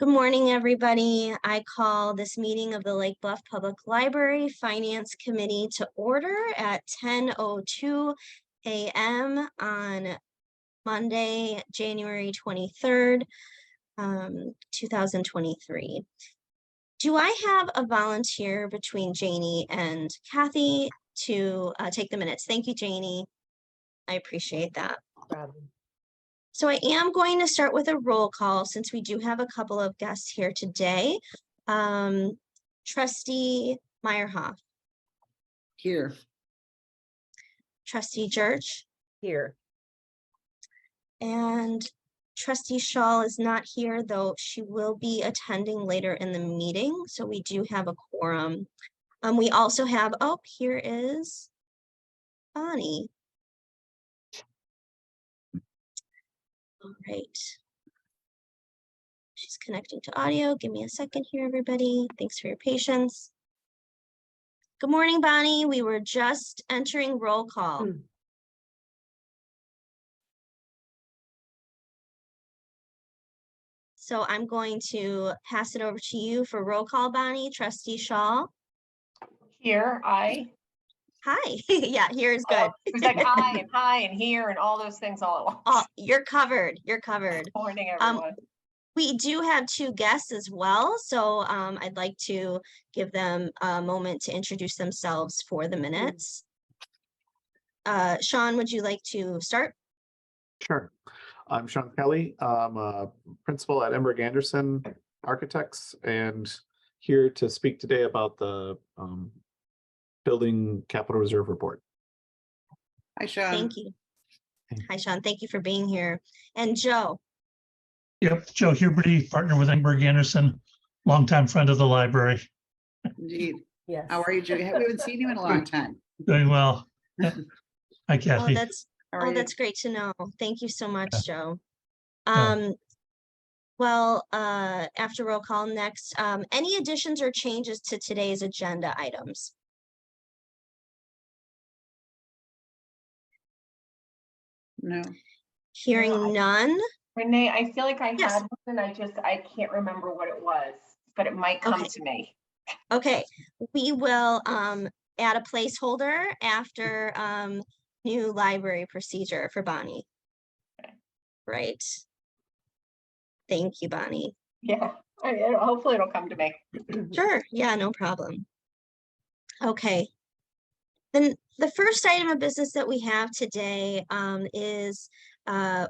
Good morning, everybody. I call this meeting of the Lake Bluff Public Library Finance Committee to order at 10:02 a.m. on Monday, January 23rd, 2023. Do I have a volunteer between Janie and Kathy to take the minutes? Thank you, Janie. I appreciate that. So I am going to start with a roll call since we do have a couple of guests here today. Trustee Meierhoff. Here. Trustee Jerch. Here. And Trustee Shaul is not here, though she will be attending later in the meeting. So we do have a quorum. We also have, oh, here is Bonnie. All right. She's connecting to audio. Give me a second here, everybody. Thanks for your patience. Good morning, Bonnie. We were just entering roll call. So I'm going to pass it over to you for roll call, Bonnie. Trustee Shaul. Here, I. Hi. Yeah, here is good. It was like hi and here and all those things all at once. Oh, you're covered. You're covered. Good morning, everyone. We do have two guests as well, so I'd like to give them a moment to introduce themselves for the minutes. Shaun, would you like to start? Sure. I'm Shaun Kelly. I'm a principal at Emmerich Anderson Architects and here to speak today about the Building Capital Reserve Report. Hi, Shaun. Thank you. Hi, Shaun. Thank you for being here. And Joe. Yep, Joe Huberty, partner with Emmerich Anderson, longtime friend of the library. Indeed. Yes. How are you, Joe? We haven't seen you in a long time. Doing well. Hi, Oh, Kathy. that's great to know. Thank you so much, Joe. Yeah. Well, after roll call next, any additions or changes to today's agenda items? No. Hearing none. Renee, I feel like I Yes. had one and I can't remember what it was, but it might come Okay. to me. Okay, we will add a placeholder after new library procedure for Bonnie. Okay. Right. Thank you, Bonnie. Yeah, hopefully it'll come to me. Sure. Yeah, no problem. Okay. Then the first item of business that we have today is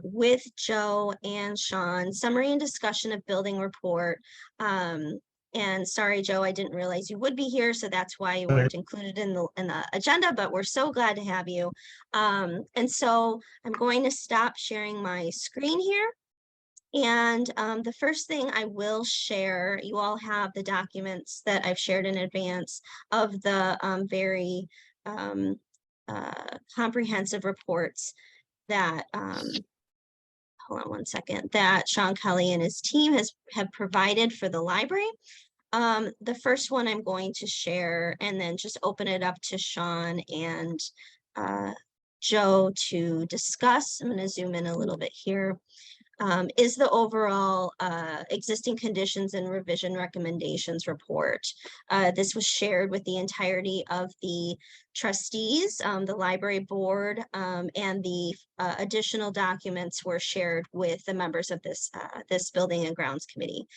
with Joe and Shaun, summary and discussion of building report. And sorry, Joe, I didn't realize you would be here, so that's why you weren't included in the agenda, but we're so glad to have you. And so I'm going to stop sharing my screen here. And the first thing I will share, you all have the documents that I've shared in advance of the very comprehensive reports that, hold on one second, that Shaun Kelly and his team have provided for the library. The first one I'm going to share and then just open it up to Shaun and Joe to discuss. I'm going to zoom in a little bit here. Is the overall existing conditions and revision recommendations report. This was shared with the entirety of the trustees, the library board, and the additional documents were shared with the members of this Building and Grounds Committee.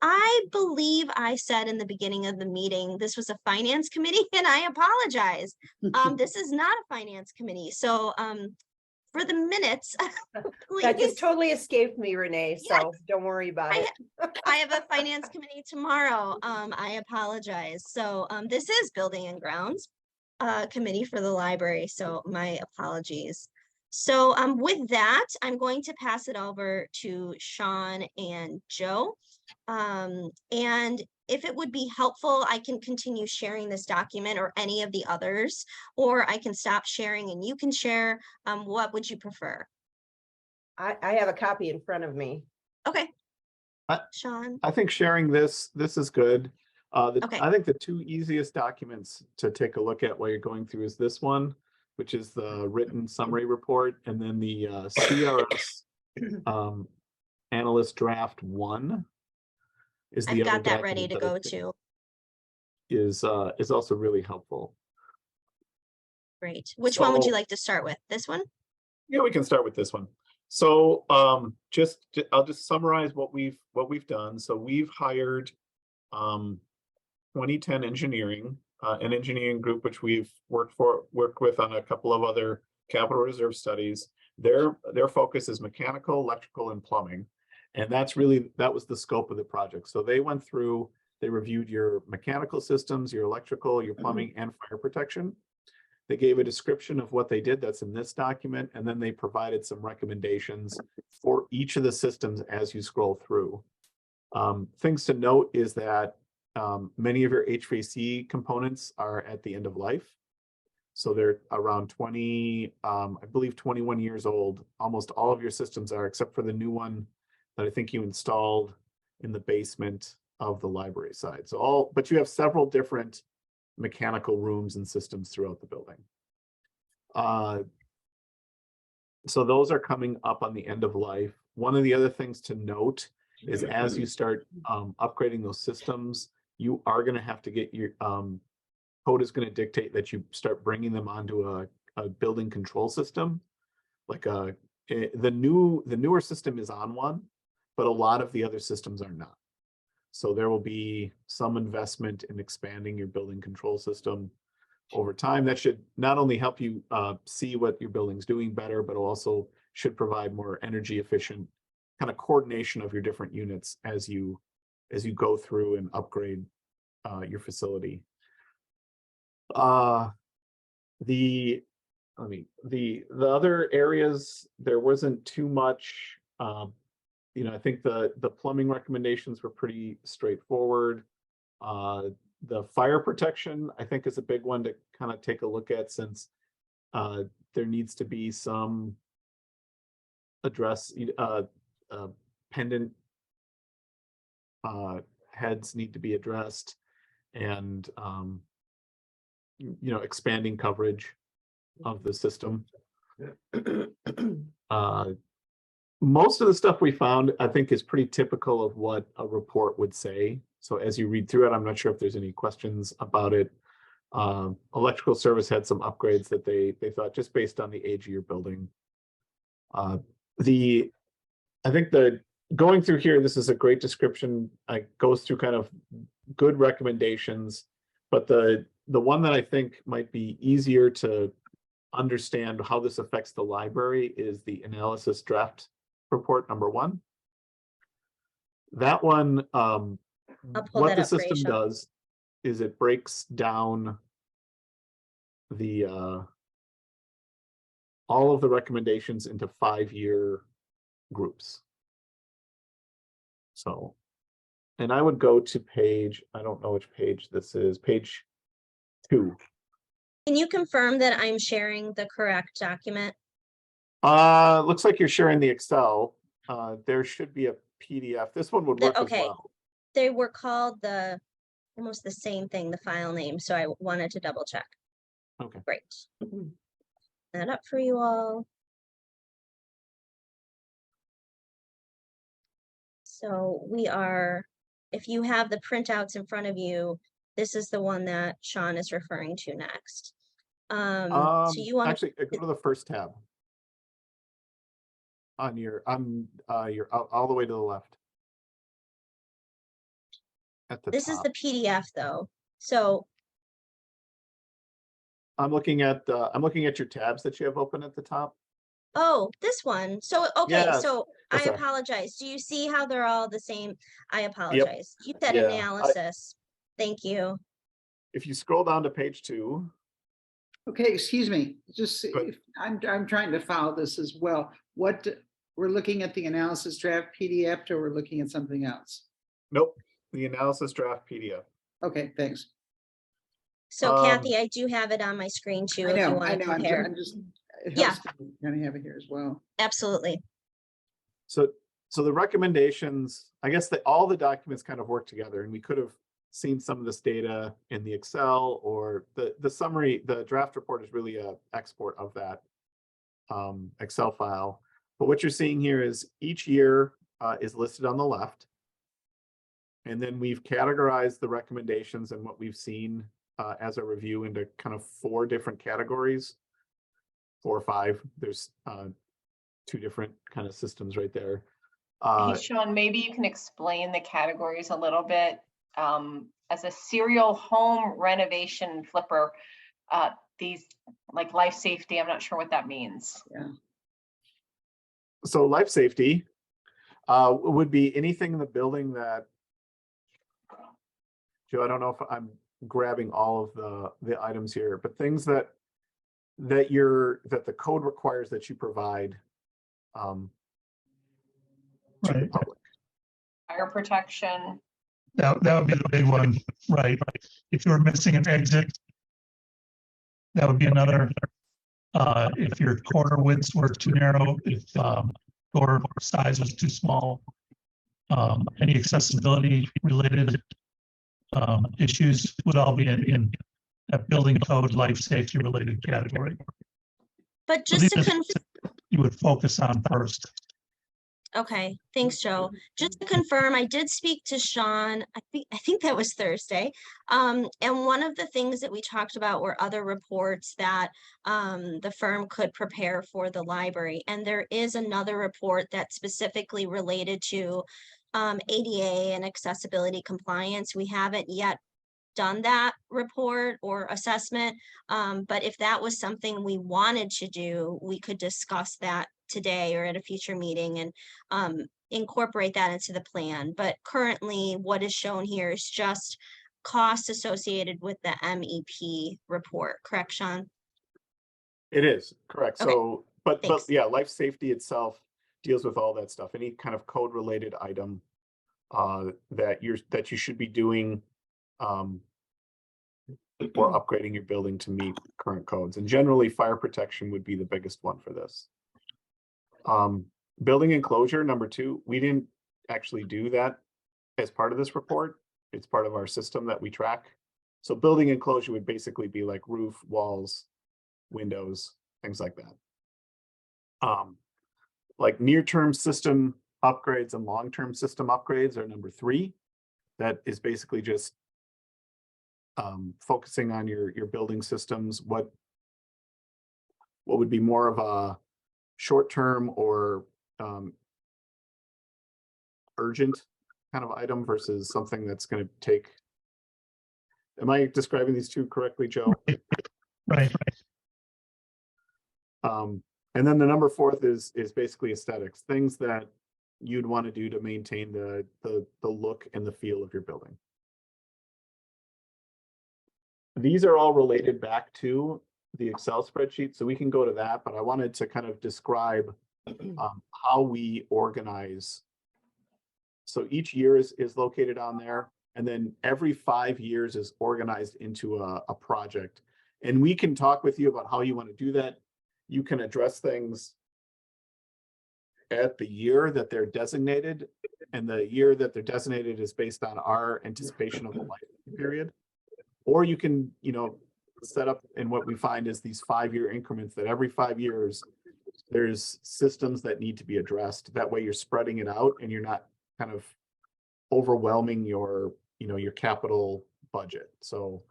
I believe I said in the beginning of the meeting, this was a finance committee, and I apologize. This is not a finance committee. So for the minutes, that just totally escaped me, Renee. So yes. Don't worry about it. I have a finance committee tomorrow. I apologize. So this is Building and Grounds committee for the library. So my apologies. So with that, I'm going to pass it over to Shaun and Joe. And if it would be helpful, I can continue sharing this document or any of the others, or I can stop sharing and you can share. What would you prefer? I have a copy in front of me. Okay. Shaun? I think sharing this is good. Okay. I think the two easiest documents to take a look at while you're going through is this one, which is the written summary report, and then the CRS analyst draft 1. is I've the other got that ready document to that I go think to. is also really helpful. Great. Which one would you So- like to start with? This one? Yeah, we can start with this one. So I'll just summarize what we've done. So we've hired 2010 Engineering, an engineering group which we've worked with on a couple of other capital reserve studies. Their focus is mechanical, electrical, and plumbing. And that was the scope of the project. So they went through, they reviewed your mechanical systems, your electrical, your plumbing, and fire protection. They gave a description of what they did, that's in this document, and then they provided some recommendations for each of the systems as you scroll through. Things to note is that many of your HVAC components are at the end of life. So they're around 20, I believe 21 years old. Almost all of your systems are, except for the new one that I think you installed in the basement of the library side. But you have several different mechanical rooms and systems throughout the building. So those are coming up on the end of life. One of the other things to note is as you start upgrading those systems, you are going to have to get your code is going to dictate that you start bringing them onto a building control system. Like the newer system is on one, but a lot of the other systems are not. So there will be some investment in expanding your building control system over time. That should not only help you see what your building's doing better, but also should provide more energy efficient kind of coordination of your different units as you go through and upgrade your facility. The other areas, there wasn't too much. I think the plumbing recommendations were pretty straightforward. The fire protection, I think, is a big one to kind of take a look at, since there needs to be some pendant heads need to be addressed, and expanding coverage of the system. Most of the stuff we found, I think, is pretty typical of what a report would say. So as you read through it, I'm not sure if there's any questions about it. Electrical service had some upgrades that they thought, just based on the age of your building. I think going through here, this is a great description. It goes through kind of good recommendations, but the one that I think might be easier to understand how this affects the library is the analysis draft report number 1. That one, pull what that the up for you, system Shaun. does is it breaks down all of the recommendations into 5-year groups. So, and I would go to page, I don't know which page this is, page 2. Can you confirm that I'm sharing the correct document? Looks like you're sharing the Excel. There should be a PDF. This one would work as Okay. well. They were called almost the same thing, the file name, so I wanted to double check. Okay. Great. That up for you all. So if you have the printouts in front of you, this is the one that Shaun is referring to next. So you want Actually, go to the first tab on your all the way to the left. At the this top. is the PDF though. So I'm looking at your tabs that you have open at the top. oh, this one. So okay, Yes. so I sorry. apologize. Do you see how they're all the same? I apologize. You said Yeah, analysis. Thank you. If you scroll down to page 2. Okay, excuse me, just, Good. I'm trying to follow this as well. We're looking at the analysis draft PDF, or we're looking at something else? Nope, the analysis draft PDF. Okay, thanks. So Kathy, I do have it on my screen too, if you want to compare. I'm just, it Yeah. helps to kind of have it here as well. Absolutely. So the recommendations, I guess that all the documents kind of work together, and we could have seen some of this data in the Excel, or the summary. The draft report is really a export of that Excel file. But what you're seeing here is each year is listed on the left, And then we've categorized the recommendations and what we've seen as a review into kind of 4 different categories, 4 or 5. There's 2 different kind of systems right there. Hey, Shaun, maybe you can explain the categories a little bit. As a serial home renovation flipper, these like life safety, I'm not sure what that means. Yeah. So life safety would be anything in the building that, Joe, I don't know if I'm grabbing all of the items here, but things that the code requires that you provide to the Right. public. Fire protection. That would be the big one, right? If you were missing an exit, that would be another. If your corridor widths were too narrow, if door size was too small, any accessibility related issues would all be in that building code life safety related category. But So just to these are confirm. you would focus on first. Okay, thanks, Joe. Just to confirm, I did speak to Shaun, I think that was Thursday. And one of the things that we talked about were other reports that the firm could prepare for the library. And there is another report that's specifically related to ADA and accessibility compliance. We haven't yet done that report or assessment. But if that was something we wanted to do, we could discuss that today or at a future meeting and incorporate that into the plan. But currently what is shown here is just costs associated with the MEP report, correct, Shaun? It is correct. Okay, So, but thanks. yeah, life safety itself deals with all that stuff. Any kind of code related item that you should be doing or upgrading your building to meet current codes. And generally fire protection would be the biggest one for this. Building enclosure, number 2, we didn't actually do that as part of this report. It's part of our system that we track. So building enclosure would basically be like roof, walls, windows, things like that. Like near-term system upgrades and long-term system upgrades are number 3. That is basically just focusing on your building systems. What would be more of a short-term or urgent kind of item versus something that's going to take. Am I describing these 2 correctly, Joe? Right. And then the number 4th is basically aesthetics, things that you'd want to do to maintain the look and the feel of your building. These are all related back to the Excel spreadsheet, so we can go to that, but I wanted to kind of describe how we organize. So each year is located on there, and then every 5 years is organized into a project. And we can talk with you about how you want to do that. You can address things at the year that they're designated, and the year that they're designated is based on our anticipation of the life period. Or you can, set up, and what we find is these 5-year increments that every 5 years, there's systems that need to be addressed. That way you're spreading it out and you're not kind of overwhelming your capital budget. So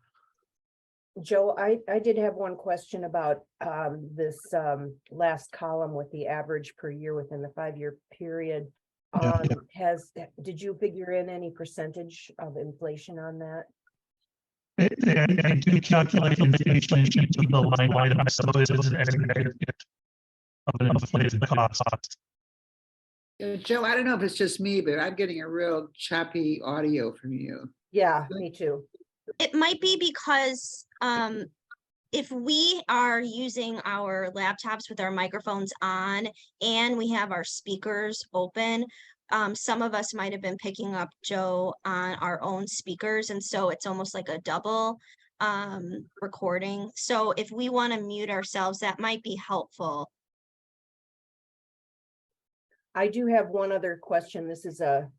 Joe, I did have one question about this last column with the average per year within the 5-year period. Did you figure in any percentage of inflation on that? I do calculate inflation into the line item, so it is an aggregate of an inflated cost. Joe, I don't know if it's just me, but I'm getting a real choppy audio from you. Yeah, me too. It might be because if we are using our laptops with our microphones on and we have our speakers open, some of us might have been picking up Joe on our own speakers. And so it's almost like a double recording. So if we want to mute ourselves, that might be helpful. I do have one other question. This is a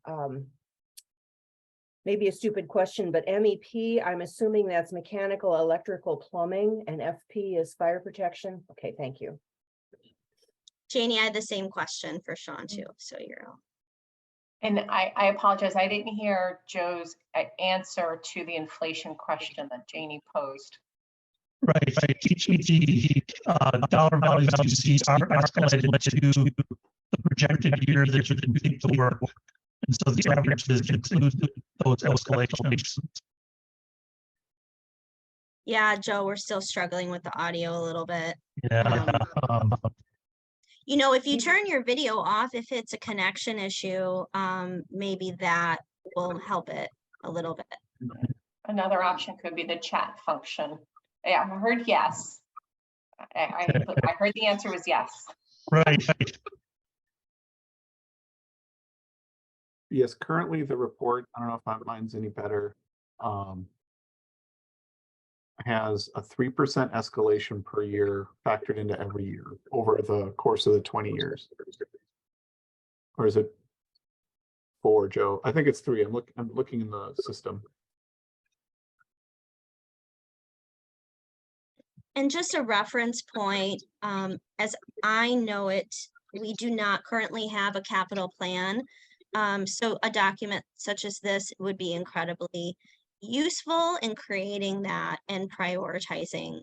maybe a stupid question, but MEP, I'm assuming that's mechanical, electrical, plumbing, and FP is fire protection. Okay, thank you. Janie, I had the same question for Shaun too, so you're all. And I apologize, I didn't hear Joe's answer to the inflation question that Janie posed. Right, each of the dollar values you see are escalated to the projected year that you complete the work. And so the averages include those escalations. Yeah, Joe, we're still struggling with the audio a little bit. Yeah. You know, if you turn your video off, if it's a connection issue, maybe that will help it a little bit. Another option could be the chat function. Yeah, I heard yes. I heard the answer was yes. Right. Yes, currently the report, I don't know if mine's any better, has a 3% escalation per year factored into every year over the course of the 20 years. Or is it 4, Joe? I think it's 3. I'm looking in the system. And just a reference point, as I know it, we do not currently have a capital plan. So a document such as this would be incredibly useful in creating that and prioritizing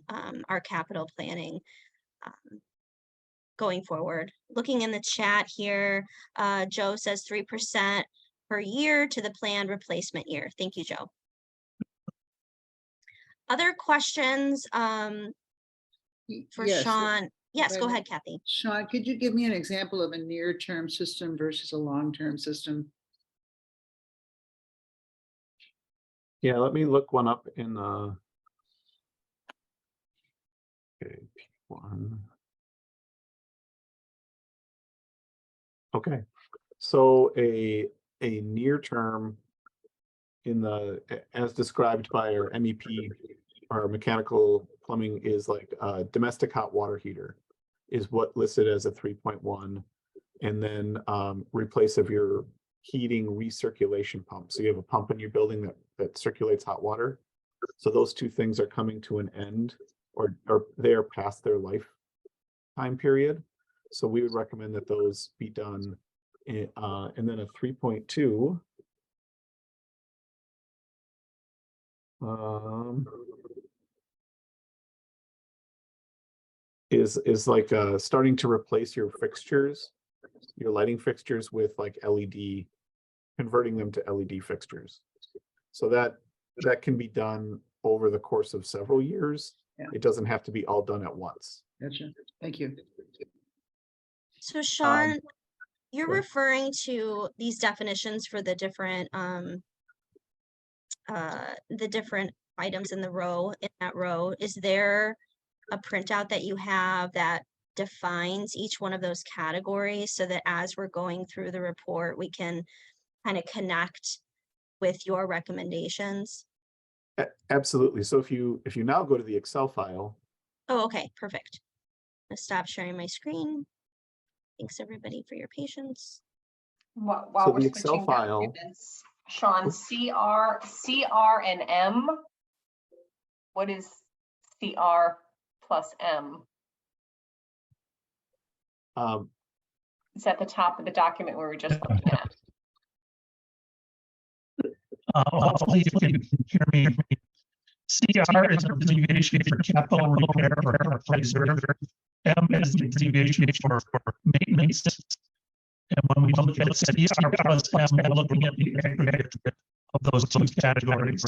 our capital planning going forward. Looking in the chat here, Joe says 3% per year to the planned replacement year. Thank you, Joe. Other questions for Yes, Shaun? Yes, go Right. ahead, Kathy. Shaun, could you give me an example of a near-term system versus a long-term system? Yeah, let me look one up in okay, P1. Okay, so a near term in the as described by our MEP, our mechanical plumbing, is like a domestic hot water heater is what listed as a 3.1, and then replace of your heating recirculation pump. So you have a pump in your building that circulates hot water. So those two things are coming to an end, or they are past their lifetime period. So we would recommend that those be done. And then a 3.2 is like starting to replace your fixtures, your lighting fixtures, with like LED, converting them to LED fixtures. So that can be done over the course of several years. Yeah. It doesn't have to be all done at once. Gotcha. Thank you. So Shaun, you're sure. referring to these definitions for the different items in that row. Is there a printout that you have that defines each one of those categories so that as we're going through the report, we can kind of connect with your recommendations? Absolutely. So if you now go to the Excel file. Oh, okay, perfect. I'm gonna stop sharing my screen. Thanks everybody for your patience. While So we're the Excel switching file, documents, Shaun, CR and M. What is CR plus M? It's at the top of the document we were just looking at. Hopefully you can hear me. CR is an abbreviation for capital repair or reserve. M is the abbreviation for maintenance. And when we look at CR plus M, we're looking at the aggregate of those two categories.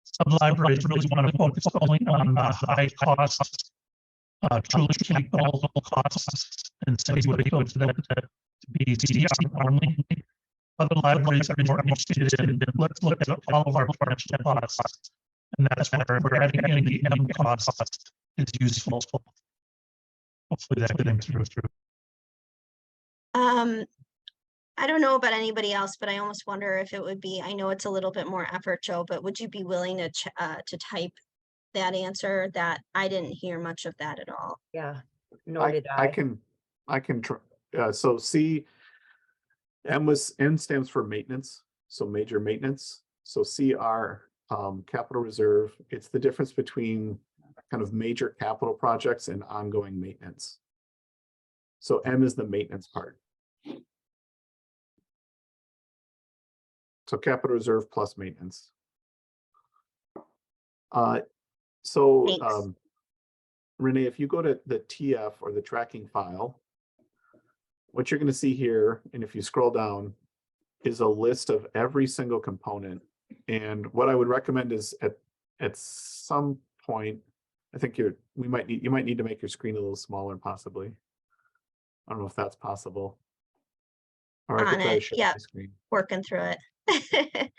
Some libraries really want to focus only on the high costs, truly capital costs, and so we would go to that to be CR only. Other libraries are more interested in, let's look at all of our branch costs. And that's where we're adding in the M cost is useful. Hopefully that came through. I don't know about anybody else, but I almost wonder if it would be, I know it's a little bit more effort, Joe, but would you be willing to type that answer? That I didn't hear much of that at all. Yeah, nor did I. I can try. So M stands for maintenance, so major maintenance. So CR, capital reserve, it's the difference between kind of major capital projects and ongoing maintenance. So M is the maintenance part. So capital reserve plus maintenance. So Thanks. Renee, if you go to the TF or the tracking file, what you're going to see here, and if you scroll down, is a list of every single component. And what I would recommend is at some point, I think you might need to make your screen a little smaller, possibly. I don't know if that's possible. Or I could On try to it, share yep. my screen. Working through it.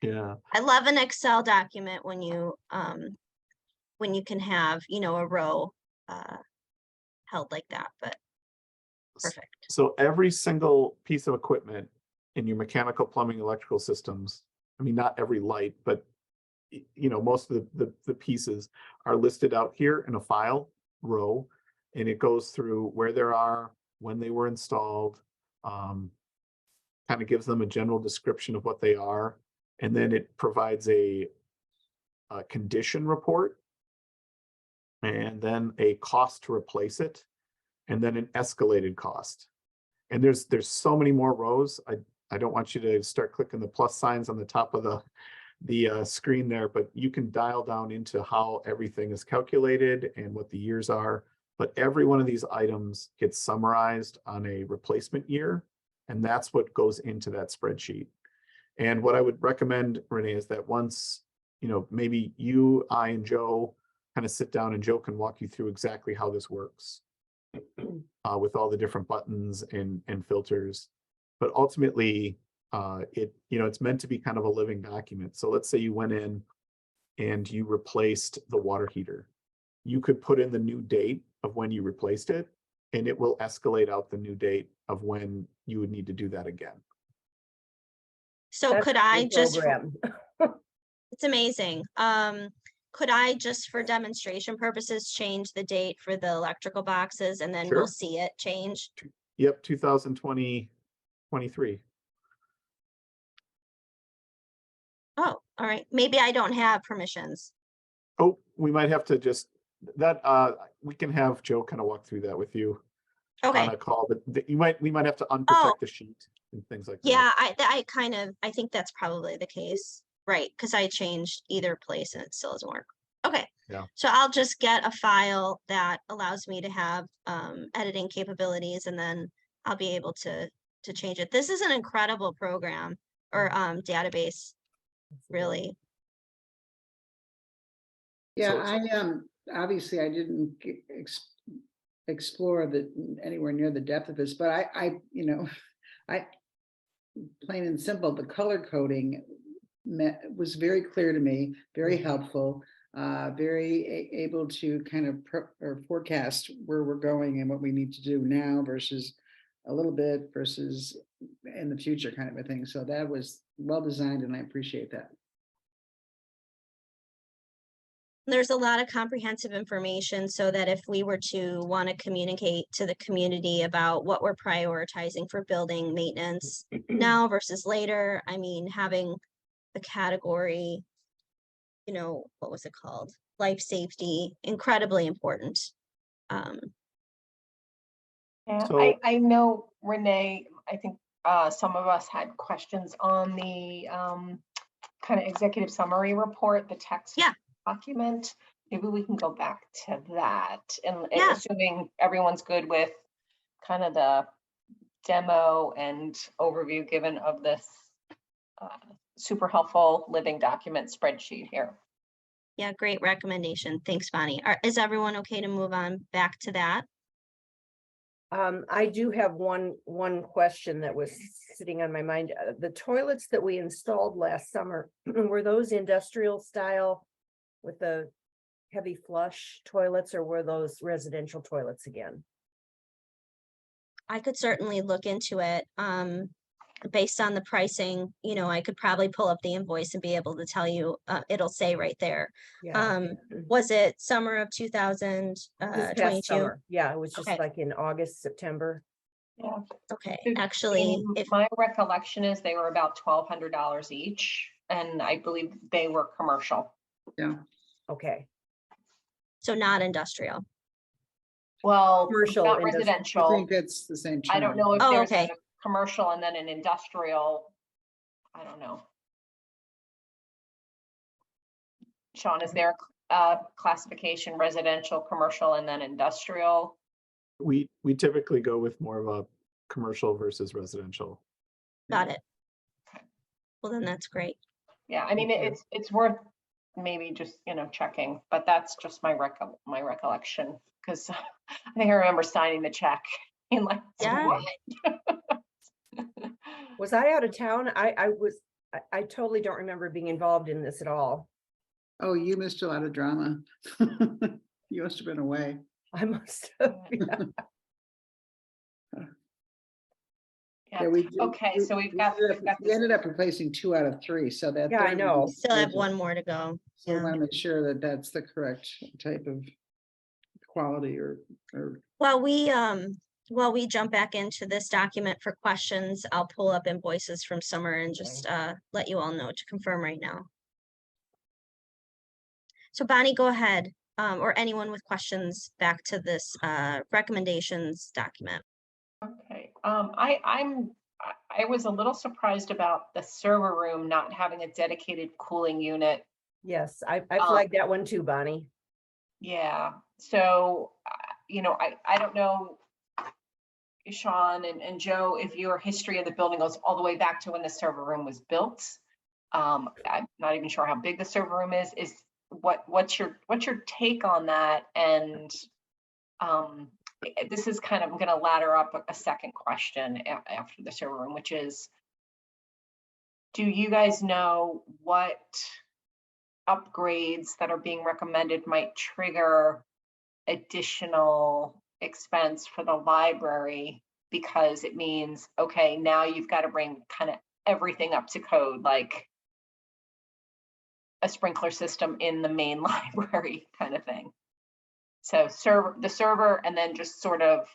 Yeah. I love an Excel document when you can have, a row held like that, but perfect. So every single piece of equipment in your mechanical, plumbing, electrical systems, I mean, not every light, but most of the pieces are listed out here in a file row, and it goes through where they are, when they were installed, kind of gives them a general description of what they are, and then it provides a condition report, and then a cost to replace it, and then an escalated cost. And there's so many more rows. I don't want you to start clicking the plus signs on the top of the screen there, but you can dial down into how everything is calculated and what the years are. But every one of these items gets summarized on a replacement year, and that's what goes into that spreadsheet. And what I would recommend, Renee, is that once, maybe you, I, and Joe kind of sit down, and Joe can walk you through exactly how this works with all the different buttons and filters. But ultimately, it's meant to be kind of a living document. So let's say you went in and you replaced the water heater. You could put in the new date of when you replaced it, and it will escalate out the new date of when you would need to do that again. So That's could a I good just, program. it's amazing. Could I just for demonstration purposes change the date for the electrical boxes, and then Sure. we'll see it change? Yep, 2023. Oh, all right. Maybe I don't have permissions. Oh, we might have to just we can have Joe kind of walk through that with you Okay. on a call, but we might have to unprotect Oh. the sheet and things like that. Yeah, I think that's probably the case, right? Because I changed either place and it still doesn't work. Okay. Yeah. So I'll just get a file that allows me to have editing capabilities, and then I'll be able to change it. This is an incredible program or database, really. Yeah, So- obviously I didn't explore anywhere near the depth of this, but I plain and simple, the color coding was very clear to me, very helpful, very able to kind of forecast where we're going and what we need to do now versus a little bit versus in the future kind of a thing. So that was well designed, and I appreciate that. There's a lot of comprehensive information so that if we were to want to communicate to the community about what we're prioritizing for building maintenance now versus later, I mean, having the category, what was it called? Life safety, incredibly important. Yeah, So- I know, Renee, I think some of us had questions on the kind of executive summary report, the text Yeah. document. Maybe we can go back to that, and Yeah. assuming everyone's good with kind of the demo and overview given of this super helpful living document spreadsheet here. Yeah, great recommendation. Thanks, Bonnie. Is everyone okay to move on back to that? I do have one question that was sitting on my mind. The toilets that we installed last summer, were those industrial style with the heavy flush toilets, or were those residential toilets again? I could certainly look into it. Based on the pricing, I could probably pull up the invoice and be able to tell you, it'll say right there. Yeah. Was it summer of This past 2022? summer. Yeah, it was just Okay. like in August, September. Yeah. Okay, So, actually, if my recollection is they were about $1,200 each, and I believe they were commercial. Yeah. Okay. so not industrial. Well, Commercial, not industrial. I residential. think that's the same. I don't term. know if Oh, there's okay. a commercial and then an industrial I don't know. Shaun, is there a classification, residential, commercial, and then industrial? We typically go with more of a commercial versus residential. Got it. Well, then that's great. Yeah, I mean, Thank you. it's worth maybe just, checking, but that's just my recollection, because I think I remember signing the check in like, Yeah. what? Was I out of town? I totally don't remember being involved in this at all. Oh, you missed a lot of drama. You must have been away. I must have. Yeah. Yeah. we did- Okay, so we've got We ended up replacing 2 out of 3, so that. Yeah, I third know. one We still have is- one more to go. So I Yeah. want to make sure that that's the correct type of quality or Well, while we jump back into this document for questions, I'll pull up invoices from summer and just let you all know to confirm right now. So Bonnie, go ahead, or anyone with questions back to this recommendations document. Okay, I was a little surprised about the server room not having a dedicated cooling unit. Yes, I flagged that one too, Bonnie. Yeah, so, I don't know, Shaun and Joe, if your history of the building goes all the way back to when the server room was built. I'm not even sure how big the server room is. What's your take on that? And this is kind of, I'm gonna ladder up a second question after the server room, which is, do you guys know what upgrades that are being recommended might trigger additional expense for the library? Because it means, okay, now you've got to bring kind of everything up to code, like a sprinkler system in the main library kind of thing. So the server, and then just sort of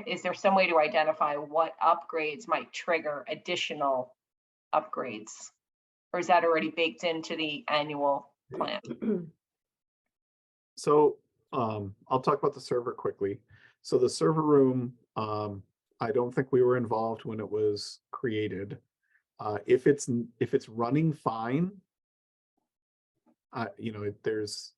is there some way to identify what upgrades might trigger additional upgrades? Or is that already baked into the annual plan? So I'll talk about the server quickly. So the server room, I don't think we were involved when it was created. If it's running fine, there's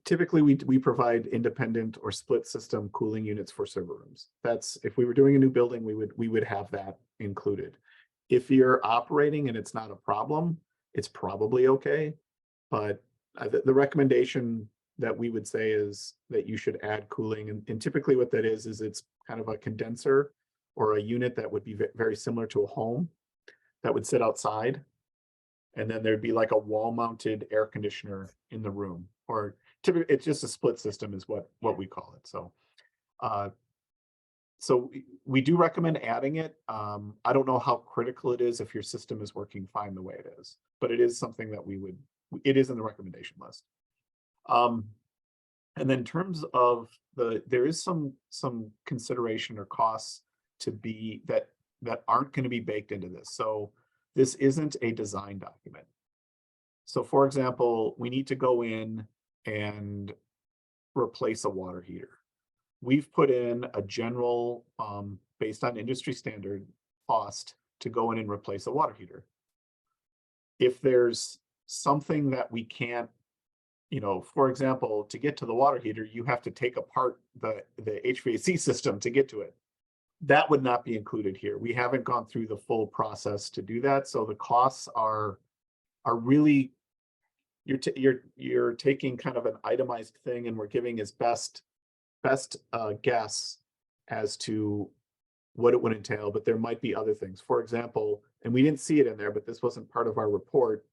typically we provide independent or split system cooling units for server rooms. That's if we were doing a new building, we would have that included. If you're operating and it's not a problem, it's probably okay. But the recommendation that we would say is that you should add cooling. And typically what that is it's kind of a condenser or a unit that would be very similar to a home that would sit outside. And then there'd be like a wall mounted air conditioner in the room, or typically it's just a split system is what we call it. So, so we do recommend adding it. I don't know how critical it is if your system is working fine the way it is, but it is something that it is in the recommendation list. And then in terms of there is some consideration or costs to be that aren't going to be baked into this. So this isn't a design document. So for example, we need to go in and replace a water heater. We've put in a general, based on industry standard cost to go in and replace a water heater. If there's something that we can't, for example, to get to the water heater, you have to take apart the HVAC system to get to it. That would not be included here. We haven't gone through the full process to do that. So the costs are really, you're taking kind of an itemized thing and we're giving his best guess as to what it would entail, but there might be other things. For example, and we didn't see it in there, but this wasn't part of our report.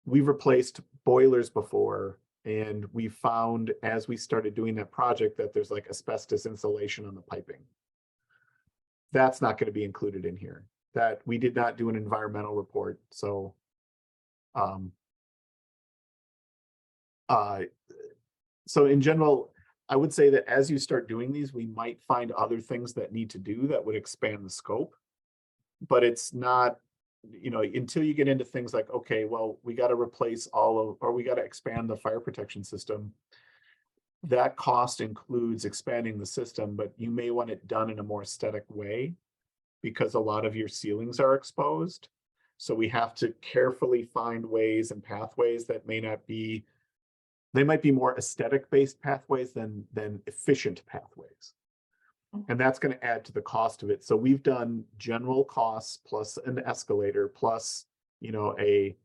We've replaced boilers before, and we found as we started doing that project that there's like asbestos insulation on the piping. That's not going to be included in here. That we did not do an environmental report. So, so in general, I would say that as you start doing these, we might find other things that need to do that would expand the scope, but it's not, until you get into things like, okay, well, we got to replace or we got to expand the fire protection system. That cost includes expanding the system, but you may want it done in a more aesthetic way. because a lot of your ceilings are exposed. So we have to carefully find ways and pathways that may not be, they might be more aesthetic based pathways than efficient pathways. And that's going to add to the cost of it. So we've done general costs plus an escalator plus, a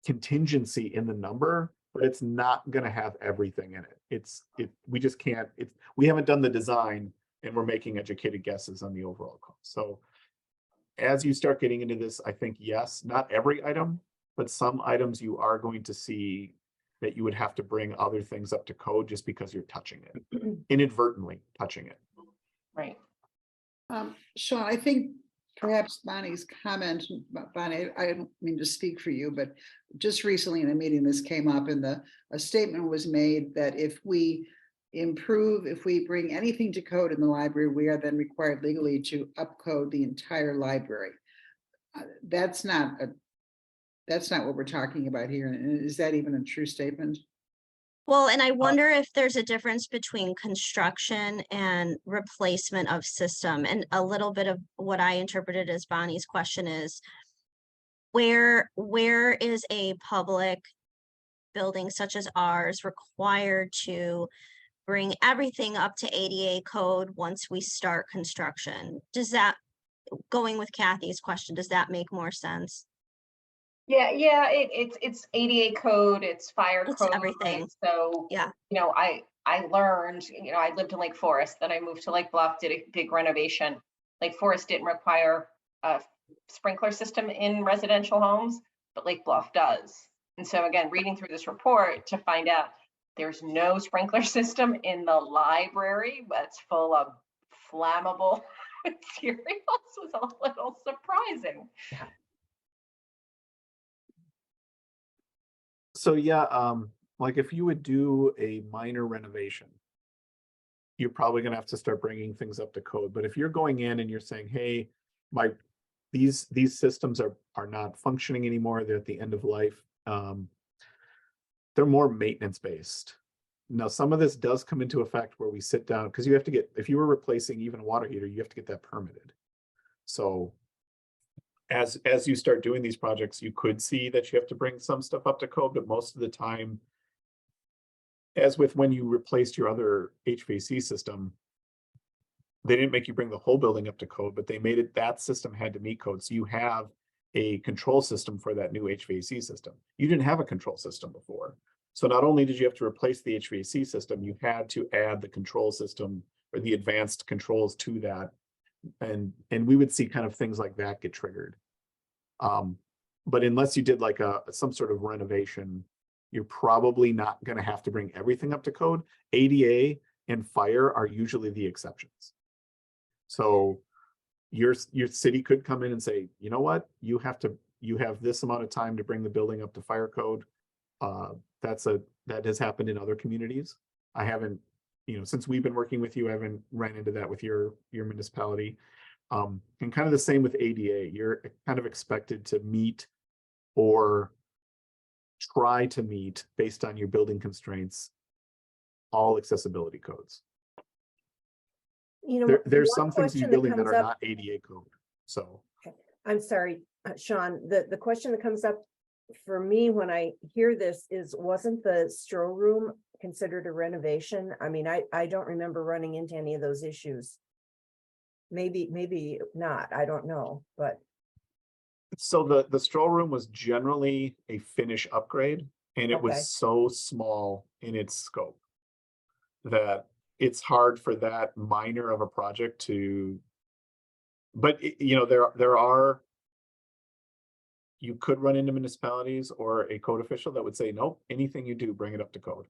contingency in the number, but it's not going to have everything in it. We just can't, we haven't done the design and we're making educated guesses on the overall cost. So as you start getting into this, I think, yes, not every item, but some items you are going to see that you would have to bring other things up to code just because you're touching it, inadvertently touching it. Right. Shaun, I think perhaps Bonnie's comment, Bonnie, I don't mean to speak for you, but just recently in a meeting, this came up and a statement was made that if we bring anything to code in the library, we are then required legally to upcode the entire library. That's not what we're talking about here. And is that even a true statement? Well, and I wonder if there's a difference between construction and replacement of system. And a little bit of what I interpreted as Bonnie's question is, where is a public building such as ours required to bring everything up to ADA code once we start construction? Does that, going with Kathy's question, does that make more sense? Yeah, it's ADA code, it's fire It's code. everything. Right? So, Yeah. I learned, I lived in Lake Forest, then I moved to Lake Bluff, did a big renovation. Lake Forest didn't require a sprinkler system in residential homes, but Lake Bluff does. And so again, reading through this report to find out there's no sprinkler system in the library that's full of flammable materials was a little surprising. Yeah. So yeah, like if you would do a minor renovation, you're probably going to have to start bringing things up to code. But if you're going in and you're saying, hey, these systems are not functioning anymore, they're at the end of life, they're more maintenance based. Now, some of this does come into effect where we sit down, because you have to get, if you were replacing even a water heater, you have to get that permitted. So as you start doing these projects, you could see that you have to bring some stuff up to code, but most of the time, as with when you replaced your other HVAC system, they didn't make you bring the whole building up to code, but they made it, that system had to meet code. So you have a control system for that new HVAC system. You didn't have a control system before. So not only did you have to replace the HVAC system, you had to add the control system or the advanced controls to that. And we would see kind of things like that get triggered. But unless you did like some sort of renovation, you're probably not going to have to bring everything up to code. ADA and fire are usually the exceptions. So your city could come in and say, you know what, you have this amount of time to bring the building up to fire code. That has happened in other communities. I haven't, since we've been working with you, I haven't ran into that with your municipality. And kind of the same with ADA. You're kind of expected to meet or try to meet, based on your building constraints, all accessibility codes. There's some things in your building that are not ADA code. So I'm sorry, Shaun, the question that comes up for me when I hear this is, wasn't the stroll room considered a renovation? I mean, I don't remember running into any of those issues. Maybe not, I don't know, but. So the stroll room was generally a finish upgrade, and it was so small in its scope that it's hard for that minor of a project to, but you could run into municipalities or a code official that would say, nope, anything you do, bring it up to code.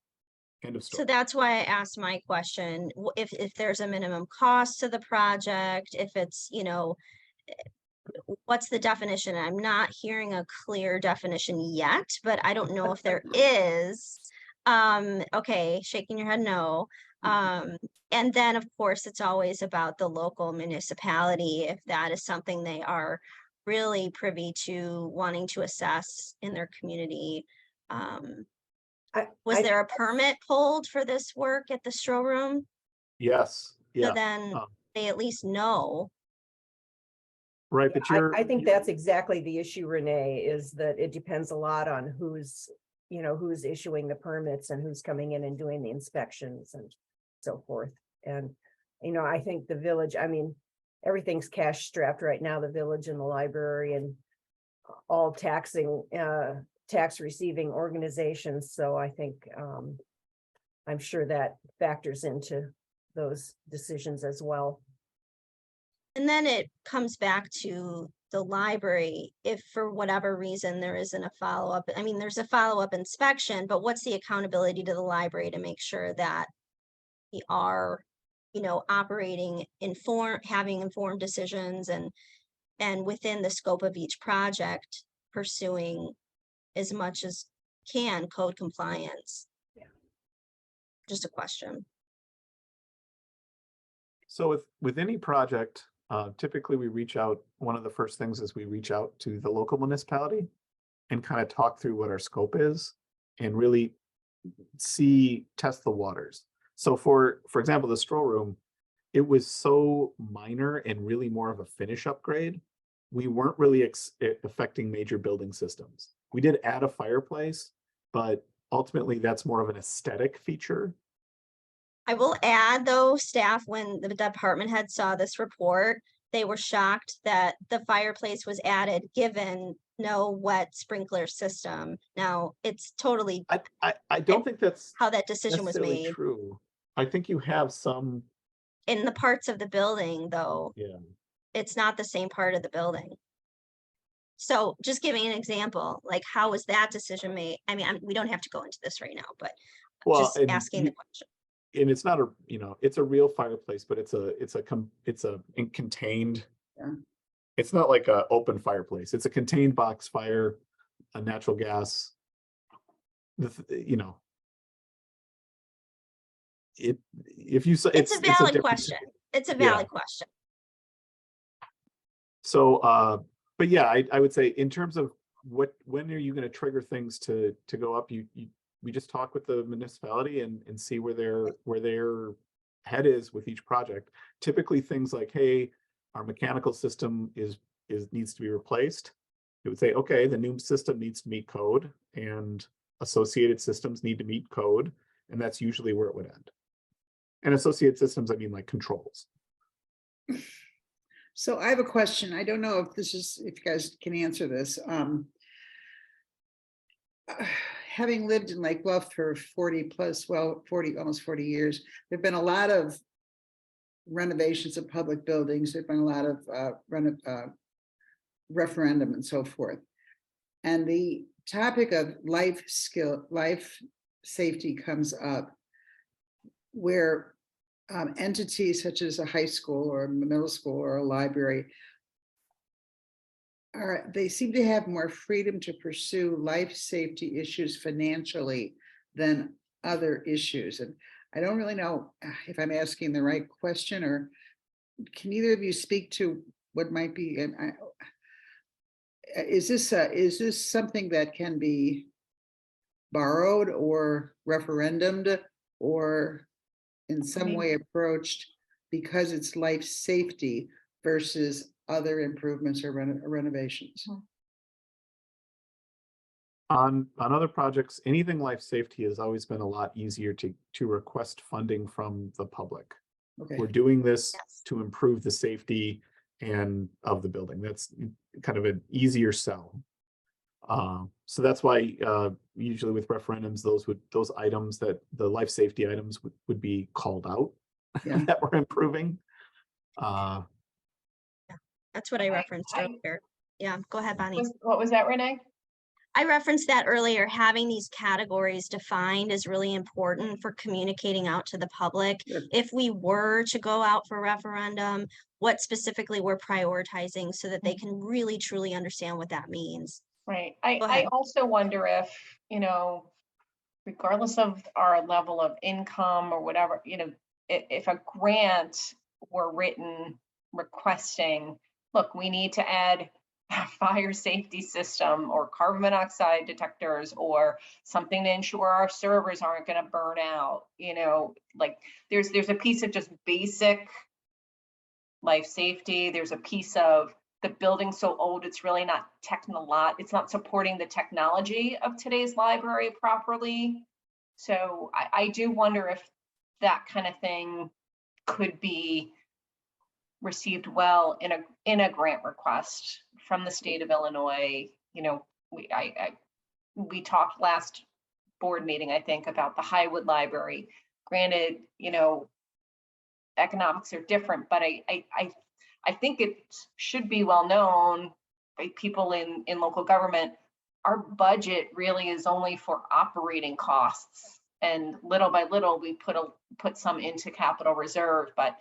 End of story. So that's why I asked my question, if there's a minimum cost to the project, if it's, what's the definition? I'm not hearing a clear definition yet, but I don't know if there is. Okay, shaking your head no. And then of course, it's always about the local municipality, if that is something they are really privy to wanting to assess in their community. Was there a permit pulled for this work at the stroll room? Yes. Yeah. So then they at least know. Right, but you're. I think that's exactly the issue, Renee, is that it depends a lot on who's, who's issuing the permits and who's coming in and doing the inspections and so forth. And, I think the village, everything's cash strapped right now, the village and the library and all tax receiving organizations. So I think, I'm sure that factors into those decisions as well. And then it comes back to the library. If for whatever reason there isn't a follow-up, there's a follow-up inspection, but what's the accountability to the library to make sure that we are, operating having informed decisions and within the scope of each project, pursuing as much as can code compliance? Yeah. Just a question. So with any project, typically we reach out, one of the first things is we reach out to the local municipality and kind of talk through what our scope is and really test the waters. So for example, the stroll room, it was so minor and really more of a finish upgrade. We weren't really affecting major building systems. We did add a fireplace, but ultimately that's more of an aesthetic feature. I will add though, staff, when the department head saw this report, they were shocked that the fireplace was added given no wet sprinkler system. Now it's totally I don't think that's how that decision was necessarily made. true. I think you have some. In the parts of the building though, Yeah. it's not the same part of the building. So just giving an example, like how was that decision made? We don't have to go into this right now, but just asking the question. And it's not it's a real fireplace, but it's a contained. Yeah. It's not like a open fireplace. It's a contained box fire, a natural gas. It's a valid question. It's a valid question. So, but yeah, I would say in terms of when are you going to trigger things to go up? We just talk with the municipality and see where their head is with each project. Typically things like, hey, our mechanical system needs to be replaced. It would say, okay, the new system needs to meet code and associated systems need to meet code. And that's usually where it would end. And associated systems, I mean like controls. So I have a question. I don't know if you guys can answer this. Having lived in Lake Bluff for almost 40 years, there've been a lot of renovations of public buildings. There've been a lot of referendum and so forth. And the topic of life safety comes up where entities such as a high school or a middle school or a library they seem to have more freedom to pursue life safety issues financially than other issues. And I don't really know if I'm asking the right question, or can either of you speak to what might be, is this something that can be borrowed or referendumed or in some way approached because it's life safety versus other improvements or renovations? On other projects, anything life safety has always been a lot easier to request funding from the public. Okay. We're doing this to improve the safety and of the building. That's kind of an easier sell. So that's why usually with referendums, those items that the life safety items would be called out that we're improving. That's what I referenced earlier. Yeah, go ahead, Bonnie. What was that, Renee? I referenced that earlier. Having these categories defined is really important for communicating out to the public. Sure. If we were to go out for referendum, what specifically we're prioritizing so that they can really truly understand what that means. Right. Go I ahead. also wonder if, regardless of our level of income or whatever, if a grant were written requesting, look, we need to add fire safety system or carbon monoxide detectors or something to ensure our servers aren't going to burn out. You know, like there's a piece of just basic life safety. There's a piece of the building's so old, it's really not it's not supporting the technology of today's library properly. So I do wonder if that kind of thing could be received well in a grant request from the state of Illinois. You know, we talked last board meeting, I think, about the Highwood Library. Granted, you know, economics are different, but I think it should be well known by people in local government. Our budget really is only for operating costs, and little by little we put some into capital reserve, but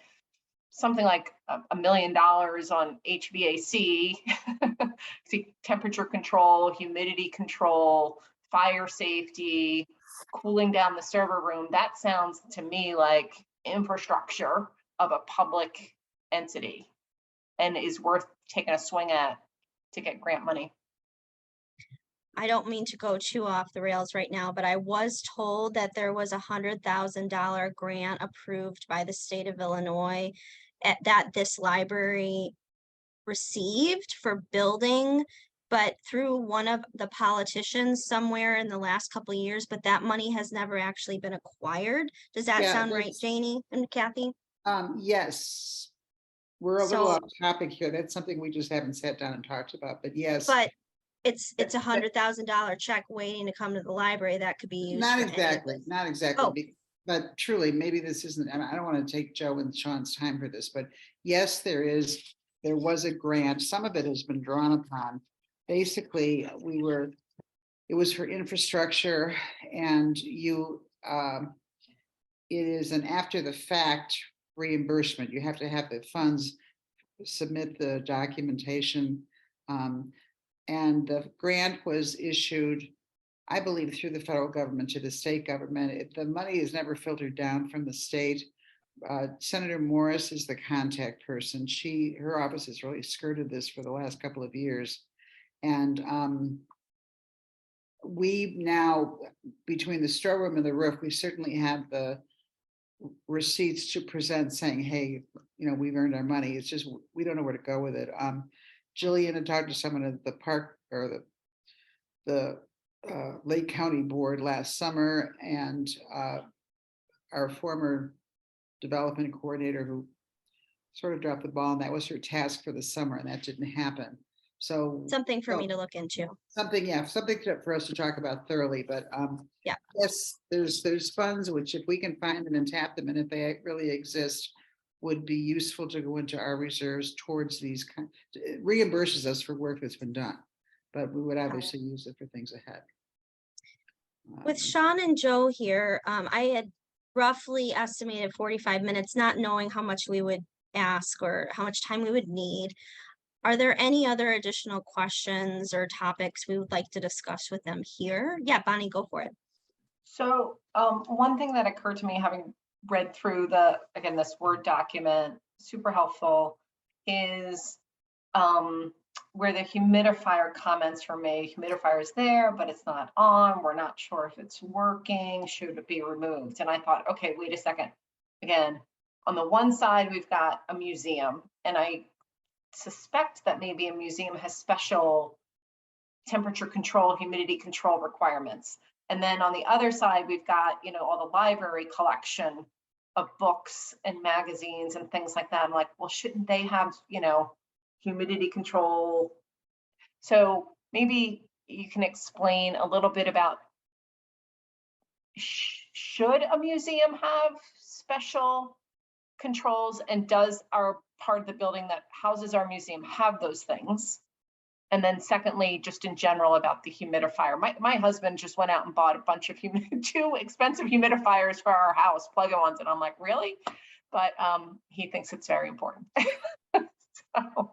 something like $1 million on HVAC, see, temperature control, humidity control, fire safety, cooling down the server room. That sounds to me like infrastructure of a public entity and is worth taking a swing at to get grant money. I don't mean to go too off the rails right now, but I was told that there was $100,000 grant approved by the state of Illinois that this library received for building, but through one of the politicians somewhere in the last couple of years, but that money has never actually been acquired. Does that Yeah, sound right, that's- Janie and Kathy? Yes. We're a little So- off topic here. That's something we just haven't sat down and talked about, but yes. But it's That- $100,000 check waiting to come to the library that could be used. Not for any of exactly, this. not exactly. Oh. But truly, maybe this isn't, and I don't want to take Joe and Sean's time for this, but yes, there was a grant. Some of it has been drawn upon. Basically, it was for infrastructure, and it is an after the fact reimbursement. You have to have the funds submit the documentation. And the grant was issued, I believe, through the federal government to the state government. The money is never filtered down from the state. Senator Morris is the contact person. Her office has really skirted this for the last couple of years. And we now, between the storeroom and the roof, we certainly have the receipts to present saying, hey, you know, we've earned our money. It's just, we don't know where to go with it. Jillian had talked to someone at the park or the Lake County Board last summer, and our former development coordinator who sort of dropped the ball, and that was her task for the summer, and that didn't happen. So Something for me to look into. something for us to talk about thoroughly, but Yeah. yes, there's funds which, if we can find them and tap them, and if they really exist, would be useful to go into our reserves towards these it reimburses us for work that's been done, but we would obviously use it for things ahead. With Shaun and Joe here, I had roughly estimated 45 minutes, not knowing how much we would ask or how much time we would need. Are there any other additional questions or topics we would like to discuss with them here? Yeah, Bonnie, go for it. So one thing that occurred to me, having read through this Word document, super helpful, is where the humidifier comments were made. Humidifier is there, but it's not on. We're not sure if it's working. Should it be removed? And I thought, okay, wait a second. Again, on the one side, we've got a museum, and I suspect that maybe a museum has special temperature control, humidity control requirements. And then on the other side, we've got, you know, all the library collection of books and magazines and things like that. I'm like, well, shouldn't they have, you know, humidity control? So maybe you can explain a little bit about, should a museum have special controls, and does our part of the building that houses our museum have those things? And then secondly, just in general about the humidifier. My husband just went out and bought a bunch of two expensive humidifiers for our house, plug-in ones, and I'm like, really? But he thinks it's very important. So,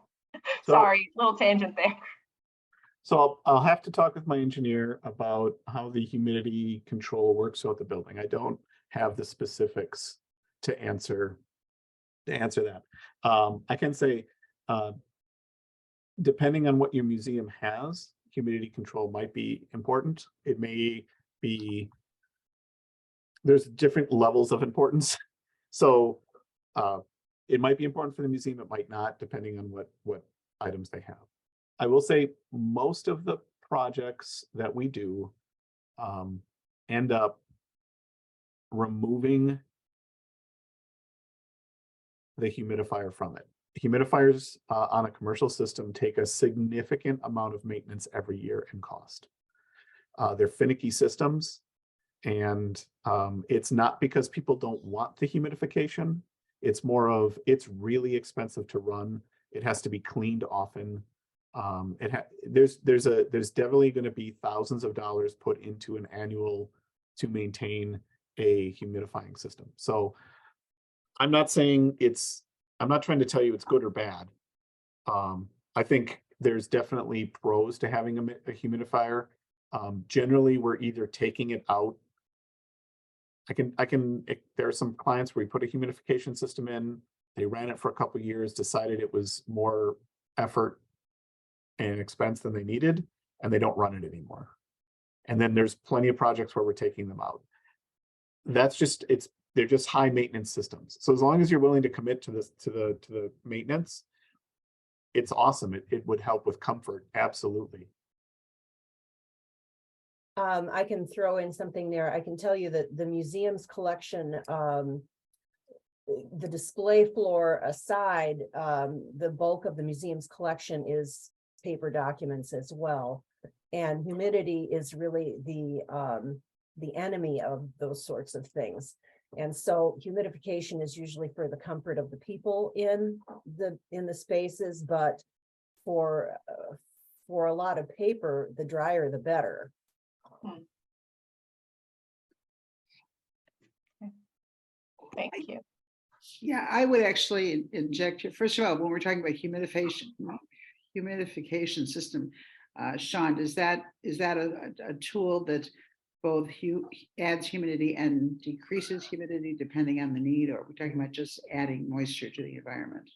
sorry, little tangent there. So I'll have to talk with my engineer about how the humidity control works throughout the building. I don't have the specifics to answer that. I can say depending on what your museum has, humidity control might be important. It may be, there's different levels of importance. So it might be important for the museum, it might not, depending on what items they have. I will say most of the projects that we do end up removing the humidifier from it. Humidifiers on a commercial system take a significant amount of maintenance every year and cost. They're finicky systems, and it's not because people don't want the humidification. It's more of, it's really expensive to run. It has to be cleaned often. There's definitely going to be thousands of dollars put into an annual to maintain a humidifying system. So I'm not saying I'm not trying to tell you it's good or bad. I think there's definitely pros to having a humidifier. Generally, we're either taking it out. There are some clients where we put a humidification system in, they ran it for a couple of years, decided it was more effort and expense than they needed, and they don't run it anymore. And then there's plenty of projects where we're taking them out. That's just, they're just high maintenance systems. So as long as you're willing to commit to this, to the maintenance, it's awesome. It would help with comfort. Absolutely. I can throw in something there. I can tell you that the museum's collection, the display floor aside, the bulk of the museum's collection is paper documents as well. And humidity is really the enemy of those sorts of things. And so humidification is usually for the comfort of the people in the spaces, but for a lot of paper, the drier the better. Thank you. Yeah, I would actually inject here. First of all, when we're talking about humidification system, Shaun, is that a tool that both adds humidity and decreases humidity depending on the need, or are we talking about just adding moisture to the environment?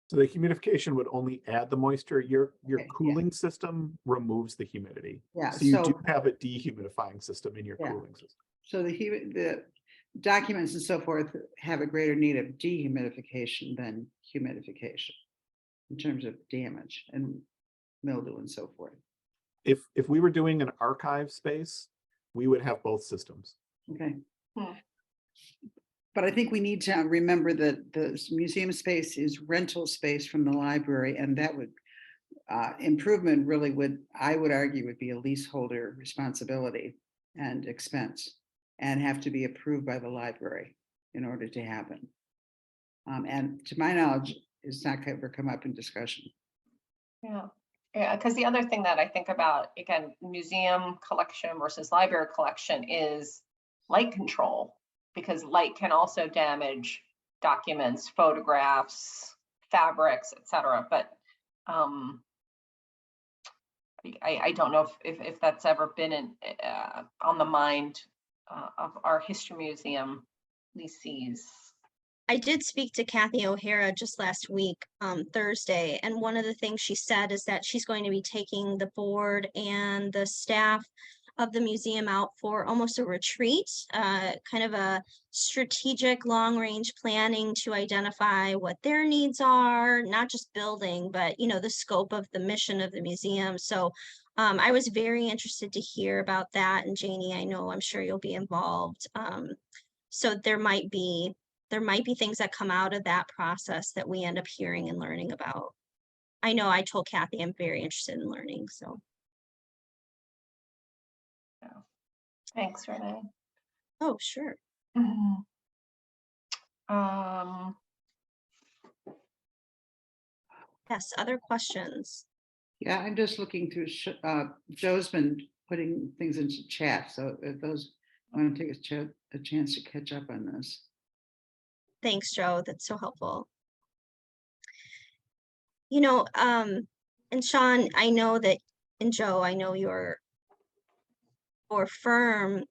So the humidification would only add the moisture. Your Okay, cooling system removes the humidity. Yeah, So you so- do have a dehumidifying system in your Yeah. cooling system. So the documents and so forth have a greater need of dehumidification than humidification in terms of damage and mildew and so forth. If we were doing an archive space, we would have both systems. Okay. Hmm. But I think we need to remember that the museum space is rental space from the library, and that would improvement really I would argue, would be a leaseholder responsibility and expense, and have to be approved by the library in order to happen. And to my knowledge, it's not ever come up in discussion. Yeah. Yeah, because the other thing that I think about, again, museum collection versus library collection is light control, because light can also damage documents, photographs, fabrics, etc. But I don't know if that's ever been on the mind of our history museum lessees. I did speak to Kathy O'Hara just last week, Thursday, and one of the things she said is that she's going to be taking the board and the staff of the museum out for almost a retreat, kind of a strategic long-range planning to identify what their needs are, not just building, but the scope of the mission of the museum. So I was very interested to hear about that. And Janie, I'm sure you'll be involved. So there might be things that come out of that process that we end up hearing and learning about. I know I told Kathy I'm very interested in learning, so. Thanks, Renee. Oh, sure. Yes, other questions? Yeah, I'm just looking through. Joe's been putting things into chat, so if those want to take a chance to catch up on this. Thanks, Joe. That's so helpful. And Shaun, I know that, and Joe, I know your firm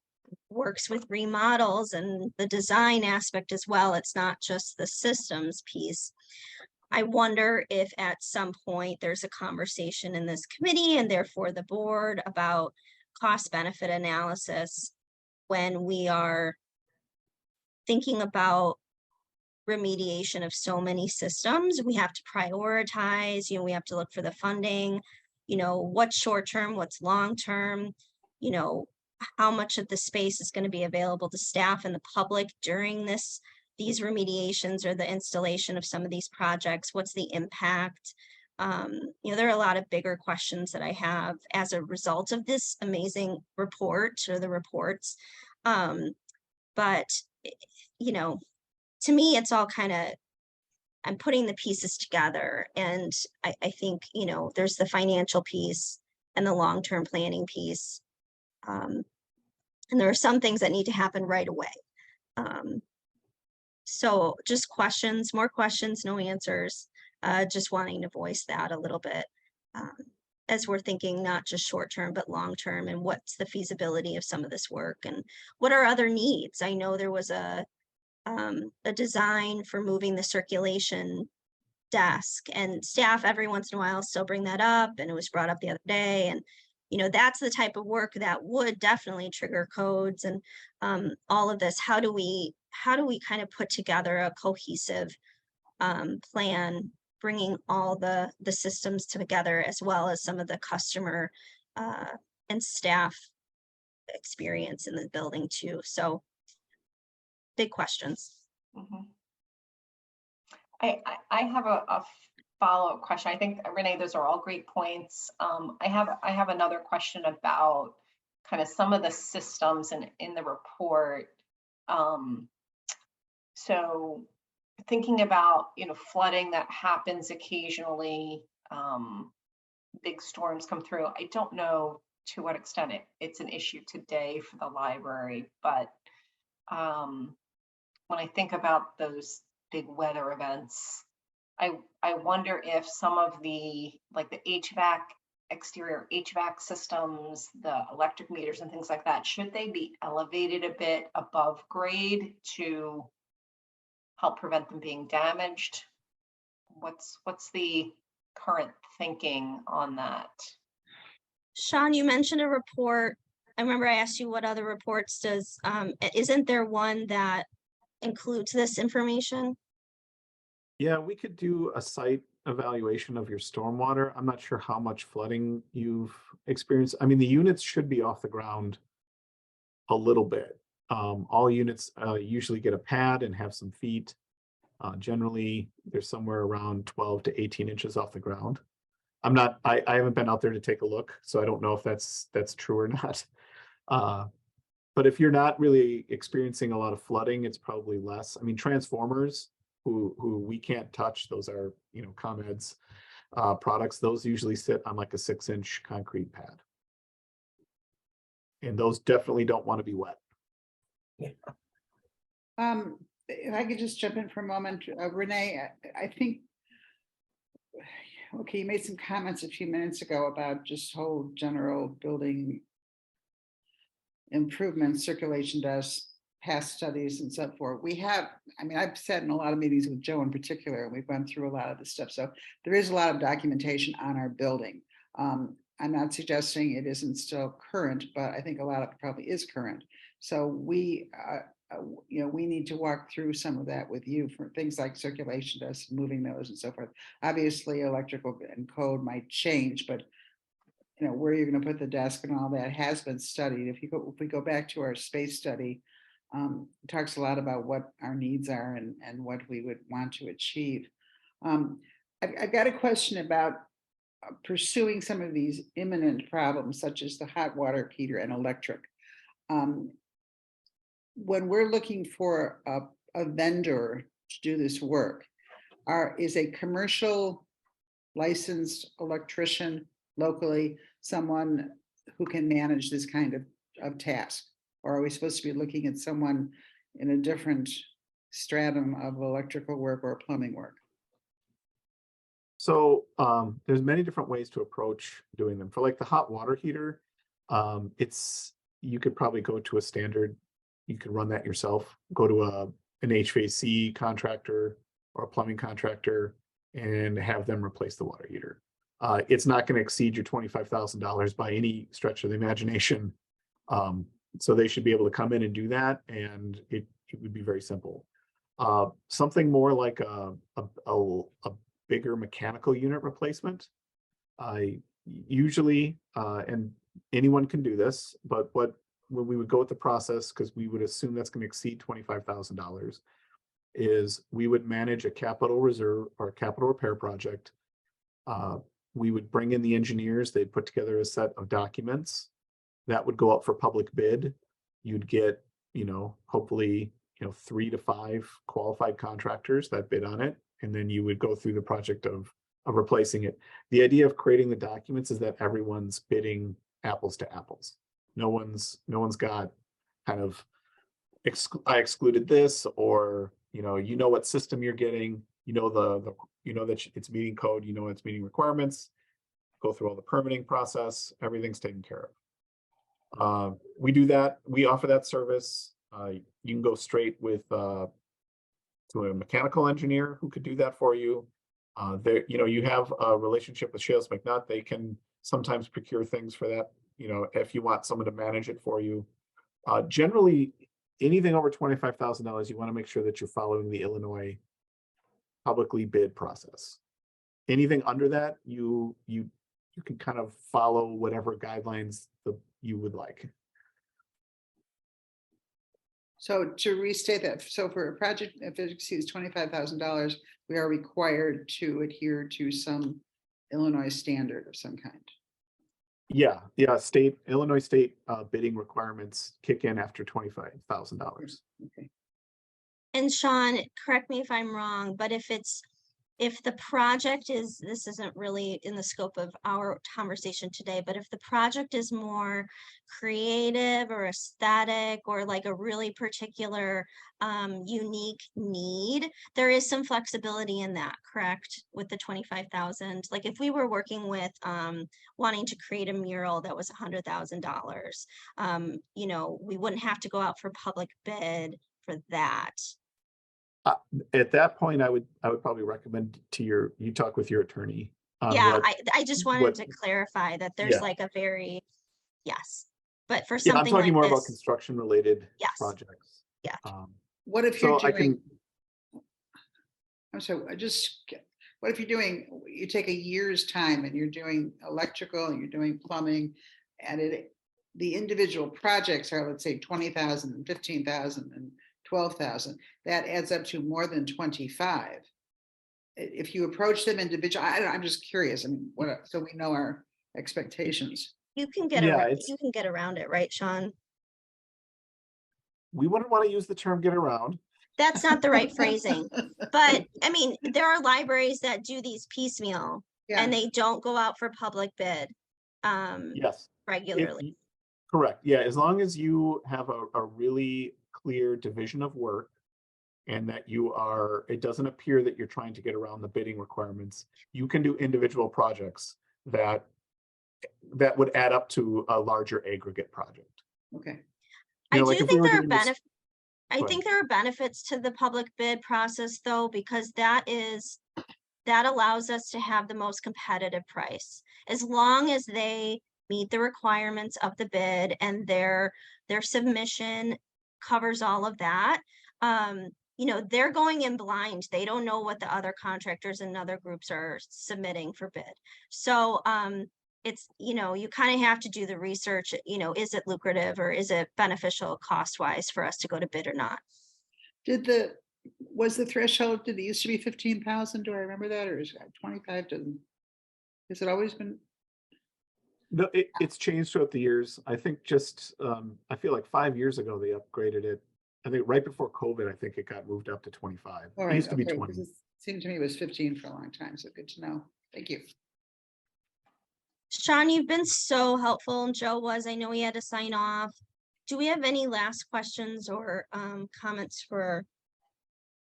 works with remodels and the design aspect as well. It's not just the systems piece. I wonder if at some point there's a conversation in this committee and therefore the board about cost benefit analysis when we are thinking about remediation of so many systems. We have to prioritize, we have to look for the funding, what's short term, what's long term, how much of the space is going to be available to staff and the public during these remediations or the installation of some of these projects. What's the impact? There are a lot of bigger questions that I have as a result of this amazing report or the reports. But, to me, it's all kind of, I'm putting the pieces together, and I think, there's the financial piece and the long-term planning piece. And there are some things that need to happen right away. So just questions, more questions, no answers, just wanting to voice that a little bit. As we're thinking not just short-term, but long-term, and what's the feasibility of some of this work and what are other needs? I know there was a design for moving the circulation desk, and staff every once in a while still bring that up, and it was brought up the other day, and that's the type of work that would definitely trigger codes and all of this. How do we kind of put together a cohesive plan, bringing all the systems together, as well as some of the customer and staff experience in the building too? So big questions. Mhm. I have a follow-up question. I think, Renee, those are all great points. I have another question about kind of some of the systems in the report. So thinking about, flooding that happens occasionally, big storms come through. I don't know to what extent it's an issue today for the library, but when I think about those big weather events, I wonder if some of the HVAC, exterior HVAC systems, the electric meters and things like that, should they be elevated a bit above grade to help prevent them being damaged? What's the current thinking on that? Shaun, you mentioned a report. I remember I asked you what other reports isn't there one that includes this information? Yeah, we could do a site evaluation of your stormwater. I'm not sure how much flooding you've experienced. I mean, the units should be off the ground a little bit. All units usually get a pad and have some feet. Generally, they're somewhere around 12 to 18 inches off the ground. I haven't been out there to take a look, so I don't know if that's true or not. But if you're not really experiencing a lot of flooding, it's probably less. I mean, transformers who we can't touch, those are, ComEd's products, those usually sit on like a 6-inch concrete pad. And those definitely don't want to be wet. If I could just jump in for a moment, Renee, I think, okay, you made some comments a few minutes ago about just whole general building improvements, circulation desks, past studies and so forth. I've sat in a lot of meetings with Joe in particular, and we've gone through a lot of this stuff. So there is a lot of documentation on our building. I'm not suggesting it isn't still current, but I think a lot of it probably is current. So we need to walk through some of that with you for things like circulation desks, moving those and so forth. Obviously, electrical and code might change, but where you're going to put the desk and all that has been studied. If we go back to our space study, it talks a lot about what our needs are and what we would want to achieve. I've got a question about pursuing some of these imminent problems, such as the hot water heater and electric. When we're looking for a vendor to do this work, is a commercial licensed electrician locally someone who can manage this kind of task? Or are we supposed to be looking at someone in a different stratum of electrical work or plumbing work? So there's many different ways to approach doing them. For like the hot water heater, you could probably go to a standard, you could run that yourself, go to an HVAC contractor or a plumbing contractor. and have them replace the water heater. It's not going to exceed your $25,000 by any stretch of the imagination. So they should be able to come in and do that, and it would be very simple. Something more like a bigger mechanical unit replacement. Usually, and anyone can do this, but when we would go with the process, because we would assume that's going to exceed $25,000, is we would manage a capital reserve or capital repair project. We would bring in the engineers, they'd put together a set of documents that would go out for public bid. You'd get, hopefully, 3 to 5 qualified contractors that bid on it. And then you would go through the project of replacing it. The idea of creating the documents is that everyone's bidding apples to apples. No one's got kind of, I excluded this, or, what system you're getting, that it's meeting code, it's meeting requirements, go through all the permitting process, everything's taken care of. We do that, we offer that service. You can go straight with to a mechanical engineer who could do that for you. You have a relationship with Shales McNutt. They can sometimes procure things for that, if you want someone to manage it for you. Generally, anything over $25,000, you want to make sure that you're following the Illinois publicly bid process. Anything under that, you can kind of follow whatever guidelines you would like. So to restate that, so for a project, if it exceeds $25,000, we are required to adhere to some Illinois standard of some kind. Yeah. Illinois state bidding requirements kick in after $25,000. Okay. And Shaun, correct me if I'm wrong, but if the project is, this isn't really in the scope of our conversation today, but if the project is more creative or aesthetic or like a really particular unique need, there is some flexibility in that, correct? With the 25,000, like if we were working with wanting to create a mural that was $100,000, we wouldn't have to go out for public bid for that. At that point, I would probably recommend you talk with your attorney. Yeah, I just wanted to clarify that there's like a very, yes, but for something I'm talking like more this, about construction related projects. Yeah. What if you're So doing, I'm sorry, what if you take a year's time and you're doing electrical and you're doing plumbing, and the individual projects are, let's say, 20,000 and 15,000 and 12,000, that adds up to more than 25. If you approach them individually, I'm just curious. I mean, so we know our expectations. you can get around it, right, Shaun? We wouldn't want to use the term "get around." That's not the right phrasing, but I mean, there are libraries that do these piecemeal and they don't go out for public bid Yes, regularly. Correct. Yeah, as long as you have a really clear division of work, and that it doesn't appear that you're trying to get around the bidding requirements, you can do individual projects that would add up to a larger aggregate project. Okay. I think there are benefits to the public bid process, though, because that allows us to have the most competitive price. As long as they meet the requirements of the bid and their submission covers all of that, they're going in blind. They don't know what the other contractors and other groups are submitting for bid. So it's, you kind of have to do the research, is it lucrative or is it beneficial cost-wise for us to go to bid or not? Was the threshold, did it used to be 15,000? Do I remember that? Or is it 25? Has it always been? No, it's changed throughout the years. I think I feel like 5 years ago, they upgraded it. I think right before COVID, I think it got moved up to 25. All right, it used to be 20. It seemed to me it was 15 for a long time. So good to know. Thank you. Shaun, you've been so helpful, and Joe was. I know he had to sign off. Do we have any last questions or comments for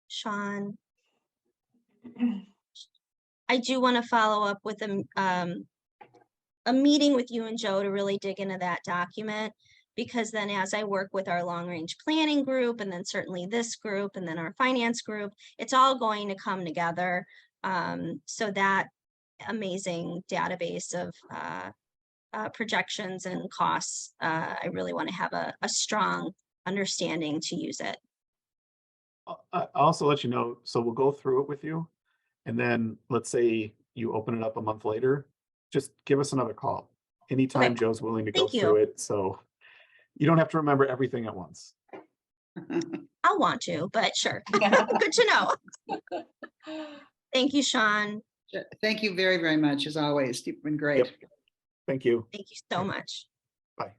Shaun? I do want to follow up with a meeting with you and Joe to really dig into that document, because then as I work with our long range planning group, and then certainly this group, and then our finance group, it's all going to come together So that amazing database of projections and costs, I really want to have a strong understanding to use it. I'll also let you know, so we'll go through it with you. And then let's say you open it up a month later, just give us another call. Anytime Okay. Joe's willing to go Thank you. through it. So you don't have to remember everything at once. I'll want to, but sure. Good to know. Thank you, Shaun. Thank you very, very much, as always. You've been great. Yep. Thank you. Thank you so much. Bye.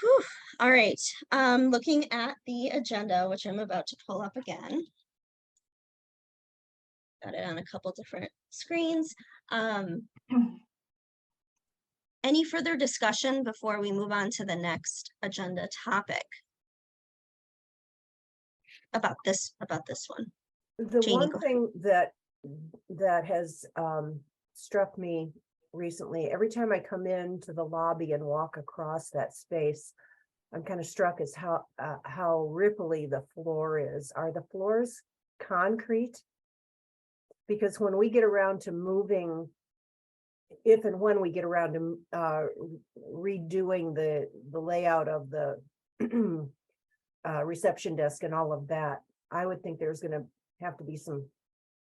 Whew. All right. Looking at the agenda, which I'm about to pull up again. Got it on a couple different screens. Any further discussion before we move on to the next agenda topic? About this one. The Janie, one go thing that has struck me recently, every time I come into the lobby and walk across that space, I'm kind of struck as how ripply the floor is. Are the floors concrete? Because when we get around to moving, if and when we get around to redoing the layout of the reception desk and all of that, I would think there's going to have to be some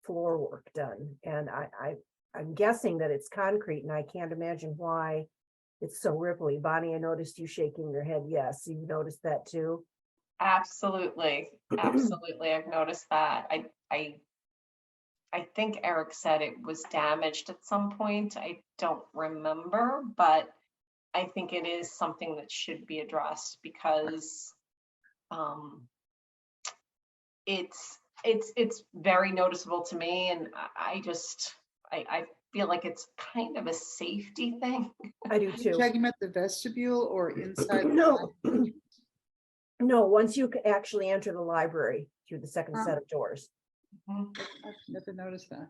floor work done. And I'm guessing that it's concrete, and I can't imagine why it's so ripply. Bonnie, I noticed you shaking your head. Yes, you noticed that too. Absolutely. Absolutely. I've noticed that. I think Eric said it was damaged at some point. I don't remember, but I think it is something that should be addressed because it's very noticeable to me, and I feel like it's kind of a safety thing. I do too. Talking about the vestibule or inside? No, no, once you actually enter the library through the second set of doors. Mhm. I've never noticed that.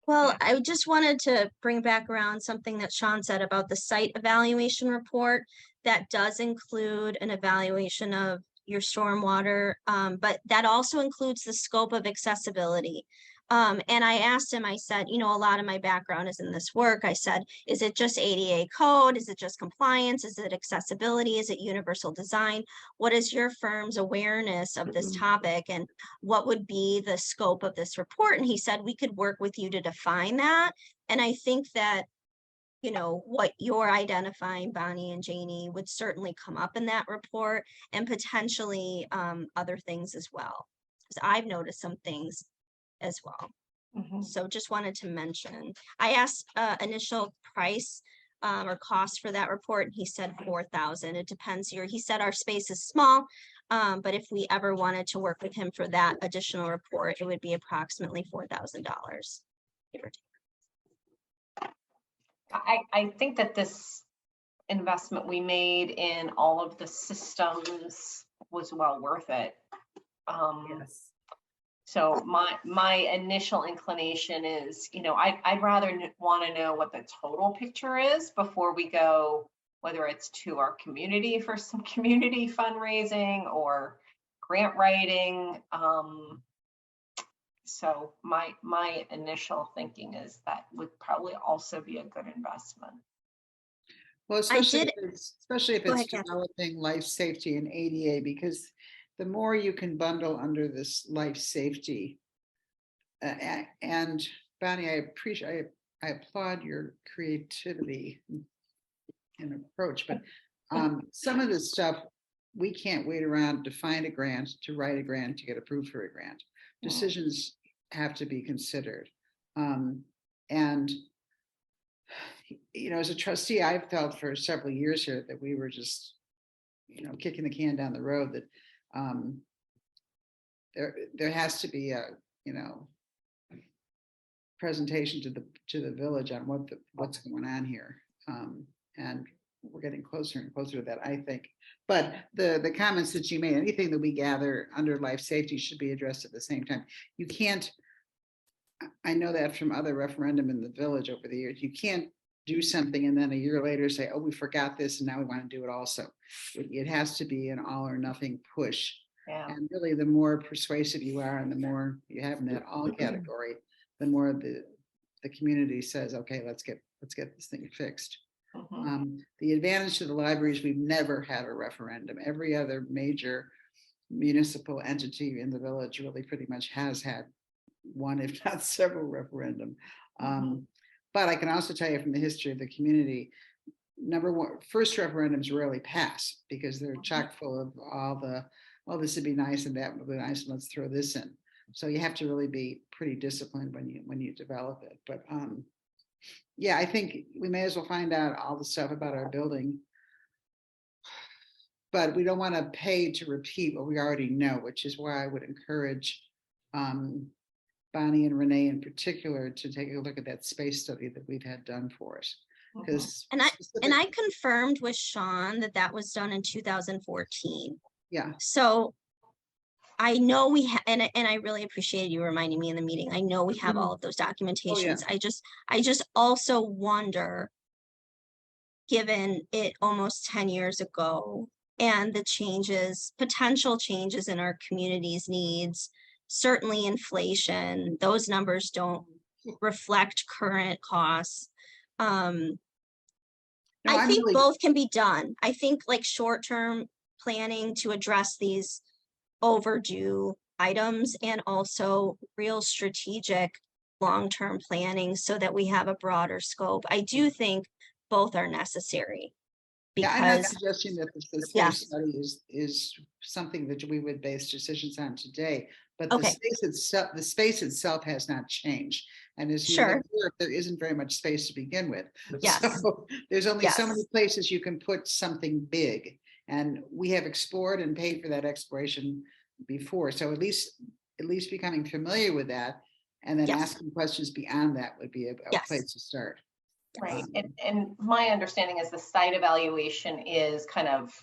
Well, Yeah. I just wanted to bring back around something that Shaun said about the site evaluation report. That does include an evaluation of your stormwater, but that also includes the scope of accessibility. And I asked him, I said, you know, a lot of my background is in this work. I said, is it just ADA code? Is it just compliance? Is it accessibility? Is it universal design? What is your firm's awareness of this topic? And what would be the scope of this report? And he said, we could work with you to define that. And I think that, you know, what you're identifying, Bonnie and Janie, would certainly come up in that report, and potentially other things as well. Because I've noticed some things as well. Mhm. So just wanted to mention, I asked initial price or cost for that report, and he said 4,000. It depends here. He said our space is small, but if we ever wanted to work with him for that additional report, it would be approximately $4,000. I think that this investment we made in all of the systems was well worth it. Yes. So my initial inclination is, you know, I'd rather want to know what the total picture is before we go, whether it's to our community for some community fundraising or grant writing. So my initial thinking is that would probably also be a good investment. Well, especially did- if Go it's ahead, Kathy. developing life safety and ADA, because the more you can bundle under this life safety, and Bonnie, I applaud your creativity and approach, but some of this stuff, we can't wait around to find a grant, to write a grant, to get approved for a grant. Decisions have to be considered. And, you know, as a trustee, I've felt for several years here that we were just, you know, kicking the can down the road, that there has to be a, you know, presentation to the village on what's going on here. And we're getting closer and closer to that, I think. But the comments that you made, anything that we gather under life safety should be addressed at the same time. You can't, I know that from other referendum in the village over the years, you can't do something and then a year later say, oh, we forgot this and now we want to do it also. It has to be an all or nothing push. Yeah. And really, the more persuasive you are and the more you have in that all category, the more the community says, okay, let's get this thing fixed. The advantage to the libraries, we've never had a referendum. Every other major municipal entity in the village really pretty much has had one, if not several referendum. But I can also tell you from the history of the community, number one, first referendums rarely pass because they're chock full of well, this would be nice and that would be nice, and let's throw this in. So you have to really be pretty disciplined when you develop it. But yeah, I think we may as well find out all the stuff about our building. But we don't want to pay to repeat what we already know, which is why I would encourage Bonnie and Renee in particular to take a look at that space study that we've had done for us. Because and I confirmed with Shaun that was done in 2014. Yeah. So I know we have, and I really appreciate you reminding me in the meeting. I know we have all of those documentations. I just also wonder, given it almost 10 years ago and the changes, potential changes in our community's needs, certainly inflation, those numbers don't reflect current costs. I think both can be done. I think like short-term planning to address these overdue items and also real strategic long-term planning so that we have a broader scope. I do think both are necessary. Yeah, I'm not Because suggesting that the space study is something that we would base decisions on today, but the space itself has not changed. And as you observe, there isn't very much space to begin with. So there's only so many places you can put something big. And we have explored and paid for that exploration before. So at least becoming familiar with that and then asking questions beyond that would be a place to start. Right. And my understanding is the site evaluation is kind of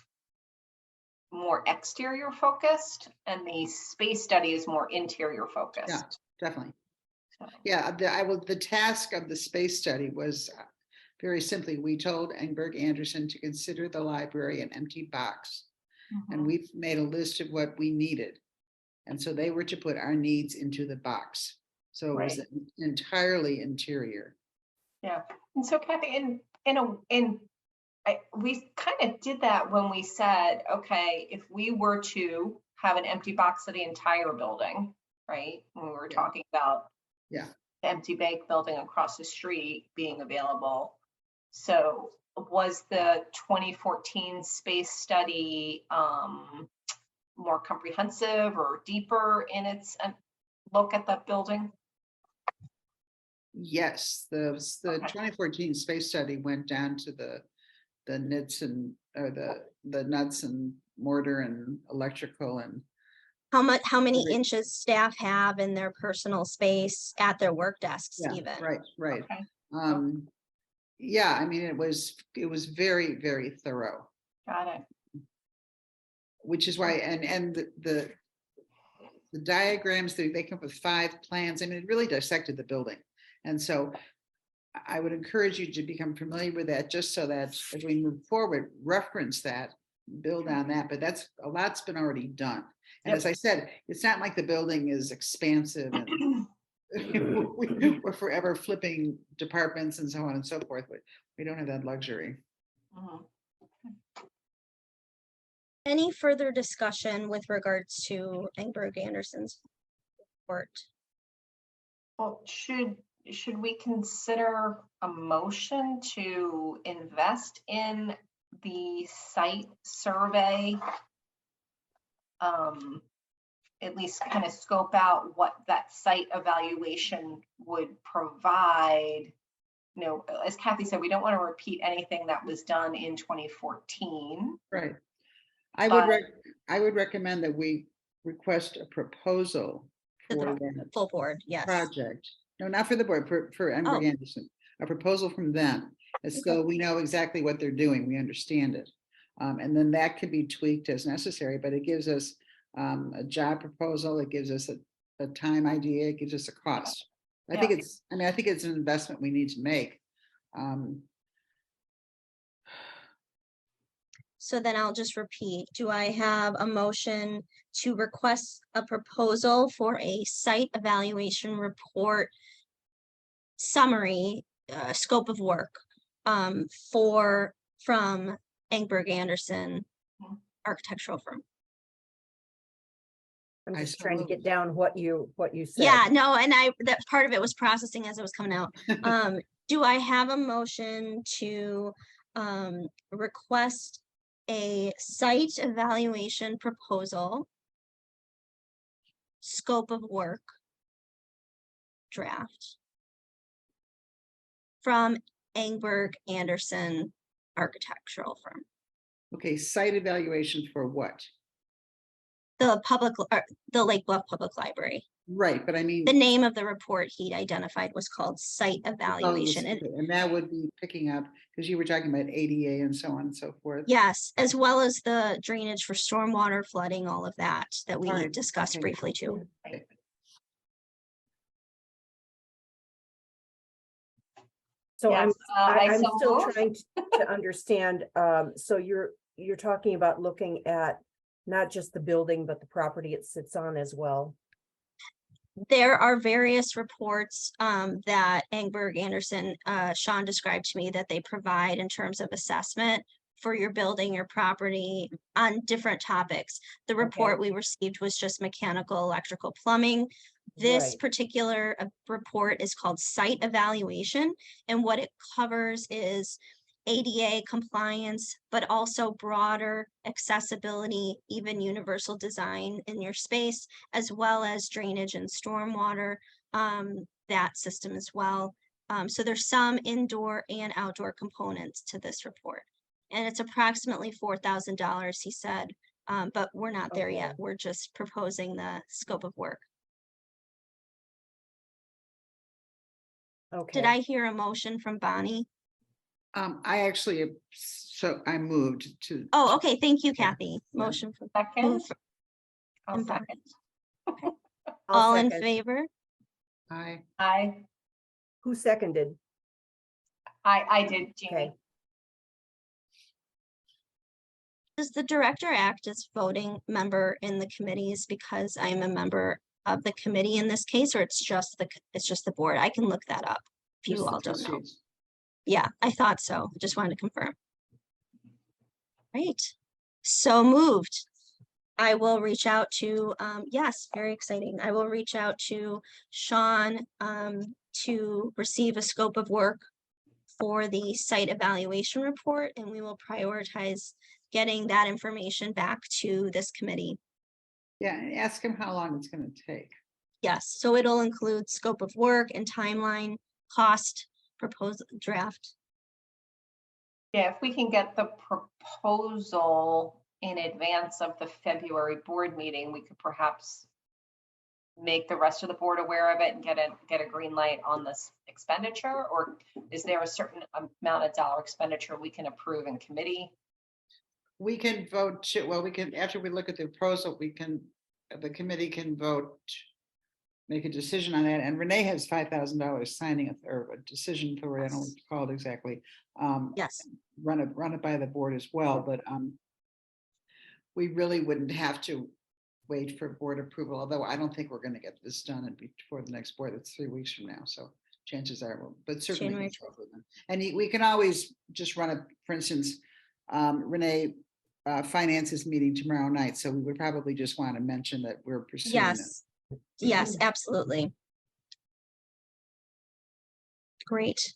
more exterior focused and the space study is more interior focused. Yeah, definitely. Yeah, the task of the space study was very simply, we told Engberg Anderson to consider the library an empty box. And we've made a list of what we needed. And so they were to put our needs into the box. So it was entirely interior. Yeah. And so Kathy, we kind of did that when we said, okay, if we were to have an empty box of the entire building, right? When we were talking about the empty bank building across the street being available. So was the 2014 space study more comprehensive or deeper in its look at that building? Yes, the 2014 space study went down to the nits and the nuts and mortar and electrical and how many inches staff have in their personal space at their work desks even. Right. Okay. Yeah, I mean it was very, very thorough. Got it. Which is why and the diagrams, they come up with 5 plans. I mean, it really dissected the building. And so I would encourage you to become familiar with that just so that as we move forward, reference that, build on that. But a lot's been already done. And as I said, it's not like the building is expansive and we're forever flipping departments and so on and so forth. But we don't have that luxury. Any further discussion with regards to Engberg Anderson's report? Well, should we consider a motion to invest in the site survey? At least kind of scope out what that site evaluation would provide. You know, as Kathy said, we don't want to repeat anything that was done in 2014. Right. I would recommend that we request a proposal for that full board, project. No, not for the board, for Engberg Anderson. A proposal from them, as though we know exactly what they're doing. We understand it, and then that could be tweaked as necessary. But it gives us a job proposal. It gives us a time idea. It gives us a cost. I think it's an investment we need to make. So then I'll just repeat, do I have a motion to request a proposal for a site evaluation report summary, scope of work, from Engberg Anderson architectural firm? I'm I just so trying to get moved. down what you said. Yeah, no, and that part of it was processing as it was coming out. Do I have a motion to request a site evaluation proposal, scope of work draft from Engberg Anderson architectural firm? Okay, site evaluation for what? The the Lake Bluff Public Library. Right, but I mean. The name of the report he'd identified was called Site oh, Evaluation. And okay, and that would be picking up, because you were talking about ADA and so on and so forth. yes, as well as the drainage for stormwater flooding, all of that we Alright, discussed okay. briefly too. So Yes, I'm so still moved. trying to understand, so you're talking about looking at not just the building, but the property it sits on as well. There are various reports that Engberg Anderson, Shaun described to me that they provide in terms of assessment for your building, your property on different topics. The report we received was just mechanical, electrical, plumbing. This Right. particular report is called Site Evaluation, and what it covers is ADA compliance, but also broader accessibility, even universal design in your space, as well as drainage and stormwater, that system as well. So there's some indoor and outdoor components to this report. And it's approximately $4,000, he said, but we're not there yet. We're just proposing the scope of work. Okay. Did I hear a motion from Bonnie? I actually, so I moved to. Oh, okay, thank you, Yeah, Kathy. yeah. Motion from, Second, move- I'll and Bonnie. second. I'll all in second. favor? I, Who seconded? I did, Jeannie. Okay. Does the director act as voting member in the committees because I am a member of the committee in this case, or it's just the board? I can look that up if you just the all don't know. trustees. Yeah, I thought so. Just wanted to confirm. Right. So moved. I will reach out to, yes, very exciting. I will reach out to Shaun to receive a scope of work for the site evaluation report, and we will prioritize getting that information back to this committee. Yeah, and ask him how long it's gonna take. Yes, so it'll include scope of work and timeline, cost, proposal draft. Yeah, if we can get the proposal in advance of the February board meeting, we could perhaps make the rest of the board aware of it and get a green light on this expenditure, or is there a certain amount of dollar expenditure we can approve in committee? We can vote, well, we can, after we look at the proposal, we can, the committee can vote, make a decision on that, and Renee has $5,000 signing or a decision authority, I don't know what it's called exactly. Yes, Run it by the board as well, but we really wouldn't have to wait for board approval, although I don't think we're gonna get this done before the next board. It's 3 weeks from now, so chances are, but certainly. January we can talk with them. And we can always just run it, for instance, Renee finances meeting tomorrow night, so we would probably just want to mention that we're pursuing this. yes, yes, absolutely. Great.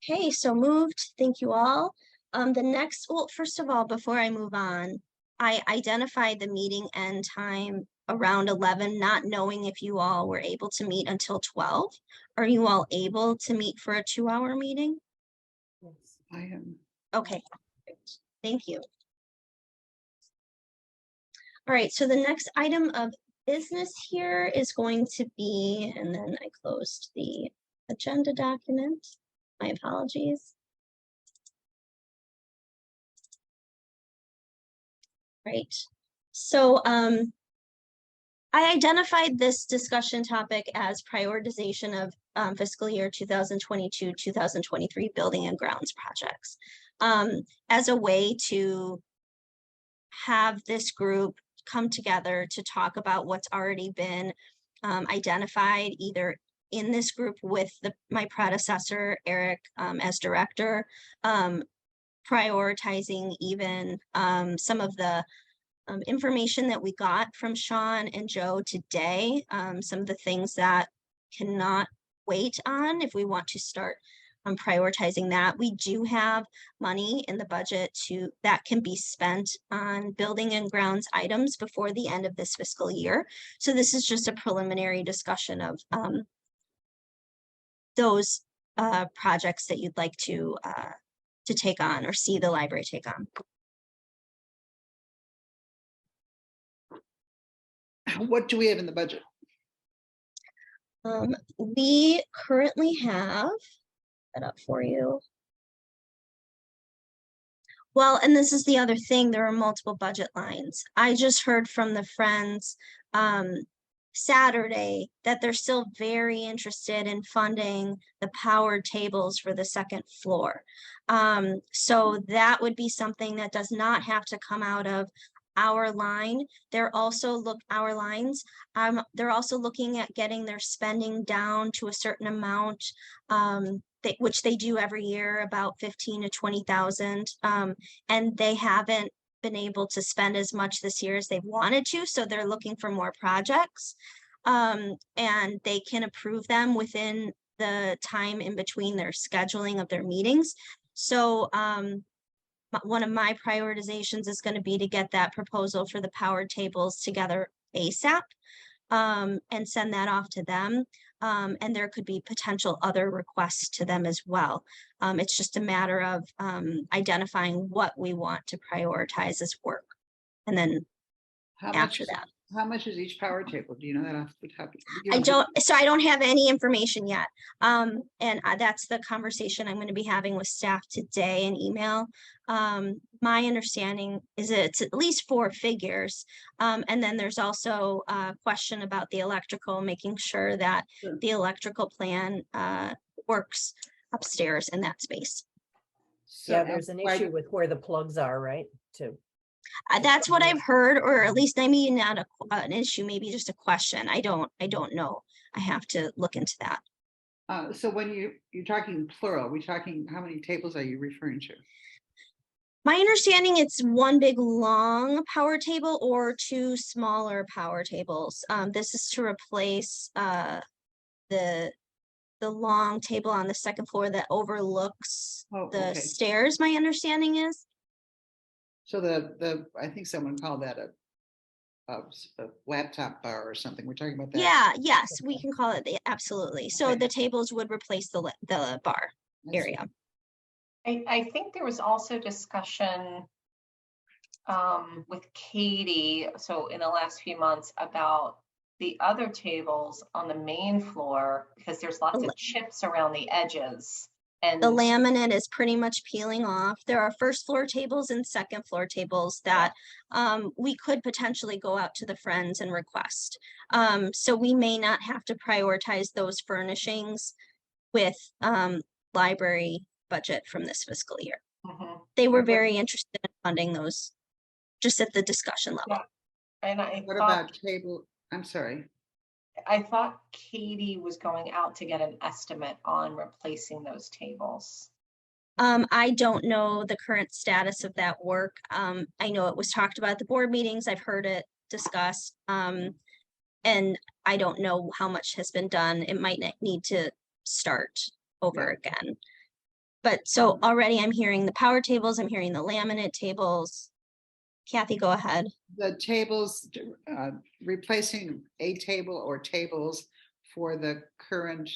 Okay, so moved. Thank you all. The next, well, first of all, before I move on, I identified the meeting end time around 11, not knowing if you all were able to meet until 12. Are you all able to meet for a 2-hour meeting? I am. Okay, great. Thank you. All right, so the next item of business here is going to be, and then I closed the agenda document. My apologies. Right, so I identified this discussion topic as prioritization of fiscal year 2022-2023 building and grounds projects. as a way to have this group come together to talk about what's already been identified either in this group with my predecessor, Eric, as director, prioritizing even some of the information that we got from Shaun and Joe today, some of the things that cannot wait on if we want to start prioritizing that. We do have money in the budget that can be spent on building and grounds items before the end of this fiscal year. So this is just a preliminary discussion of those projects that you'd like to take on or see the library take on. What do we have in the budget? We currently have that up for you. Well, and this is the other thing, there are multiple budget lines. I just heard from the Friends Saturday that they're still very interested in funding the powered tables for the second floor. So that would be something that does not have to come out of our line. They're also our lines. They're also looking at getting their spending down to a certain amount, which they do every year, about 15 to 20,000. And they haven't been able to spend as much this year as they wanted to. So they're looking for more projects, and they can approve them within the time in between their scheduling of their meetings. So one of my prioritizations is going to be to get that proposal for the powered tables together ASAP, and send that off to them. And there could be potential other requests to them as well. It's just a matter of identifying what we want to prioritize as work. And then after that. How much is each power table? Do you know that off the top? I don't have any information yet. And that's the conversation I'm going to be having with staff today in email. My understanding is it's at least 4 figures. And then there's also a question about the electrical, making sure that the electrical plan works upstairs in that space. So Yeah, there's an issue with where the plugs are, right? Too. That's what I've heard, or at least maybe not an issue, maybe just a question. I don't know. I have to look into that. So when you're talking plural, we're talking, how many tables are you referring to? My understanding, it's one big long power table or 2 smaller power tables. This is to replace the long table on the second floor that overlooks the stairs. My understanding is. So I think someone called that a laptop bar or something. We're talking about that. Yeah, yes, we can call it absolutely. So the tables would replace the bar area. I think there was also discussion with Katie, so in the last few months, about the other tables on the main floor, because there's lots of chips around the edges. And the laminate is pretty much peeling off. There are first floor tables and second floor tables that we could potentially go out to the Friends and request. So we may not have to prioritize those furnishings with library budget from this fiscal year. They were very interested in funding those just at the discussion level. Yeah. And what about table? I'm sorry. I thought Katie was going out to get an estimate on replacing those tables. I don't know the current status of that work. I know it was talked about at the board meetings. I've heard it discussed. And I don't know how much has been done. It might need to start over again. But so already I'm hearing the power tables, I'm hearing the laminate tables. Kathy, go ahead. The tables, replacing a table or tables for the current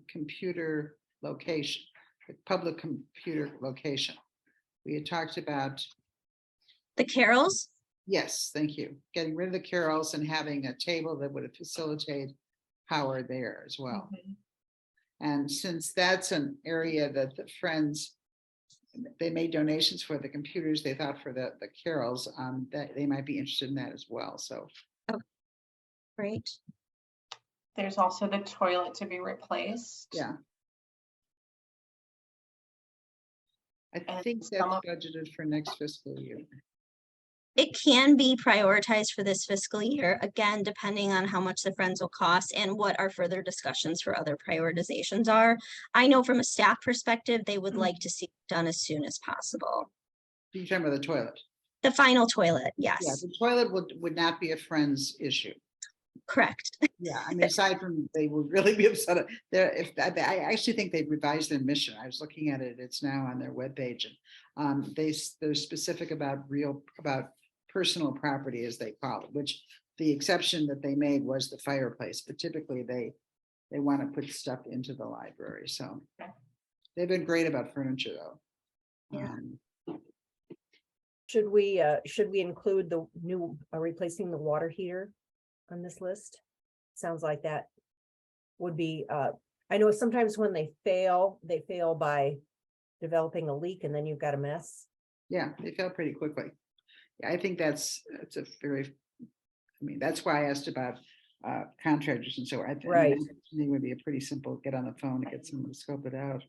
computer location, the public computer location. We had talked about the Carols. Yes, thank you. Getting rid of the Carols and having a table that would facilitate power there as well. And since that's an area that the Friends, they made donations for the computers, they thought for the Carols, that they might be interested in that as well. So, great. There's also the toilet to be replaced. Yeah. I And think some that's of- budgeted for next fiscal year. It can be prioritized for this fiscal year, again, depending on how much the Friends will cost and what our further discussions for other prioritizations are. I know from a staff perspective, they would like to see it done as soon as possible. You're talking about the toilet. The final toilet, Yeah, yes, the toilet would not be a Friends issue. correct. Yeah, I mean, aside from, they would really be upset. There, if I actually think they've revised their mission. I was looking at it, it's now on their webpage. And they're specific about personal property, as they call it, which the exception that they made was the fireplace, but typically they want to put stuff into the library, so. They've been great about furniture, though. Yeah. Should we include the new, replacing the water heater on this list? Sounds like that would be, I know sometimes when they fail by developing a leak and then you've got a mess. Yeah, they fell pretty quickly. Yeah, I think that's a very, I mean, that's why I asked about contractors and so on. Right. To me would be a pretty simple, get on the phone and get someone to scope it out.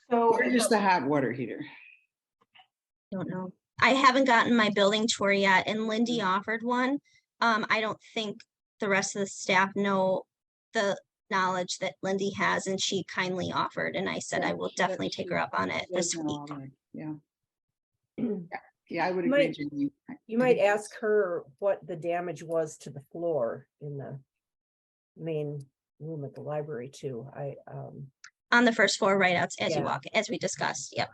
So Or just the hot water heater. Don't know. I haven't gotten my building tour yet, and Lindy Mm. offered one. I don't think the rest of the staff know the knowledge that Lindy has, and she kindly offered, and I said I will definitely take her up on it this Does know week. all that, yeah. Yeah, I would You agree, might- Janie. You might ask her what the damage was to the floor in the main room at the library too. On the first floor, right out as you Yeah. walk, as we discussed, yep.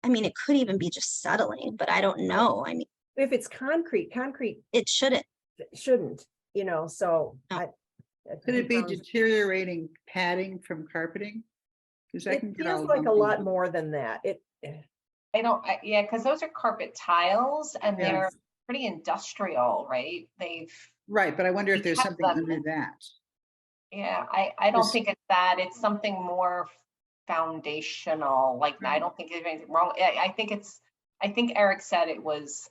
I mean, it could even be just settling, but I don't know. I mean, If it's concrete it shouldn't. shouldn't, so No. Could it be sounds- deteriorating padding from carpeting? Because that can It get feels all like a lumpy. lot more than that. yeah, because those are carpet tiles and Yeah. they're pretty industrial, right? Right, but I wonder if we there's kept something them under in- that. Yeah, I don't Just- think it's that. It's something more foundational. Like, I Right. don't think there's anything wrong. I think Eric said it was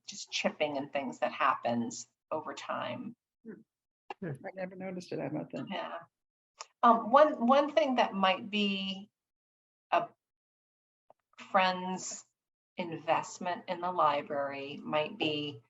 just chipping and things that happens over time. I never noticed it. How about that? Yeah. One thing that might be a friend's investment in the library might be,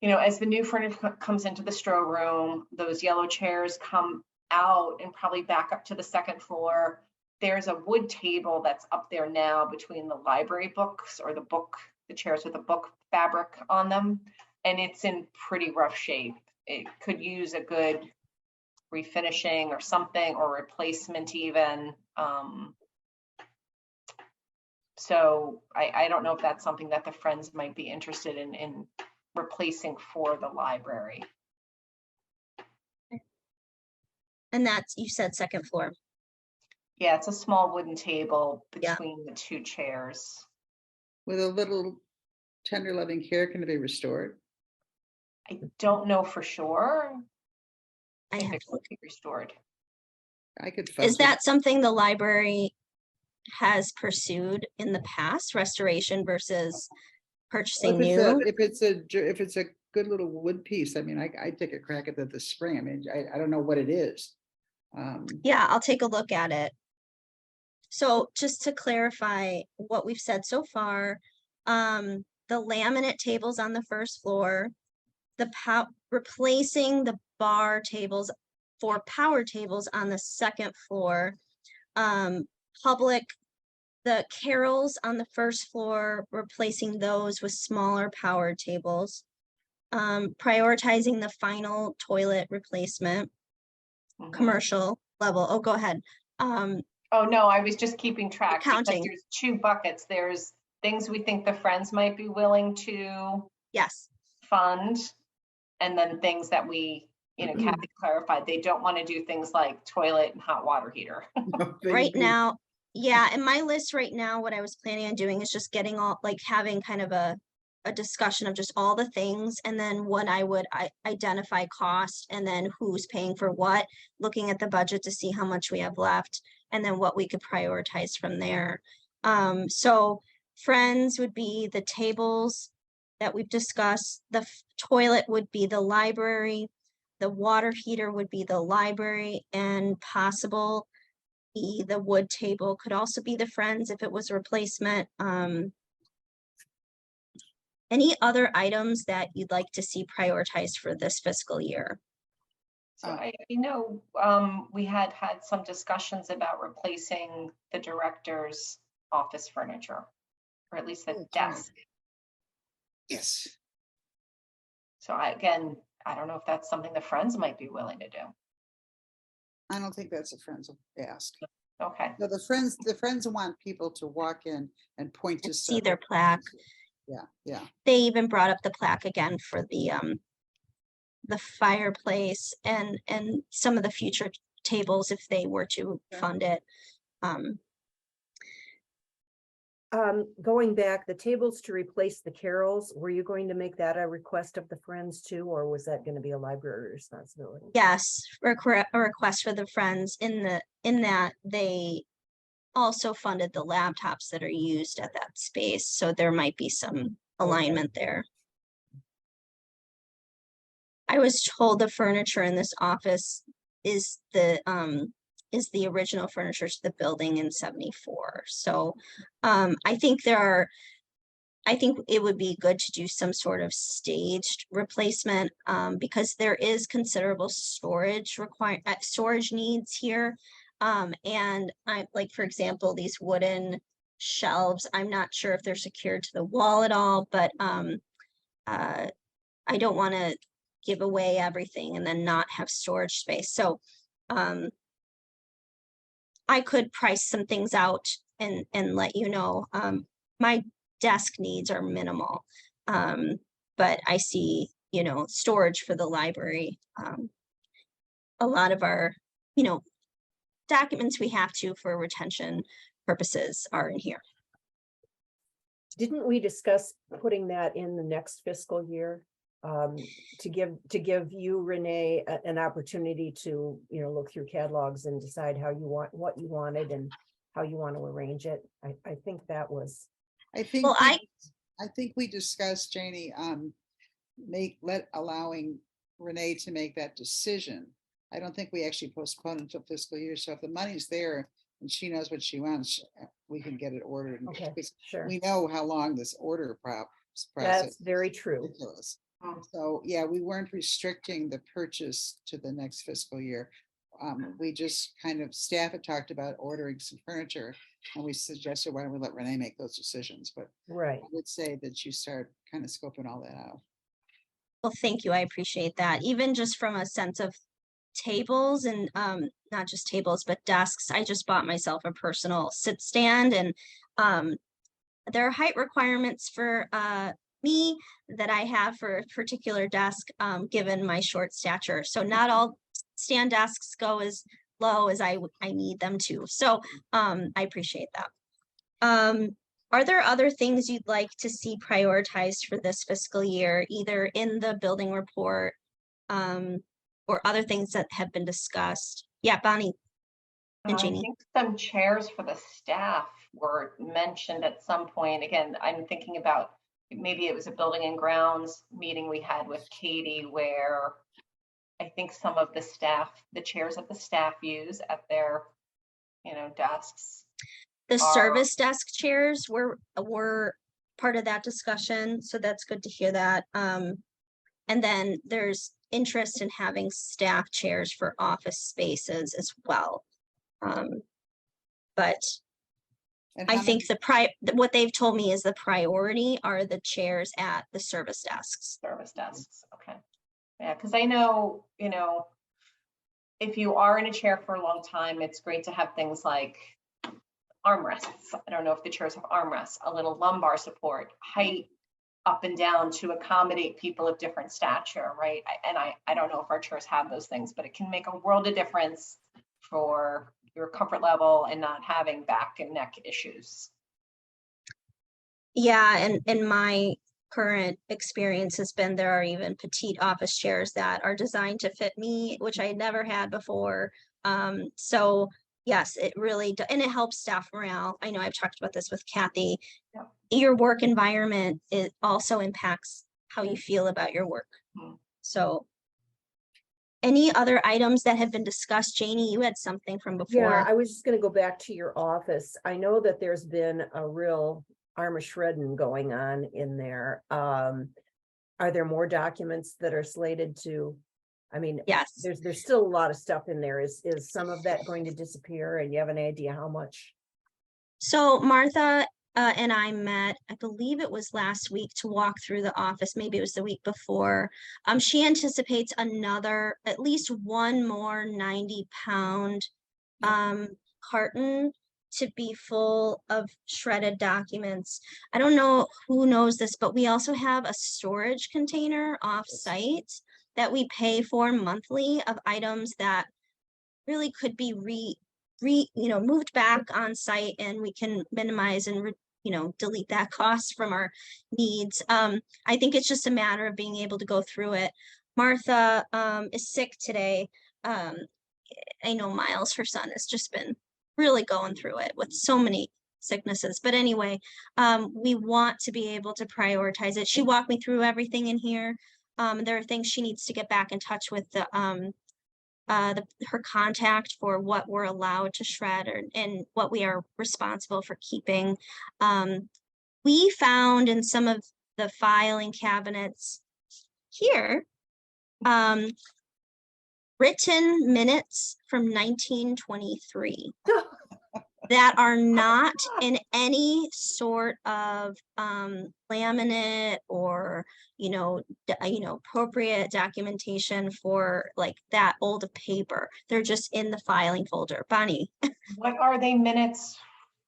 as the new furniture comes into the Stroh room, those yellow chairs come out and probably back up to the second floor. There's a wood table that's up there now between the library books or the chairs with the book fabric on them, and it's in pretty rough shape. It could use a good refinishing or something, or replacement even. So I don't know if that's something that the Friends might be interested in replacing for the library. And that's, you said second floor. Yeah, it's a small wooden table Yeah. between the two chairs. With a little tender loving care, can it be restored? I don't know for sure. I I think have it to could be restored. I could. fuss Is with- that something the library has pursued in the past, restoration versus Well, purchasing if new? if it's a good little wood piece, I mean, I take a crack at the spring. I mean, I don't know what it is. Yeah, I'll take a look at it. So just to clarify what we've said so far, the laminate tables on the first floor, replacing the bar tables for power tables on the second floor, the carrels on the first floor, replacing those with smaller power tables, prioritizing the final toilet replacement, Mhm. commercial level. Oh, go ahead. Oh, no, I was just keeping track because Counting. there's two buckets. There's things we think the Friends might be willing to Yes, fund, and then things that we, Kathy clarified, they don't want to do things like toilet and hot water heater. right now, yeah, and my list right now, what I was planning on doing is just getting all, like having kind of a discussion of just all the things, and then what I would identify cost, and then who's paying for what, looking at the budget to see how much we have left, and then what we could prioritize from there. So Friends would be the tables that we've discussed, the toilet would be the library, the water heater would be the library, and possible be the wood table, could also be the Friends if it was a replacement. Any other items that you'd like to see prioritized for this fiscal year? So I know we had some discussions about replacing the director's office furniture, or at least the Oh, that's right. desk. Yes. So again, I don't know if that's something the Friends might be willing to do. I don't think that's a Friends of ask. Okay, No, the Friends want people to walk in and point to See stuff. their plaque. Yeah. They even brought up the plaque again for the fireplace and some of the future tables if they were to Sure. fund it. Going back, the tables to replace the carols, were you going to make that a request of the Friends too, or was that going to be a library responsibility? Yes, a request for the Friends in that they also funded the laptops that are used at that space, so there might be some alignment there. I was told the furniture in this office is the original furniture to the building in 74. So I think it would be good to do some sort of staged replacement because there is considerable storage needs here. And I like, for example, these wooden shelves, I'm not sure if they're secured to the wall at all, but I don't want to give away everything and then not have storage space. So I could price some things out and let you know. My desk needs are minimal, but I see, storage for the library. A lot of our, documents we have to for retention purposes are in here. Didn't we discuss putting that in the next fiscal year? To give you, Renee, an opportunity to, look through catalogs and decide what you wanted and how you want to arrange it. I think that was. I think, Well, I think we discussed, Janie, allowing Renee to make that decision. I don't think we actually postponed until fiscal year. So if the money's there and she knows what she wants, we can get it ordered. Okay, Because sure. we know how long this order process. That's very true. Ridiculous. So yeah, we weren't restricting the purchase to the next fiscal year. We just staff had talked about ordering some furniture and we suggested, why don't we let Renee make those decisions? But Right. I would say that you start scoping all that out. Well, thank you. I appreciate that. Even just from a sense of tables and not just tables, but desks. I just bought myself a personal sit stand and there are height requirements for me that I have for a particular desk given my short stature. So not all stand desks go as low as I need them to. So I appreciate that. Are there other things you'd like to see prioritized for this fiscal year, either in the building report or other things that have been discussed? Yeah, Bonnie and I Janie. think some chairs for the staff were mentioned at some point. Again, I'm thinking about maybe it was a building and grounds meeting we had with Katie where I think some of the chairs that the staff use at their, desks. The service desk chairs were part of that discussion, so that's good to hear that. And then there's interest in having staff chairs for office spaces as well. But And I how think what they've told me is the priority are the chairs at the service desks. Service desks, okay. Yeah, because I know, if you are in a chair for a long time, it's great to have things like armrests. I don't know if the chairs have armrests, a little lumbar support, height up and down to accommodate people of different stature, right? I don't know if our chairs have those things, but it can make a world of difference for your comfort level and not having back and neck issues. Yeah, and my current experience has been there are even petite office chairs that are designed to fit me, which I never had before. So yes, it really does, and it helps staff morale. I know I've talked about this with Kathy. Yep. Your work environment, it also impacts how you feel about your work. Mhm. So, Any other items that have been discussed? Janie, you had something from Yeah, before. I was just gonna go back to your office. I know that there's been a real arm of shredding going on in there. Are there more documents that are slated to? I mean, Yes. there's still a lot of stuff in there. Is some of that going to disappear, and you have an idea how much? So Martha and I met, I believe it was last week, to walk through the office. Maybe it was the week before. She anticipates at least one more 90-pound carton to be full of shredded documents. I don't know who knows this, but we also have a storage container off-site that we pay for monthly of items that really could be moved back on site, and we can minimize and delete that cost from our needs. I think it's just a matter of being able to go through it. Martha is sick today. I know Miles, her son, has just been really going through it with so many sicknesses. But anyway, we want to be able to prioritize it. She walked me through everything in here. There are things she needs to get back in touch with her contact for what we're allowed to shred and what we are responsible for keeping. We found in some of the filing cabinets here written minutes from 1923 that are not in any sort of laminate or appropriate documentation for like that old of paper. They're just in the filing folder. Bonnie. What are they minutes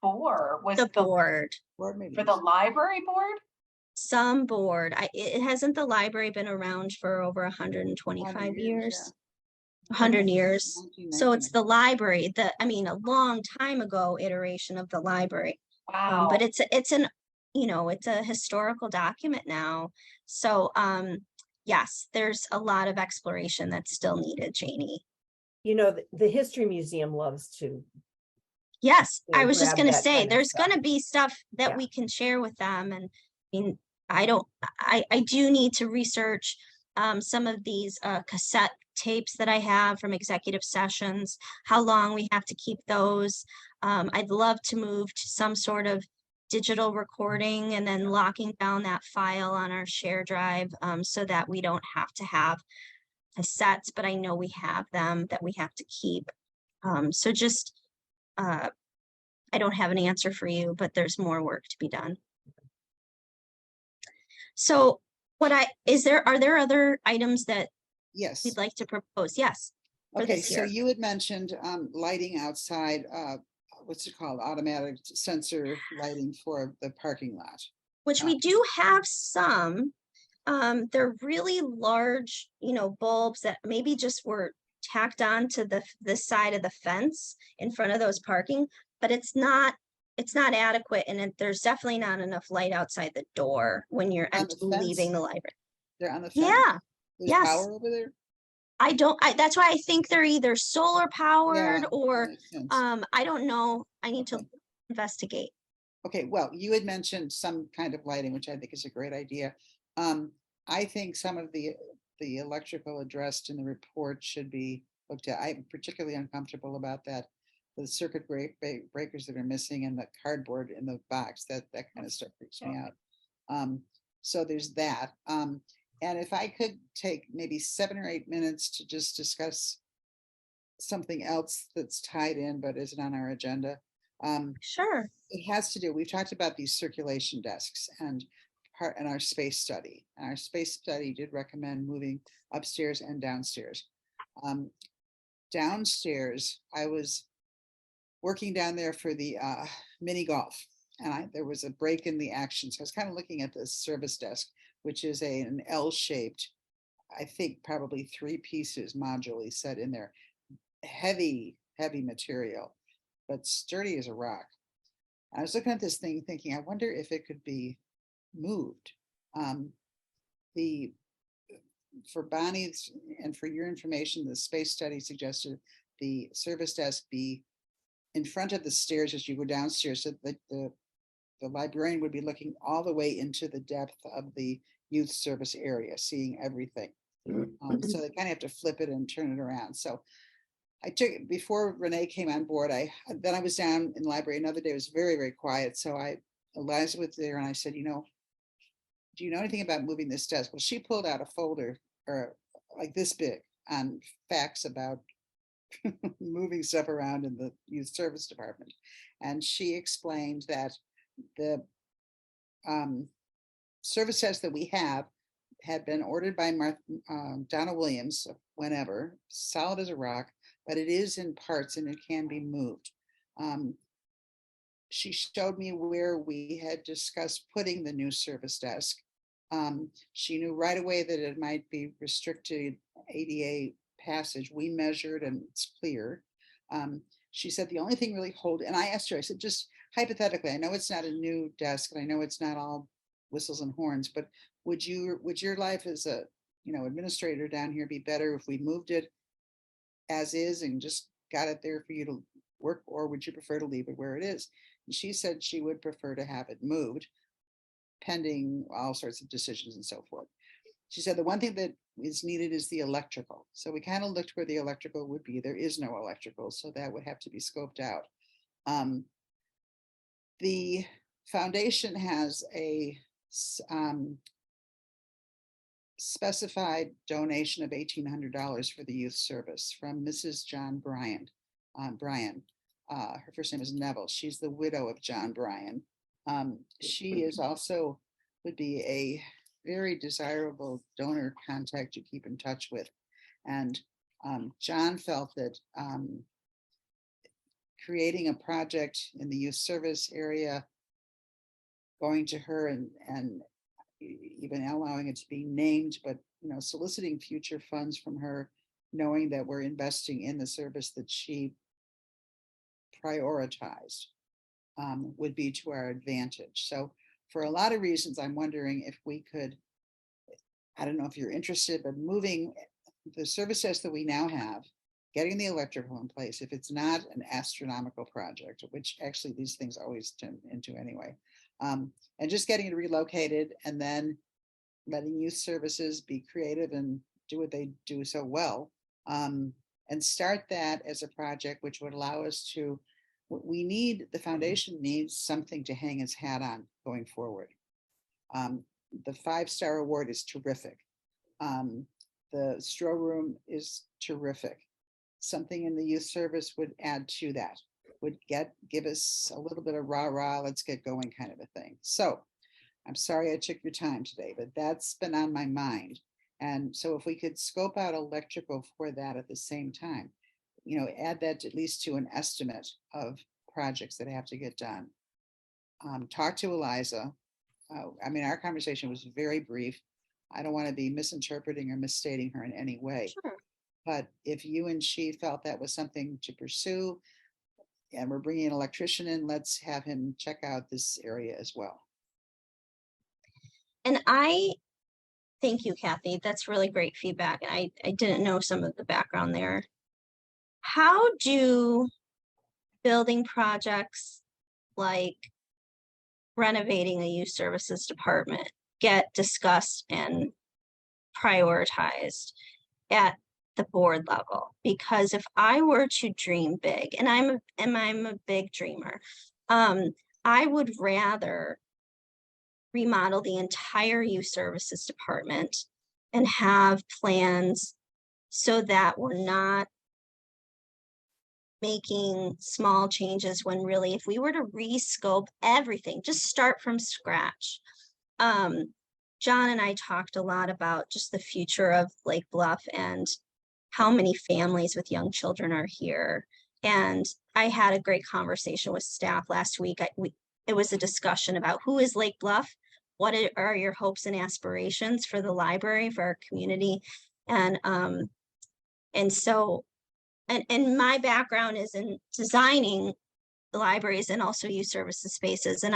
for? Was The board. for the library board? Some board. It hasn't the library been around for over 125 years? 100 years. So it's the library, a long time ago iteration of the library. Wow. But it's a historical document now. So yes, there's a lot of exploration that's still needed, Janie. The History Museum loves to. Yes, I was just grab gonna that say, kind of there's stuff. gonna be stuff that Yeah. we can share with them, and I do need to research some of these cassette tapes that I have from executive sessions, how long we have to keep those. I'd love to move to some sort of digital recording and then locking down that file on our share drive so that we don't have to have cassettes, but I know we have them that we have to keep. So just, I don't have an answer for you, but there's more work to be done. So are there other items that Yes. you'd like to propose? Yes. for Okay, this so year? you had mentioned lighting outside, what's it called? Automatic sensor lighting for the parking lot. Which we do have some. They're really large, bulbs that maybe just were tacked on to the side of the fence in front of those parking, but it's not adequate, and there's definitely not enough light outside the door when you're On the leaving fence? the library. They're on the fence? Yeah, There's yes. power over there? that's why I think they're either solar powered Yeah, or, that makes sense. I don't know. I need to Okay. investigate. Okay, well, you had mentioned some kind of lighting, which I think is a great idea. I think some of the electrical addressed in the report should be looked at. I'm particularly uncomfortable about that. The circuit breakers that are missing and the cardboard in the box, that kind of stuff freaks me out. So there's that. And if I could take maybe 7 or 8 minutes to just discuss something else that's tied in but isn't on our agenda. Sure. It has to do, we've talked about these circulation desks and our space study. Our space study did recommend moving upstairs and downstairs. Downstairs, I was working down there for the mini golf, and there was a break in the action. So I was kind of looking at the service desk, which is an L-shaped, I think probably 3 pieces modularly set in there. Heavy material, but sturdy as a rock. I was looking at this thing thinking, I wonder if it could be moved. For Bonnie's and for your information, the space study suggested the service desk be in front of the stairs as you go downstairs, so that the librarian would be looking all the way into the depth of the youth service area, seeing everything. So they kind of have to flip it and turn it around. So I took, before Renee came on board, then I was down in the library another day. It was very, very quiet. So Eliza was there and I said, do you know anything about moving this desk? Well, she pulled out a folder or like this big on facts about moving stuff around in the youth service department. And she explained that the service desk that we have had been ordered by Donna Williams, whenever, solid as a rock, but it is in parts and it can be moved. She showed me where we had discussed putting the new service desk. She knew right away that it might be restricted ADA passage. We measured and it's clear. She said the only thing really and I asked her, I said, just hypothetically, I know it's not a new desk and I know it's not all whistles and horns, but would your life as a administrator down here be better if we moved it as is and just got it there for you to work, or would you prefer to leave it where it is? And she said she would prefer to have it moved pending all sorts of decisions and so forth. She said the one thing that is needed is the electrical. So we kind of looked where the electrical would be. There is no electrical, so that would have to be scoped out. The foundation has a specified donation of $1,800 for the youth service from Mrs. John Bryan. Her first name is Neville. She's the widow of John Bryan. She is also would be a very desirable donor contact to keep in touch with. And John felt that creating a project in the youth service area, going to her and even allowing it to be named, but soliciting future funds from her, knowing that we're investing in the service that she prioritized, would be to our advantage. So for a lot of reasons, I'm wondering if we could, I don't know if you're interested, but moving the service desk that we now have, getting the electrical in place, if it's not an astronomical project, which actually these things always turn into anyway, and just getting it relocated and then letting youth services be creative and do what they do so well, and start that as a project which would allow us to, the foundation needs something to hang its hat on going forward. The 5-star award is terrific. The Stroh room is terrific. Something in the youth service would add to that, would give us a little bit of rah-rah, let's get going kind of a thing. So I'm sorry I took your time today, but that's been on my mind. And so if we could scope out electrical for that at the same time, add that at least to an estimate of projects that have to get done. Talk to Eliza. Our conversation was very brief. I don't want to be misinterpreting or misstating her in any way. Sure. But if you and she felt that was something to pursue, and we're bringing an electrician in, let's have him check out this area as well. And I thank you, Kathy. That's really great feedback. I didn't know some of the background there. How do building projects like renovating a youth services department get discussed and prioritized at the board level? Because if I were to dream big, and I'm a big dreamer, I would rather remodel the entire youth services department and have plans so that we're not making small changes, when really, if we were to rescope everything, just start from scratch. John and I talked a lot about just the future of Lake Bluff and how many families with young children are here. And I had a great conversation with staff last week. It was a discussion about who is Lake Bluff, what are your hopes and aspirations for the library, for our community, and so my background is in designing the libraries and also youth services spaces, and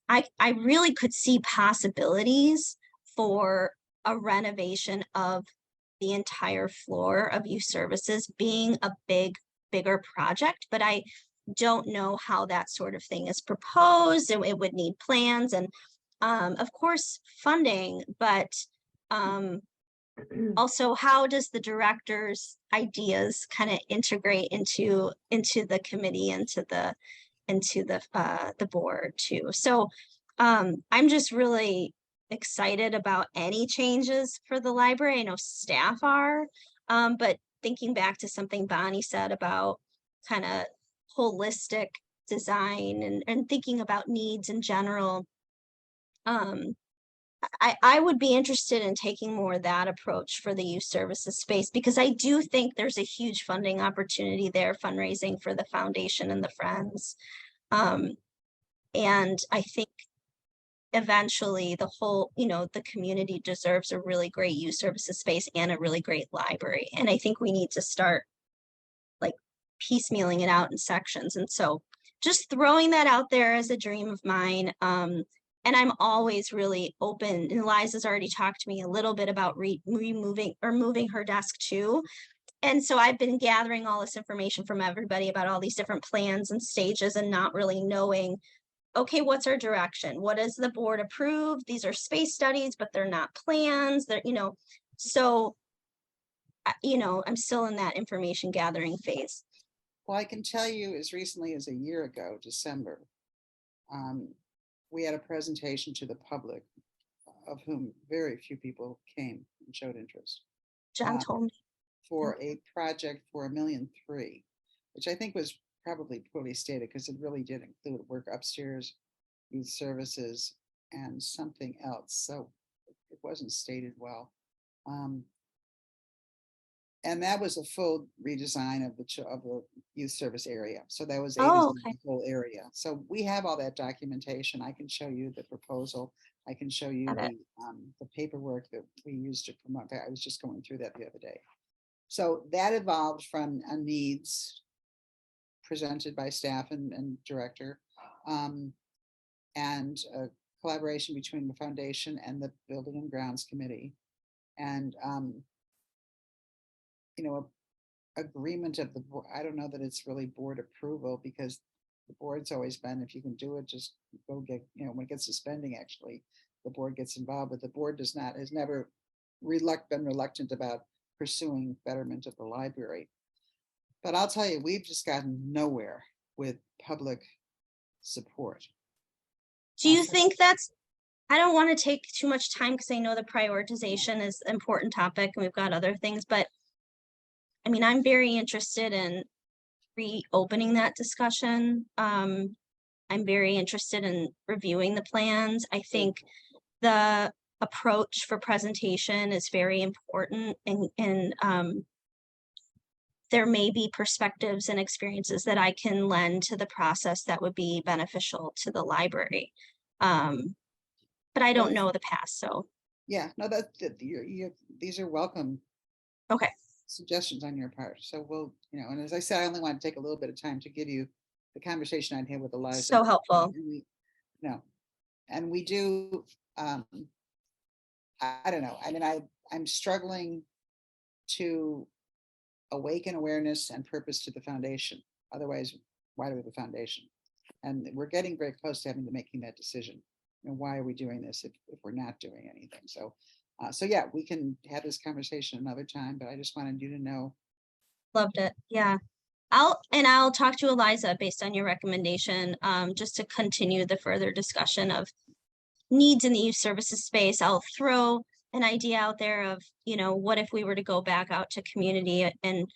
I really could see possibilities for a renovation of the entire floor of youth services being a bigger project, but I don't know how that sort of thing is proposed, and it would need plans and of course funding, but Also, how does the director's ideas kind of integrate into the committee, into the board too? So I'm just really excited about any changes for the library. I know staff are, but thinking back to something Bonnie said about kind of holistic design and thinking about needs in general, I would be interested in taking more of that approach for the youth services space, because I do think there's a huge funding opportunity there, fundraising for the foundation and the Friends. And I think eventually the whole, the community deserves a really great youth services space and a really great library. And I think we need to start like piecemealing it out in sections. And so just throwing that out there as a dream of mine. And I'm always really open. And Liza's already talked to me a little bit about moving her desk too. And so I've been gathering all this information from everybody about all these different plans and stages and not really knowing, okay, what's our direction? What does the board approve? These are space studies, but they're not plans. They're, so, I'm still in that information gathering phase. Well, I can tell you as recently as a year ago, December, we had a presentation to the public, of whom very few people came and showed interest. John told me. For a project for $1.3 million, which I think was probably poorly stated, because it really did include work upstairs, youth services, and something else. So it wasn't stated well. And that was a full redesign of the youth service area. So that was the whole area. So we have all that documentation. I can show you the proposal. I can show you the paperwork that we used to promote that. I was just going through that the other day. So that evolved from a needs presented by staff and director, and a collaboration between the foundation and the Building and Grounds Committee, and agreement of the board. I don't know that it's really board approval, because the board's always been, if you can do it, just go get, when it gets to spending, actually, the board gets involved, but the board has never been reluctant about pursuing betterment of the library. But I'll tell you, we've just gotten nowhere with public support. Do you think I don't want to take too much time, because I know the prioritization is an important topic and we've got other things, but I mean, I'm very interested in reopening that discussion. I'm very interested in reviewing the plans. I think the approach for presentation is very important, and there may be perspectives and experiences that I can lend to the process that would be beneficial to the library. But I don't know the past, so. Yeah, no, these are welcome. Okay. Suggestions on your part. So we'll, and as I said, I only want to take a little bit of time to give you the conversation I'd had with Eliza. So helpful. And we do, I don't know. I mean, I'm struggling to awaken awareness and purpose to the foundation. Otherwise, why do we have a foundation? And we're getting very close to having to making that decision. Why are we doing this if we're not doing anything? So yeah, we can have this conversation another time, but I just wanted you to know. Loved it. Yeah. I'll talk to Eliza based on your recommendation, just to continue the further discussion of needs in the youth services space. I'll throw an idea out there of, what if we were to go back out to community and,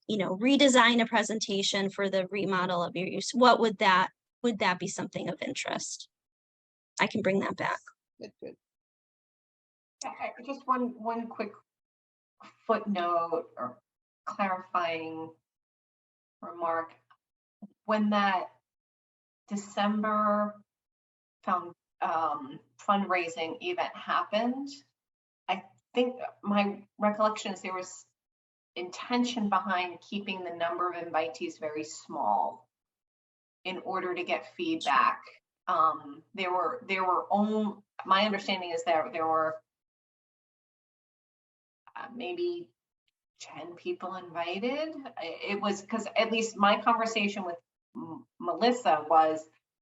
redesign a presentation for the remodel of your use? What would that be something of interest? I can bring that back. Good. Just one quick footnote or clarifying remark. When that December fundraising event happened, I think my recollection is there was intention behind keeping the number of invitees very small in order to get feedback. My understanding is that there were maybe 10 people invited. It was because at least my conversation with Melissa was,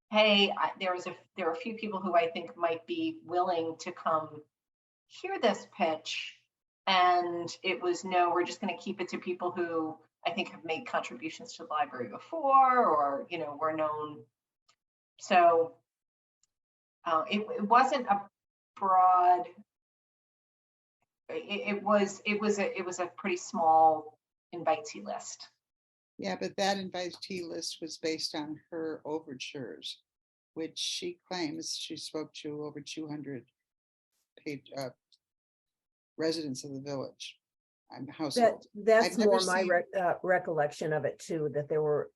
hey, there are a few people who I think might be willing to come hear this pitch. And it was, no, we're just going to keep it to people who I think have made contributions to the library before, or, you know, were known. So it wasn't a broad, it was a pretty small invitee list. Yeah, but that invitee list was based on her overtures, which she claims she spoke to over 200 residents of the village and households. That's I've never more my seen- recollection of it too, that there were,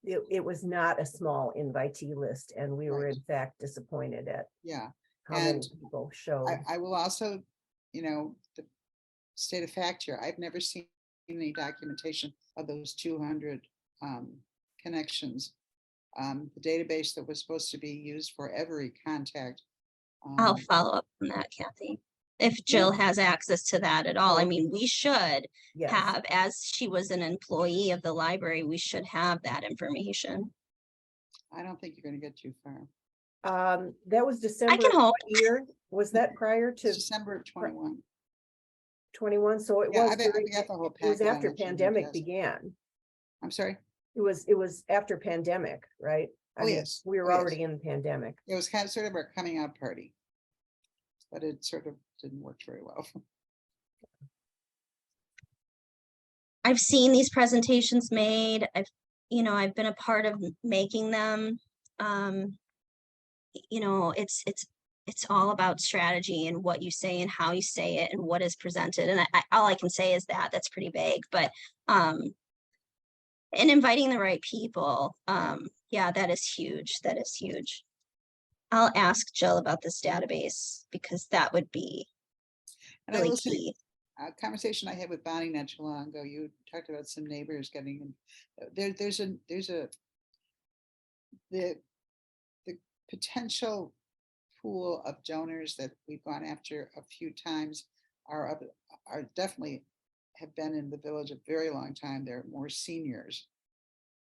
it was not a small invitee list, and we were Right. in fact disappointed at Yeah, how many and people showed. I will also, you know, state a fact here. I've never seen any documentation of those 200 connections. The database that was supposed to be used for every contact. I'll follow up on that, Kathy. If Jill has access to that at all, I mean, we should Yes, have, as she was an employee of the library, we should have that information. I don't think you're going to get too far. that was December of hope. what year? Was that prior to It's December of 21. 21? So it Yeah, was I during, got the whole it was packet on after it, you can pandemic test. began. I'm sorry. It was after pandemic, right? I Oh, mean, yes. we Oh, were yes. already in the pandemic. It was kind of sort of our coming out party, but it sort of didn't work very well. I've seen these presentations made. I've been a part of making them. It's all about strategy and what you say and how you say it and what is presented. And all I can say is that that's pretty vague, but, and inviting the right people. Yeah, that is huge. That is huge. I'll ask Jill about this database because that would be And I really will say, key. a conversation I had with Bonnie not too long ago, you talked about some neighbors getting, the potential pool of donors that we've gone after a few times are definitely have been in the village a very long time. They're more seniors.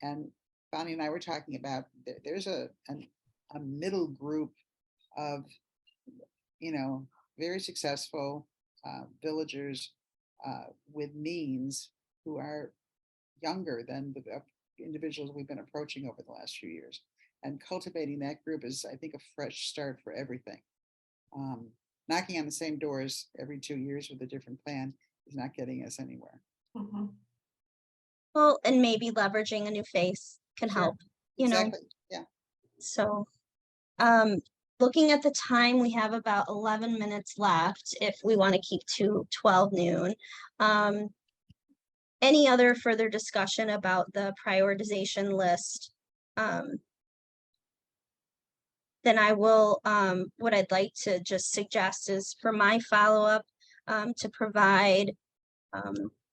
And Bonnie and I were talking about, there's a middle group of, very successful villagers with means who are younger than the individuals we've been approaching over the last few years. And cultivating that group is, I think, a fresh start for everything. Knocking on the same doors every 2 years with a different plan is not getting us anywhere. Mm-hmm. Well, and maybe leveraging a new face can Sure. help, Exactly. Yeah. So, looking at the time, we have about 11 minutes left if we want to keep to 12 noon. Any other further discussion about the prioritization list? Then I will, what I'd like to just suggest is for my follow-up to provide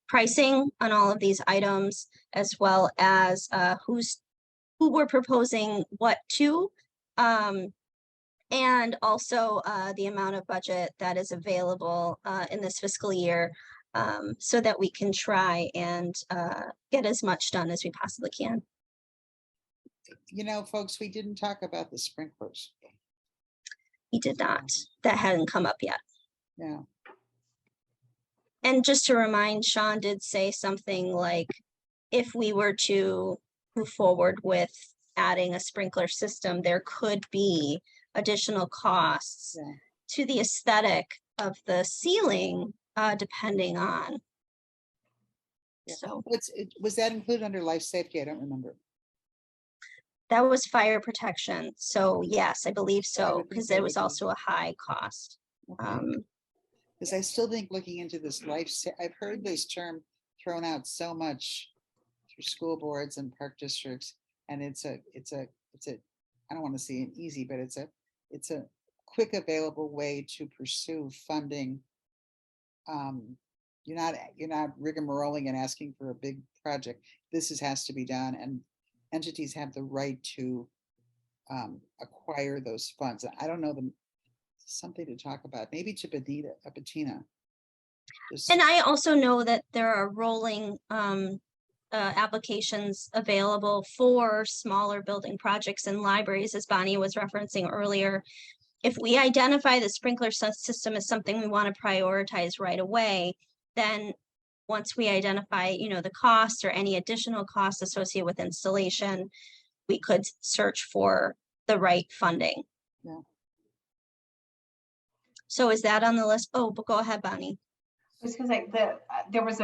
pricing on all of these items, as well as who we're proposing what to, and also the amount of budget that is available in this fiscal year, so that we can try and get as much done as we possibly can. Folks, we didn't talk about the sprinklers. We did not. That hadn't come up yet. Yeah. And just to remind, Shaun did say something like, if we were to move forward with adding a sprinkler system, there could be additional costs Yeah. to the aesthetic of the ceiling, depending on. Yeah. So Was that included under life safety? I don't remember. that was fire protection. So yes, I believe so, would think because that it was would be- also a high cost. Because I still think looking into this I've heard this term thrown out so much through school boards and park districts, and it's a I don't want to say an easy, but it's a quick available way to pursue funding. You're not rigmaroling and asking for a big project. This has to be done, and entities have the right to acquire those funds. I don't know them. Something to talk about, maybe to Bettina. And I also know that there are rolling applications available for smaller building projects in libraries, as Bonnie was referencing earlier. if we identify the sprinkler system as something we want to prioritize right away, then once we identify, you know, the cost or any additional costs associated with installation, we could search for the right funding. Yeah. So is that on the list? Oh, but go ahead, Bonnie. Just because like there's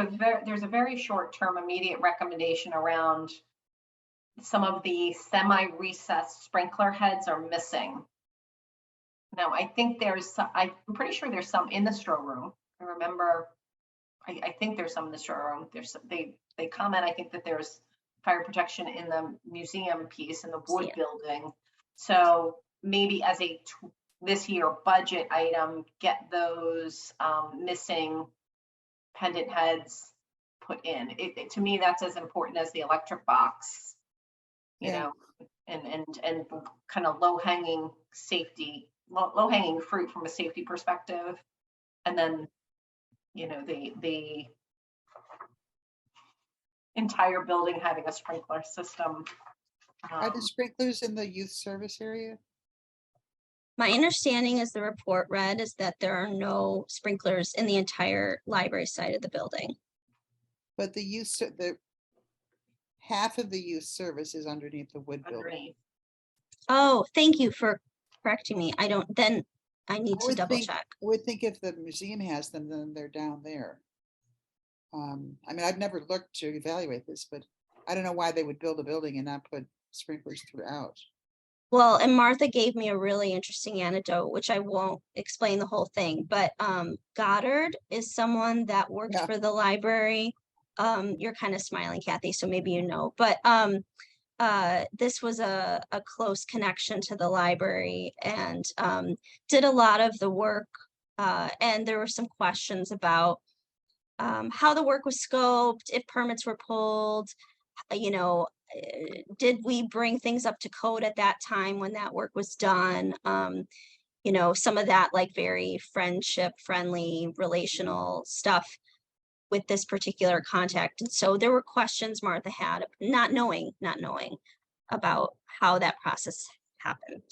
a very short-term immediate recommendation around some of the semi-recessed sprinkler heads are missing. Now, I think I'm pretty sure there's some in the storeroom. I remember, I think there's some in the storeroom. They comment, I think that there's fire protection in the museum piece in the wood building. So maybe as a this year budget item, get those missing pendant heads put in. To me, that's as important as the electric box, you know, and kind of low hanging fruit from a safety perspective. And then, you know, the entire building having a sprinkler system. Are the sprinklers in the youth service area? My understanding as the report read is that there are no sprinklers in the entire library side of the building. But the half of the youth service is underneath the wood building. Underneath. Oh, thank you for correcting me. I need to double check. I would think if the museum has them, then they're down there. I mean, I've never looked to evaluate this, but I don't know why they would build a building and not put sprinklers throughout. Well, and Martha gave me a really interesting anecdote, which I won't explain the whole thing, but Goddard is someone that worked for the library. You're kind of smiling, Kathy, so maybe you know, but this was a close connection to the library and did a lot of the work. And there were some questions about how the work was scoped, if permits were pulled, you know, did we bring things up to code at that time when that work was done? You know, some of that like very friendly, relational stuff with this particular contact. And so there were questions Martha had, not knowing about how that process happened.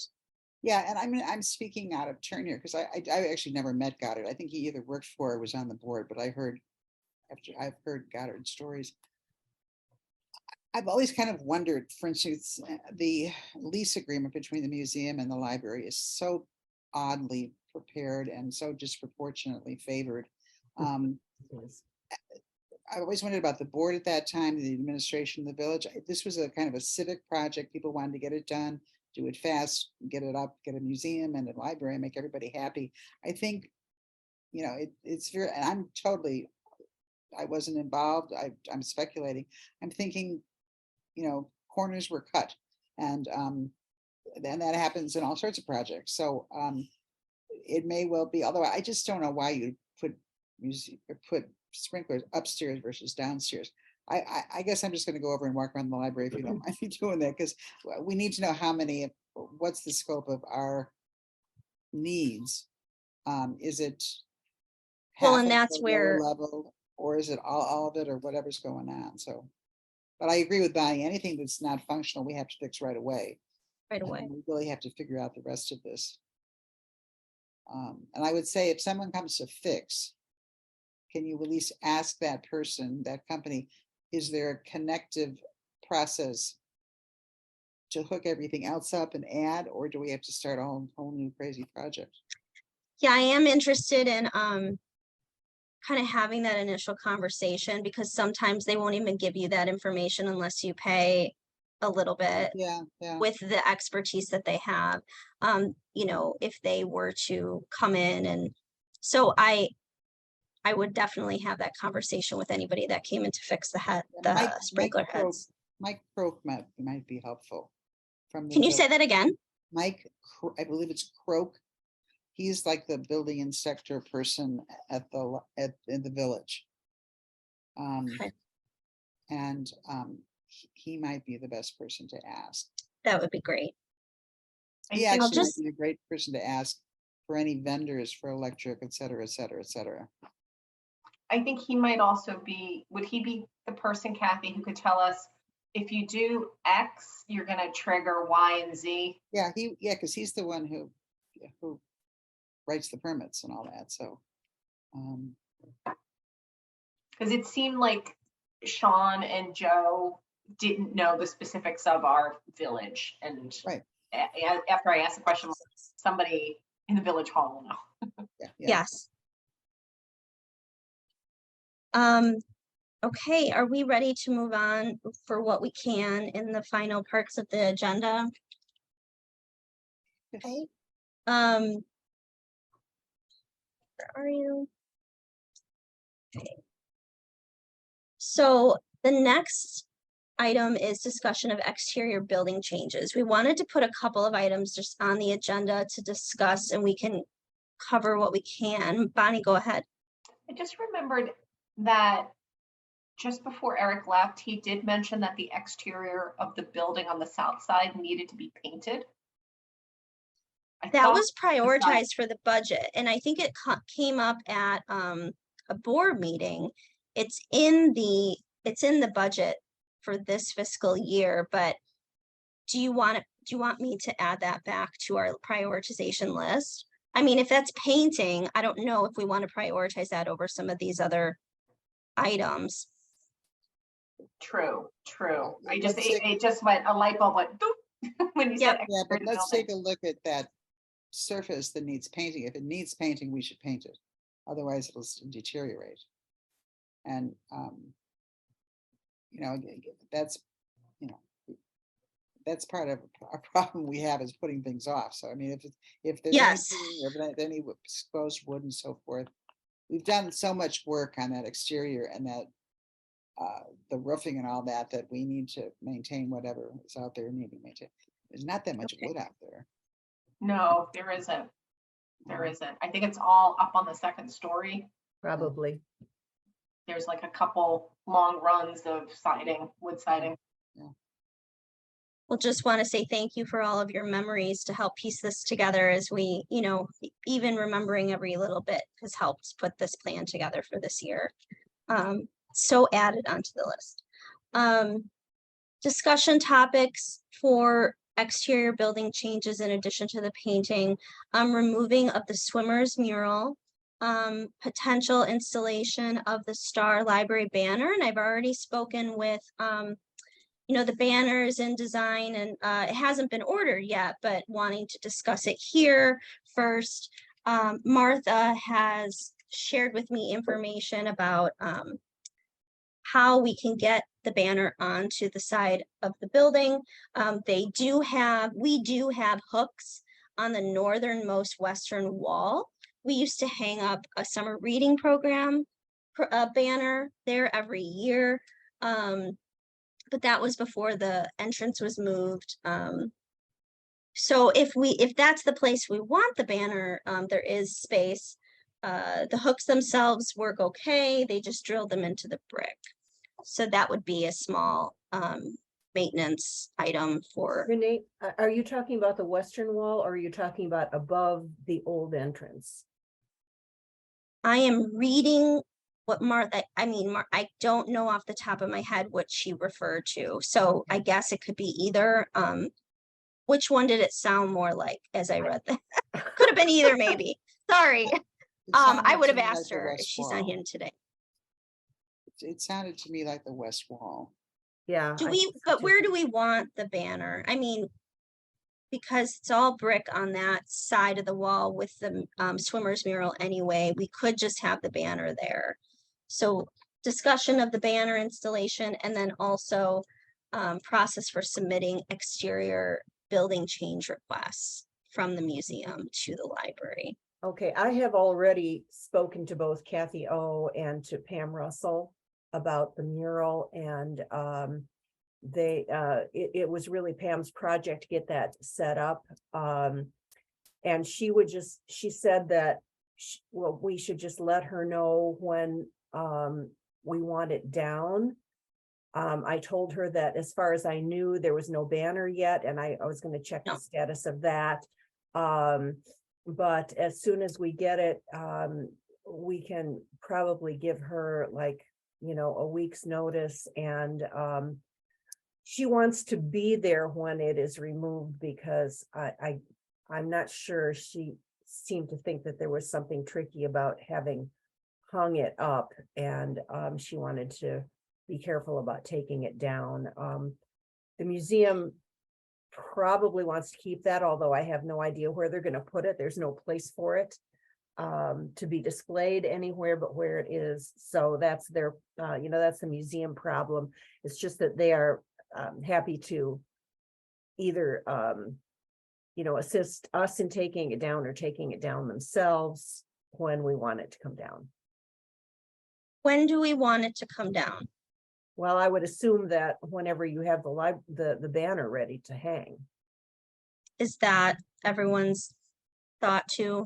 Yeah, and I mean, I'm speaking out of turn here because I actually never met Goddard. I think he either worked for or was on the board, but I've heard Goddard stories. I've always kind of wondered, for instance, the lease agreement between the museum and the library is so oddly prepared and so disproportionately favored. I've always wondered about the board at that time, the administration of the village. This was a kind of a civic project. People wanted to get it done, do it fast, get it up, get a museum and a library, make everybody happy. I think, you know, it's very, and I wasn't involved. I'm speculating. I'm thinking, you know, corners were cut, and then that happens in all sorts of projects. So it may well be, although I just don't know why you put sprinklers upstairs versus downstairs. I guess I'm just going to go over and walk around the library if you don't mind me doing that, because we need to know what's the scope of our needs. Is it Well, half and of that's the where lower level, or is it all of it, or whatever's going on? So, but I agree with Bonnie. Anything that's not functional, we have to fix right away. right away. We really have to figure out the rest of this. And I would say if someone comes to fix, can you at least ask that person, that company, is there a connective process to hook everything else up and add, or do we have to start a whole new crazy project? Yeah, I am interested in kind of having that initial conversation, because sometimes they won't even give you that information unless you pay a little bit. Yeah. With the expertise that they have, you know, if they were to come in. And so I would definitely have that conversation with anybody that came in to fix the sprinkler heads. Mike Croak might be helpful. Can you say that again? Mike, I believe it's Croak. He's like the building inspector person in the village. Okay. And he might be the best person to ask. That would be great. He actually might be a great person to ask for any vendors for electric, et cetera, et cetera, et cetera. I think he might also would he be the person, Kathy, who could tell us if you do X, you're going to trigger Y and Z? Yeah, because he's the one who who writes the permits and all that, so. Because it seemed like Shaun and Joe didn't know the specifics of our village, and Right. After I asked the question, somebody in the village hall will know. Yeah, yeah. Yes. Okay, are we ready to move on for what we can in the final parts of the agenda? Yes. Okay. Where are you? Okay. So the next item is discussion of exterior building changes. We wanted to put a couple of items just on the agenda to discuss, and we can cover what we can. Bonnie, go ahead. I just remembered that just before Eric left, he did mention that the exterior of the building on the south side needed to be painted. That was prioritized for the budget, and I think it came up at a board meeting. It's in the budget for this fiscal year, but do you want me to add that back to our prioritization list? I mean, if that's painting, I don't know if we want to prioritize that over some of these other items. True. I Let's just, take- it just went, a light bulb went doop when you said. Yeah, but exterior let's building. take a look at that surface that needs painting. If it needs painting, we should paint it. Otherwise, it'll deteriorate. And, that's, that's part of a problem we have, is putting things off. So, I mean, if there's Yes. any exposed wood and so forth, we've done so much work on that exterior and that the roofing and all that, that we need to maintain whatever is out there needing maintain. There's not that much Okay. wood out there. No, there isn't. I think it's all up on the second story. Probably. There's like a couple long runs of siding, wood siding. We'll just want to say thank you for all of your memories to help piece this together, as we, even remembering every little bit has helped put this plan together for this year. So added onto the list. Discussion topics for exterior building changes in addition to the painting, removing of the swimmer's mural, potential installation of the Star Library banner. And I've already spoken with, the banner is in design, and it hasn't been ordered yet, but wanting to discuss it here first. Martha has shared with me information about how we can get the banner onto the side of the building. We do have hooks on the northernmost western wall. We used to hang up a summer reading program banner there every year. But that was before the entrance was moved. So if that's the place we want the banner, there is space. The hooks themselves work okay. They just drilled them into the brick. So that would be a small maintenance item for. Renee, are you talking about the western wall, or are you talking about above the old entrance? I am reading what I don't know off the top of my head what she referred to. So I guess it could be either. Which one did it sound more like as I read that? Could have been either, maybe. Sorry. It I sounded would to have me like asked the her if west she's not wall. here today. It sounded to me like the west wall. Yeah. But where do we want the banner? I mean, because it's all brick on that side of the wall with the swimmer's mural anyway, we could just have the banner there. So discussion of the banner installation, and then also process for submitting exterior building change requests from the museum to the library. Okay, I have already spoken to both Kathy O and to Pam Russell about the mural, and it was really Pam's project to get that set up. And she said that we should just let her know when we want it down. I told her that as far as I knew, there was no banner yet, and I was going to check the status of that. But as soon as we get it, we can probably give her a week's notice, and she wants to be there when it is removed, because I'm not sure. She seemed to think that there was something tricky about having hung it up, and she wanted to be careful about taking it down. The museum probably wants to keep that, although I have no idea where they're gonna put it. There's no place for it to be displayed anywhere but where it is. So that's their, that's the museum problem. It's just that they are happy to either, assist us in taking it down or taking it down themselves when we want it to come down. When do we want it to come down? Well, I would assume that whenever you have the banner ready to hang. Is that everyone's thought too?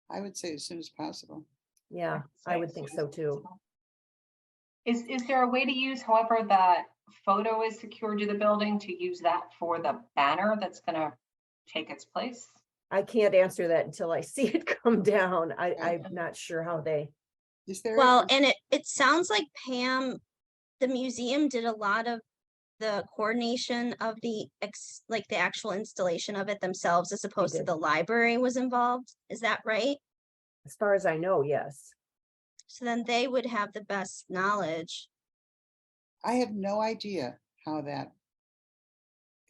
I would say as soon as possible. Yeah, I would think so too. Is there a way to use, however, that photo is secured to the building, to use that for the banner that's gonna take its place? I can't answer that until I see it come down. I'm not sure how they, Is there? Well, and it sounds like Pam, the museum did a lot of the coordination of the the actual installation of it themselves, as opposed to did. the library was involved. Is that right? as far as I know, yes. So then they would have the best knowledge. I have no idea how that.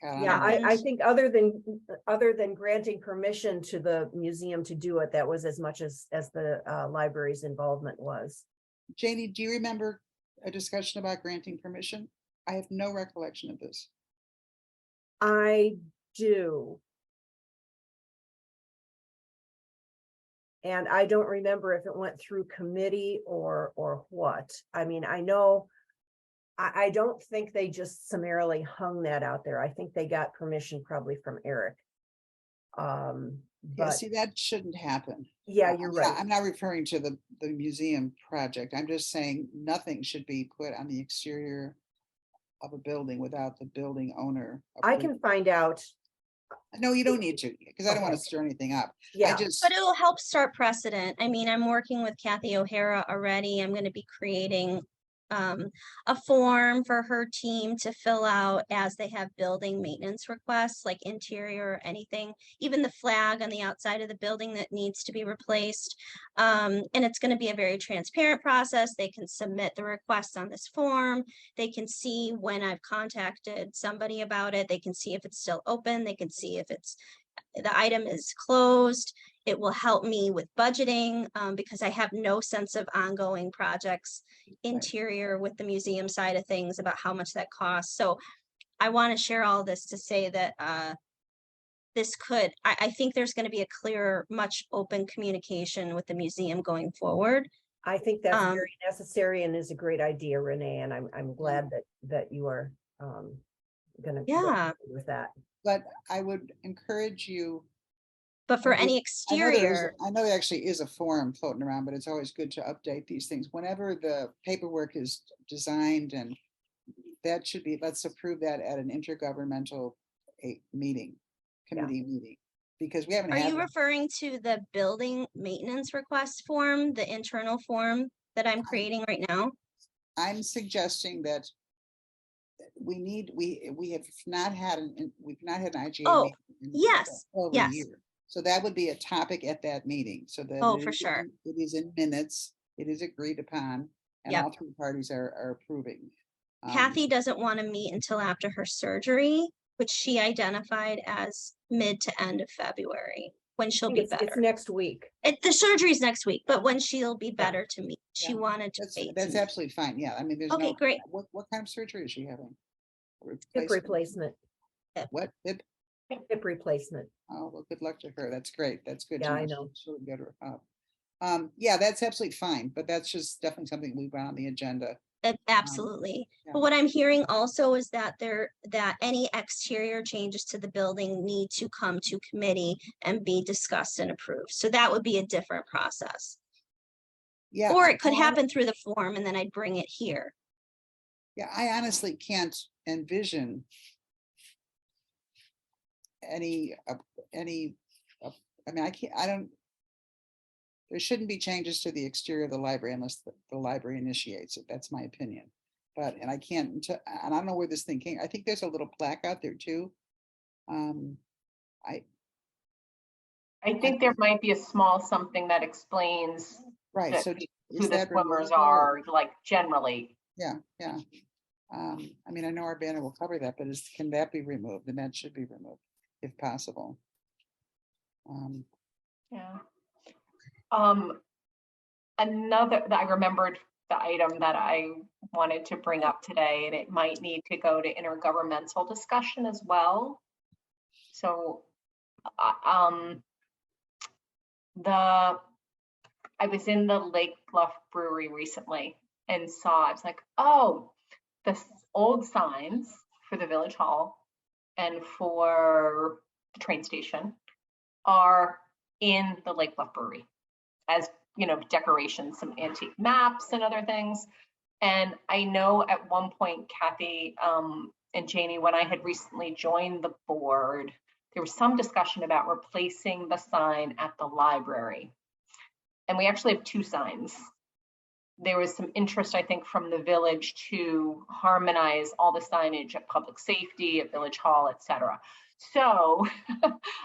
got on Yeah, there. I think other than granting permission to the museum to do it, that was as much as the library's involvement was. Janie, do you remember a discussion about granting permission? I have no recollection of this. I do. And I don't remember if it went through committee or what. I mean, I know, I don't think they just summarily hung that out there. I think they got permission probably from Eric. Yeah, But see, that shouldn't happen. yeah, you're right. I'm not referring to the museum project. I'm just saying nothing should be put on the exterior of a building without the building owner. I can find out. No, you don't need to, because I don't want to Okay. stir anything up. I Yeah, just, But it'll help start precedent. I mean, I'm working with Kathy O'Hara already. I'm going to be creating a form for her team to fill out as they have building maintenance requests, like interior or anything, even the flag on the outside of the building that needs to be replaced. And it's going to be a very transparent process. They can submit the request on this form. They can see when I've contacted somebody about it. They can see if it's still open. They can see if the item is closed. It will help me with budgeting because I have no sense of ongoing projects, interior with the museum side of things, about how much that costs. So I want to share all this to say that this could, I think there's going to be a clearer, much open communication with the museum going forward. I think that's Um, very necessary and is a great idea, Renee, and I'm glad that you are gonna go Yeah. with that. but I would encourage you. But for I any know exterior, I know there actually is a forum floating around, but it's always good to update these things. Whenever the paperwork is designed, and that should be, let's approve that at an intergovernmental meeting, committee meeting, because we haven't are had you one. referring to the building maintenance request form, the internal form that I'm creating right now? I'm suggesting that we have not had we've not had an IGA Oh, meeting in yes, over a yes. year. So that would be a topic at that meeting, so that Oh, it for is sure. it is in minutes, it is agreed upon, and Yep. all three parties are approving. Kathy doesn't want to meet until after her surgery, which she identified as mid to end of February, when I she'll think be it's better. next week. The surgery's next week, but when she'll be better to meet. She Yeah, wanted to wait. That's to meet. absolutely fine. Yeah, I mean, there's Okay, no. great. What kind of surgery is she having? Hip replacement, What? Hip? hip replacement. Oh, well, good luck to her. That's great. That's good. to Yeah, I know. She'll get her up. Yeah, that's absolutely fine, but that's just definitely something we want on the agenda. Absolutely. yeah. But what I'm hearing also is that that any exterior changes to the building need to come to committee and be discussed and approved. So that would be a different process. Yeah. Or it could happen through the form and then I'd bring it here. Yeah, I honestly can't envision any, I mean, I don't, there shouldn't be changes to the exterior of the library unless the library initiates it. That's my opinion. But, and I can't, and I don't know where this thing came. I think there's a little plaque out there too. I think there might be a small something that explains Right, that so who is the that swimmers removable? are, like generally. Yeah, yeah. I mean, I know our banner will cover that, but can that be removed? And that should be removed if possible. Yeah. Another, I remembered the item that I wanted to bring up today, and it might need to go to intergovernmental discussion as well. So, I was in the Lake Bluff Brewery recently and saw, I was like, oh, the old signs for the village hall and for the train station are in the Lake Bluff Brewery as, you know, decorations, some antique maps and other things. And I know at one point, Kathy and Janie, when I had recently joined the board, there was some discussion about replacing the sign at the library. And we actually have 2 signs. There was some interest, I think, from the village to harmonize all the signage at public safety, at Village Hall, et cetera. So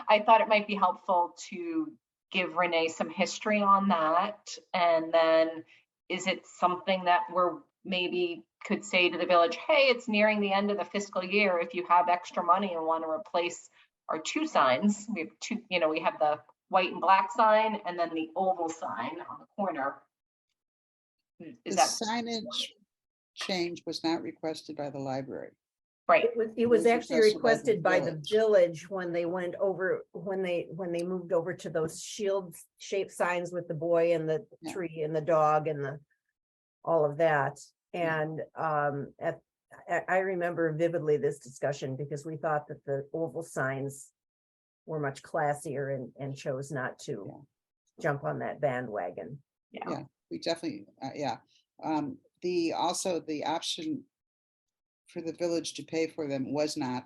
I thought it might be helpful to give Renee some history on that. And then is it something that we're maybe could say to the village, hey, it's nearing the end of the fiscal year. If you have extra money and want to replace our 2 signs, we have 2, you know, we have the white and black sign and then the oval sign on the corner. Is The that signage change was not requested by the library. right? It was was actually requested by the requested by the village when they went over, when they moved over to those shield shaped signs with the boy and the Yeah. tree and the dog and the, all of that. Yeah. And I remember vividly this discussion because we thought that the oval signs were much classier and chose not to jump on that bandwagon. Yeah. We definitely, also the option for the village to pay for them was not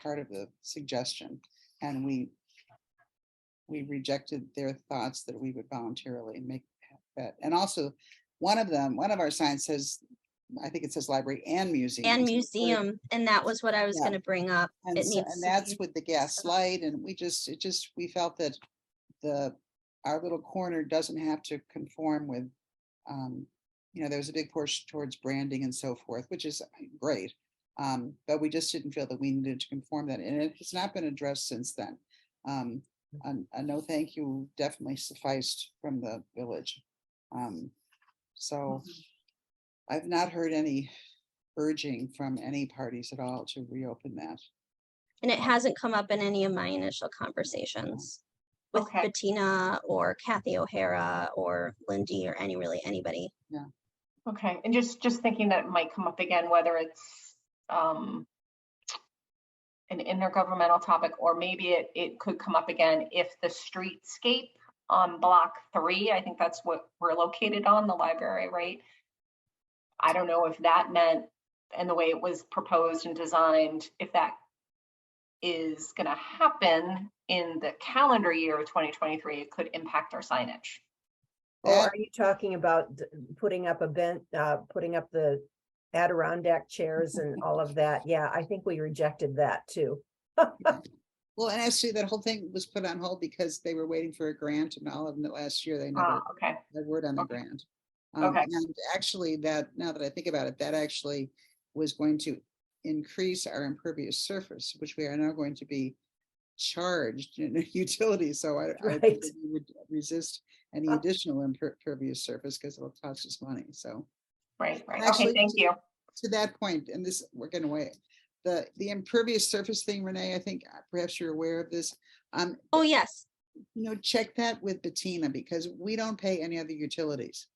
part of the suggestion. And we rejected their thoughts that we would voluntarily make that. And also one of our signs says, I think it says library and museum. And museum, and that was what I was Yeah. gonna bring up. And, It so, needs and to that's be- with the gas light, and we felt that our little corner doesn't have to conform with, there was a big push towards branding and so forth, which is great. But we just didn't feel that we needed to conform that, and it has not been addressed since then. A no thank you definitely sufficed from the village. So I've not heard any urging from any parties at all to reopen that. And it hasn't come up in any of my initial conversations with Okay. Bettina or Kathy O'Hara or Lindy or anybody. Okay, and just thinking that it might come up again, whether it's an intergovernmental topic, or maybe it could come up again if the streetscape on block 3, I think that's what we're located on, the library, right? I don't know if that meant, and the way it was proposed and designed, if that is going to happen in the calendar year of 2023, it could impact our signage. Or That- are you talking about putting up putting up the Adirondack chairs and all of that? Yeah, I think we rejected that too. Well, and actually that whole thing was put on hold because they were waiting for a grant, and all of them last year, they never Okay, had word on the Okay. grant. Okay. And actually now that I think about it, that actually was going to increase our impervious surface, which we are now going to be charged in utilities. So I think Right. that we would resist any additional impervious surface because it'll cost us money. So right. Okay, Actually, thank you. to that point, and this, we're getting away, the impervious surface thing, Renee, I think perhaps you're aware of this. Oh, yes. Check that with Bettina, because we don't pay any other utilities.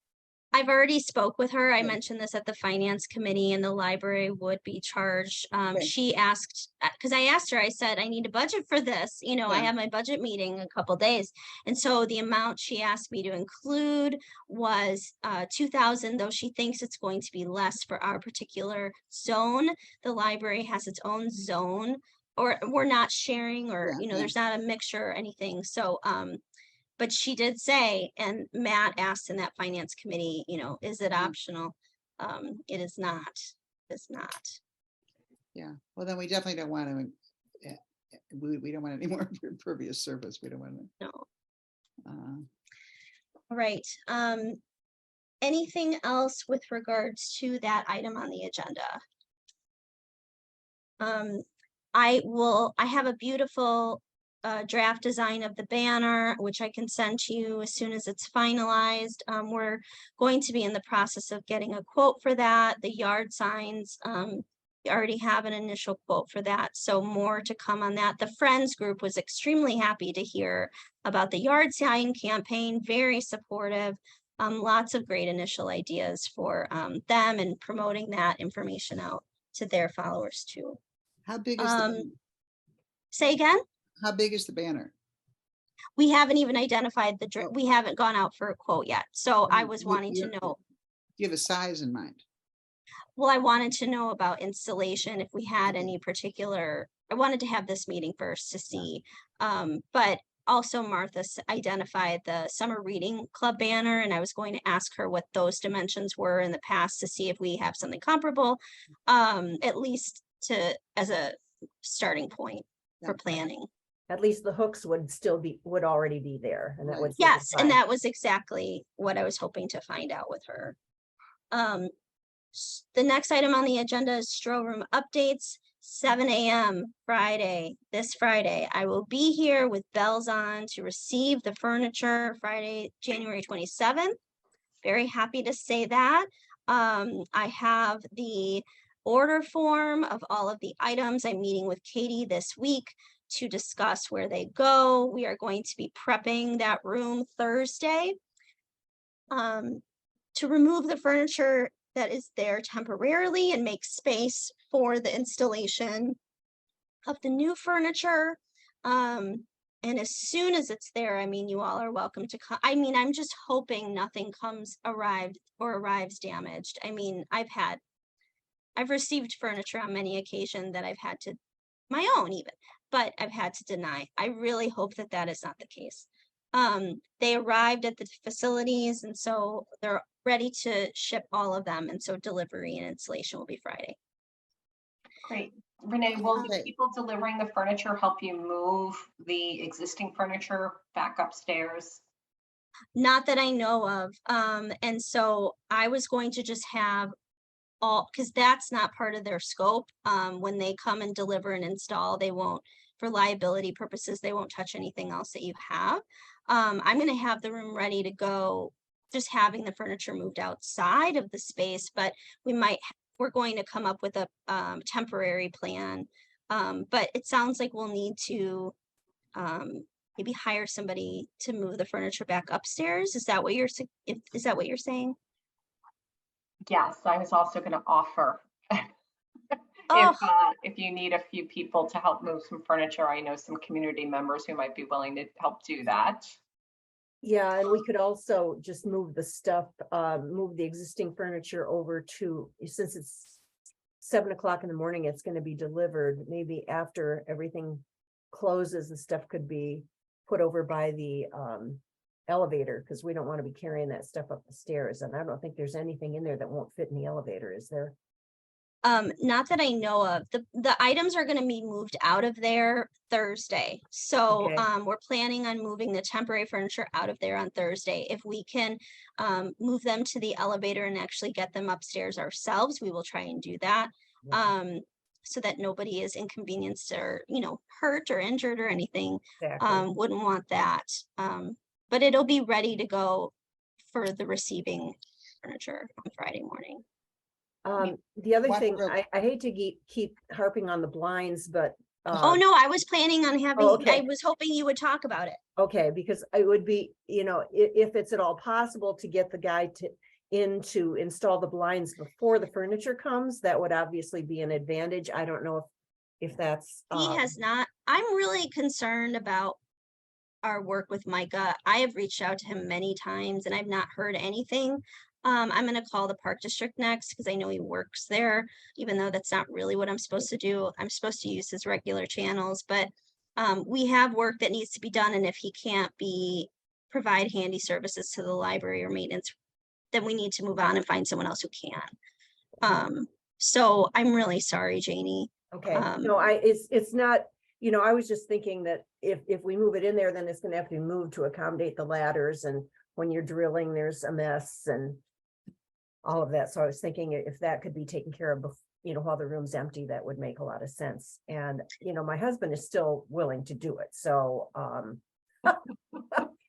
I've already spoke with her. I Okay. mentioned this at the finance committee and the library would be charged. Okay. She asked, because I asked her, I said, I need a budget for this. I Yeah. have my budget meeting in a couple days. And so the amount she asked me to include was 2,000, though she thinks it's going to be less for our particular zone. The library has its own zone, or we're not sharing, or, Yeah, yeah. there's not a mixture or anything. So, but she did say, and Matt asked in that finance committee, is it optional? It is not. It's not. Yeah, well, then we definitely don't want to we don't want any more impervious surface. We don't want to. No. Uh, All right. Anything else with regards to that item on the agenda? I have a beautiful draft design of the banner, which I can send to you as soon as it's finalized. We're going to be in the process of getting a quote for that. The yard signs, we already have an initial quote for that, so more to come on that. The Friends group was extremely happy to hear about the yard sign campaign, very supportive. Lots of great initial ideas for them and promoting that information out to their followers too. how big is the banner? Say again? How big is the banner? We haven't even identified we haven't gone out for a quote yet. So I No, was you- wanting to you- know, Do you have a size in mind? well, I wanted to know about installation, if we had Okay. any particular, I wanted to have this meeting first to see. But also Martha identified the summer reading club banner, and I was going to ask her what those dimensions were in the past to see if we have something comparable, at least as a starting point for Yeah. planning. At least the hooks would already be there, and that would. Right. Yes, and signify- that was exactly what I was hoping to find out with her. The next item on the agenda is stroll room updates, 7 a.m. Friday, this Friday. I will be here with bells on to receive the furniture Friday, January 27th. Very happy to say that. I have the order form of all of the items. I'm meeting with Katie this week to discuss where they go. We are going to be prepping that room Thursday. To remove the furniture that is there temporarily and make space for the installation of the new furniture. And as soon as it's there, I mean, you all are welcome to come. I mean, I'm just hoping nothing arrives damaged. I mean, I've received furniture on many occasions that I've had to, my own even, but I've had to deny. I really hope that that is not the case. They arrived at the facilities, and so they're ready to ship all of them. And so delivery and installation will be Friday. Great. Renee, will the Okay. people delivering the furniture help you move the existing furniture back upstairs? Not that I know of. And so I was going to just have because that's not part of their scope. When they come and deliver and install, they won't, for liability purposes, they won't touch anything else that you have. I'm going to have the room ready to go, just having the furniture moved outside of the space, but we're going to come up with a temporary plan. But it sounds like we'll need to maybe hire somebody to move the furniture back upstairs. Is that what you're saying? Yes, I was also going to offer Oh, if you need a few people to help move some furniture, I know some community members who might be willing to help do that. Yeah, and we could also just move the stuff, move the existing furniture over to, since it's 7 o'clock in the morning, it's gonna be delivered, maybe after everything closes, the stuff could be put over by the elevator, because we don't want to be carrying that stuff up the stairs, and I don't think there's anything in there that won't fit in the elevator, is there? not that I know of. The items are gonna be moved out of there Thursday. So Okay. we're planning on moving the temporary furniture out of there on Thursday. If we can move them to the elevator and actually get them upstairs ourselves, we will try and do that. Yeah, So that nobody is inconvenienced or, hurt or injured or anything. exactly. Wouldn't want that. But it'll be ready to go for the receiving furniture on Friday morning. The other What thing, room? I hate to keep harping on the blinds, but Oh, no, I was planning on having, okay. I was hoping you would talk about it. okay, because it would be, if it's at all possible to get the guy to install the blinds before the furniture comes, that would obviously be an advantage. I don't know if that's. He has not, I'm really concerned about our work with Micah. I have reached out to him many times and I've not heard anything. I'm gonna call the park district next because I know he works there, even though that's not really what I'm supposed to do. I'm supposed to use his regular channels, but we have work that needs to be done, and if he can't provide handy services to the library or maintenance, then we need to move on and find someone else who can. So I'm really sorry, Janie. Okay, no, it's not, I was just thinking that if we move it in there, then it's gonna have to be moved to accommodate the ladders, and when you're drilling, there's a mess and all of that. So I was thinking if that could be taken care of, while the room's empty, that would make a lot of sense. And, my husband is still willing to do it. So,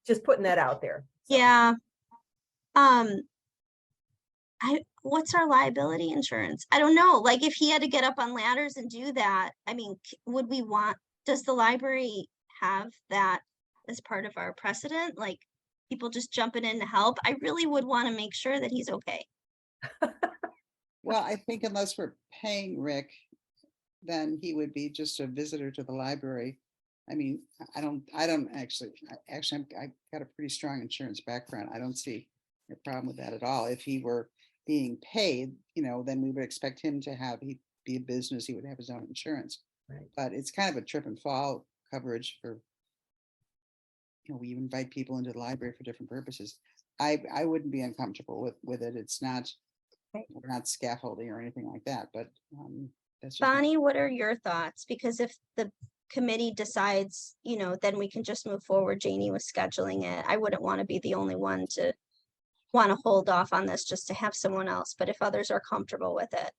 just putting that out there. So, Yeah. What's our liability insurance? I don't know. Like if he had to get up on ladders and do that, I mean, does the library have that as part of our precedent? Like people just jumping in to help? I really would want to make sure that he's okay. Well, I think unless we're paying Rick, then he would be just a visitor to the library. I mean, I've got a pretty strong insurance background. I don't see a problem with that at all. If he were being paid, then we would expect him to he'd be a business, he would have his own insurance. Right. But it's kind of a trip and fall coverage for, we invite people into the library for different purposes. I wouldn't be uncomfortable with it. It's not, we're not scaffolding or anything like that, but that's just Bonnie, what are your thoughts? Because if the committee decides, then we can just move forward. Janie was scheduling it. I wouldn't want to be the only one to want to hold off on this just to have someone else, but if others are comfortable with it.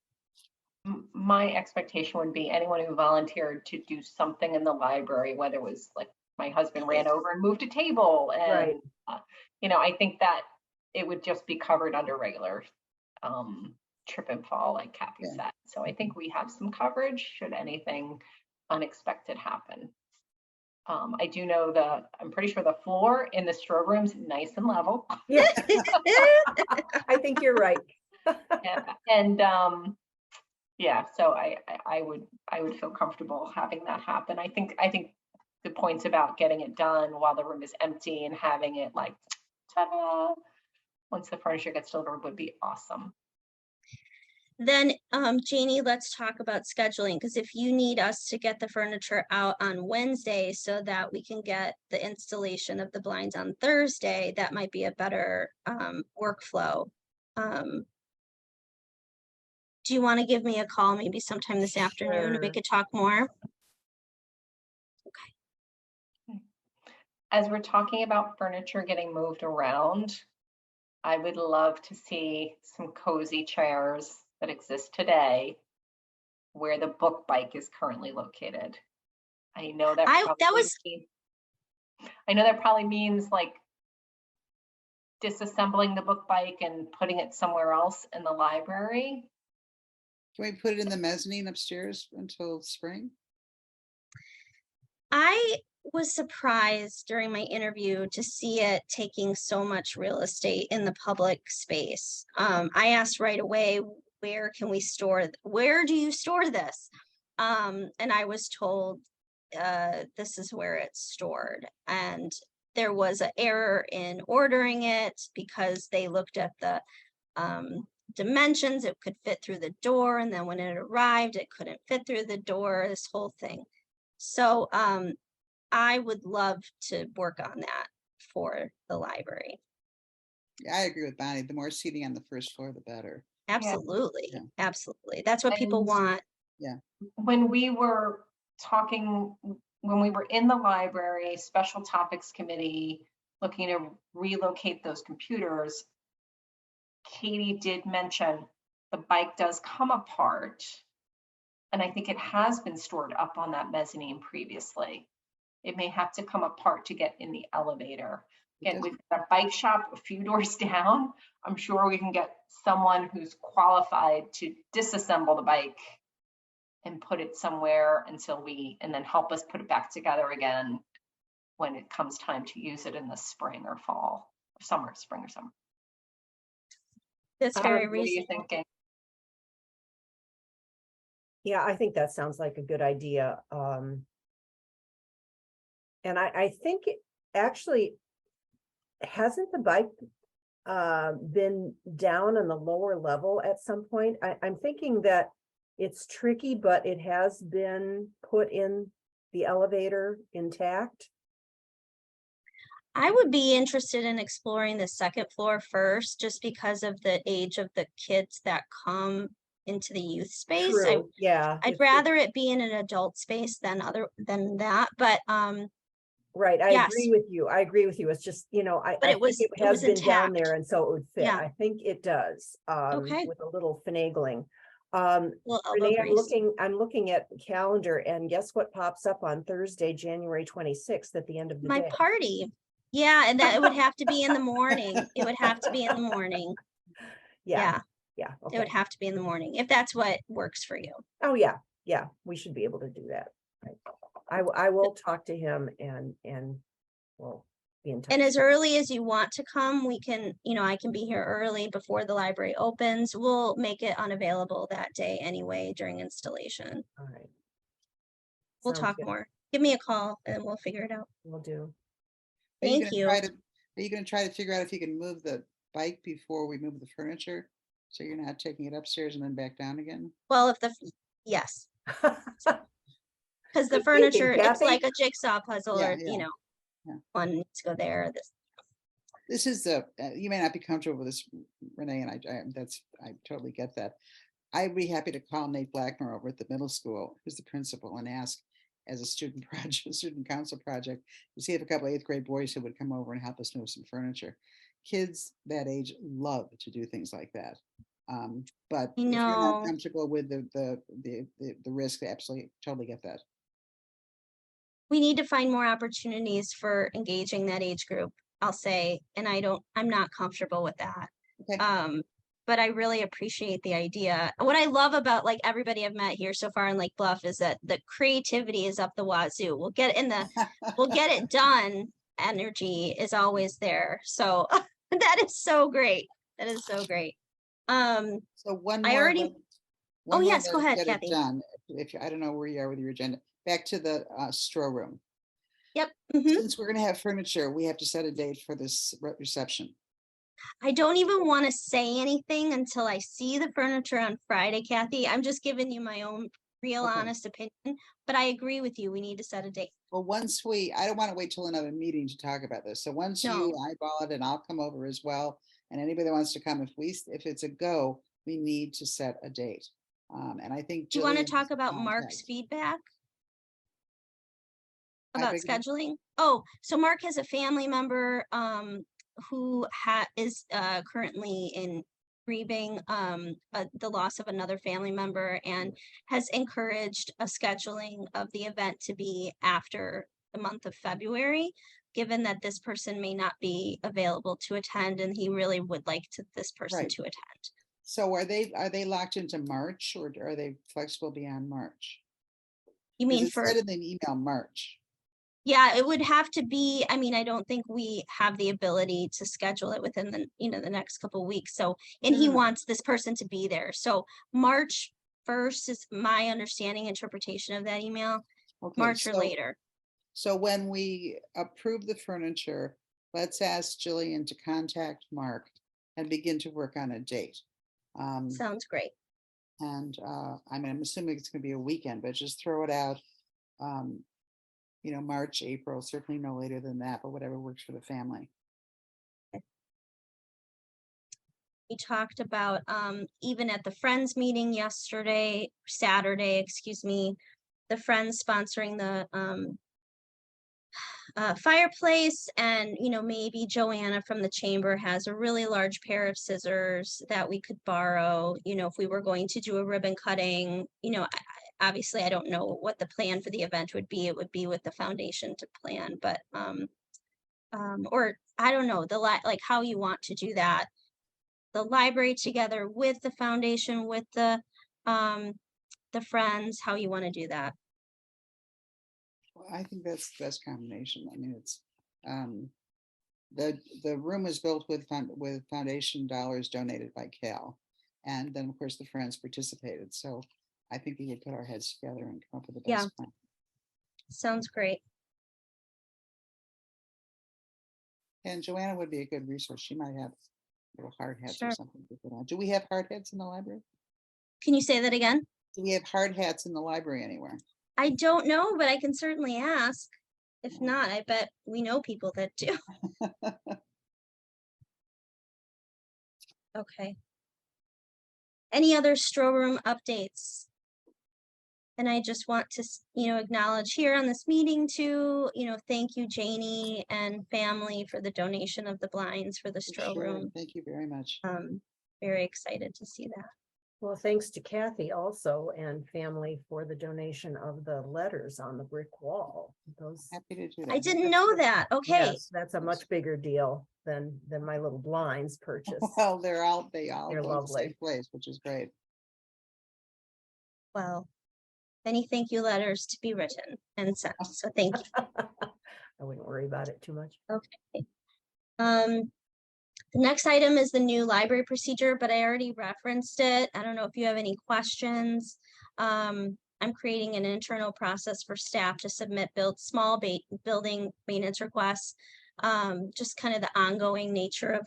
My expectation would be anyone who volunteered to do something in the library, whether it was like my husband ran over and moved a table, and I think that it would just be covered under regular trip and fall, like Kathy said. So I think we have some coverage should anything unexpected happen. I do know I'm pretty sure the floor in the storeroom's nice and level. Yeah. I think you're right. Yeah. And so I would feel comfortable having that happen. I think the points about getting it done while the room is empty and having it like ta-da once the furniture gets delivered would be awesome. Then, Janie, let's talk about scheduling, because if you need us to get the furniture out on Wednesday so that we can get the installation of the blinds on Thursday, that might be a better workflow. Do you want to give me a call maybe sometime this afternoon and we could talk more? Okay. As we're talking about furniture getting moved around, I would love to see some cozy chairs that exist today where the book bike is currently located. I know that probably means like disassembling the book bike and putting it somewhere else in the library. Can we put it in the mezzanine upstairs until spring? I was surprised during my interview to see it taking so much real estate in the public space. I asked right away, where do you store this? And I was told this is where it's stored. And there was an error in ordering it because they looked at the dimensions. It could fit through the door, and then when it arrived, it couldn't fit through the door, this whole thing. So I would love to work on that for the library. Yeah, I agree with Bonnie. The more seating on the first floor, the better. Absolutely. Yeah. Absolutely. That's what people want. Yeah. When we were in the library special topics committee looking to relocate those computers, Katie did mention the bike does come apart, and I think it has been stored up on that mezzanine previously. It may have to come apart to get in the elevator. Again, we've got a bike shop a few doors down. I'm sure we can get someone who's qualified to disassemble the bike and put it somewhere and then help us put it back together again when it comes time to use it in the spring or fall, or spring or summer. That's very What are you reasonable. thinking? Yeah, I think that sounds like a good idea. And I think actually, hasn't the bike been down on the lower level at some point? I'm thinking that it's tricky, but it has been put in the elevator intact. I would be interested in exploring the second floor first, just because of the age of the kids that come into the youth space. True, yeah. I'd rather it be in an adult space than that, but Right, I yes. agree with you. I agree with you. It's just, you know, I But think it it was has been down intact. there and so it would fit. Yeah. I think it does, Okay. with a little finagling. Well, Renee, grease. I'm looking at the calendar and guess what pops up on Thursday, January 26th at the end of the My day? party. Yeah, and that it would have to be in the morning. It would have to be in the morning. Yeah, It okay. would have to be in the morning, if that's what works for you. Oh, yeah, we should be able to do that. Right. I will talk to him and we'll be in touch. And as early as you want to come, we can, I can be here early before the library opens. We'll make it unavailable that day anyway during installation. All right. We'll Sounds talk good. more. Give me a call and we'll figure it out. Will do. Thank you. Are you gonna try to figure out if you can move the bike before we move the furniture? So you're not taking it upstairs and then back down again? Well, yes, because the Good furniture, thinking, it's Kathy. like a jigsaw puzzle Yeah, or, yeah. one needs to go there. This is you may not be comfortable with this, Renee, and I totally get that. I'd be happy to call Nate Blackmer over at the middle school, who's the principal, and ask as a student project, student council project, to see if a couple of 8th grade boys who would come over and help us move some furniture. Kids that age love to do things like that. But if you're not comfortable with the risk, I absolutely totally get that. We need to find more opportunities for engaging that age group, I'll say, and I'm not comfortable with that. Okay. But I really appreciate the idea. What I love about like everybody I've met here so far in Lake Bluff is that the creativity is up the wazoo. We'll get it done. Energy is always there. So that is so great. That is so great. So one more. I already. One more yes, way go to ahead, get it Kathy. done. I don't know where you are with your agenda. Back to the straw room. Yep. Since we're going to have furniture, we have to set a date for this reception. I don't even want to say anything until I see the furniture on Friday, Kathy. I'm just giving you my own real honest opinion, but I agree with you. We need to set a date. Well, I don't want to wait till another meeting to talk about this. So once you eyeball it, and I'll come over as well. And anybody that wants to come, if it's a go, we need to set a date. And I think Do you want to talk about Mark's feedback? About scheduling? Oh, so Mark has a family member who is currently in grieving the loss of another family member and has encouraged a scheduling of the event to be after the month of February, given that this person may not be available to attend and he really would like this person to attend. So are they locked into March, or are they flexible beyond March? You mean it said in the email March? Yeah, it would have to be, I mean, I don't think we have the ability to schedule it within the next couple of weeks. So, and he wants this person to be there. So March 1st is my understanding, interpretation of that email, March or later. So when we approve the furniture, let's ask Jillian to contact Mark and begin to work on a date. Sounds great. And I'm assuming it's going to be a weekend, but just throw it out. March, April, certainly no later than that, but whatever works for the family. We talked about even at the Friends meeting Saturday, excuse me, the Friends sponsoring the fireplace, and maybe Joanna from the chamber has a really large pair of scissors that we could borrow, if we were going to do a ribbon cutting. Obviously I don't know what the plan for the event would be. It would be with the foundation to plan, but or I don't know like how you want to do that. The library together with the foundation, with the Friends, how you want to do that. Well, I think that's the best combination. I mean, it's the room was built with foundation dollars donated by Cal, and then of course the Friends participated. So I think we would put our heads together and come up with the best plan. Sounds great. And Joanna would be a good resource. She might have little hard hats or something to put on. Do we have hard hats in the library? Can you say that again? Do we have hard hats in the library anywhere? I don't know, but I can certainly ask. If not, I bet we know people that do. Okay. Any other stroll room updates? And I just want to, acknowledge here on this meeting too, thank you, Janie and family, for the donation of the blinds for the For stroll sure. room. Thank you very much. Very excited to see that. Well, thanks to Kathy also and family for the donation of the letters on the brick wall. Those, Happy to do that. I didn't know that. Okay. yes, that's a much bigger deal than my little blinds purchase. Well, they all They're go to the lovely. same place, which is great. Well, many thank you letters to be written and sent. So thank you. I wouldn't worry about it too much. Okay. The next item is the new library procedure, but I already referenced it. I don't know if you have any questions. I'm creating an internal process for staff to submit small building maintenance requests. Just kind of the ongoing nature of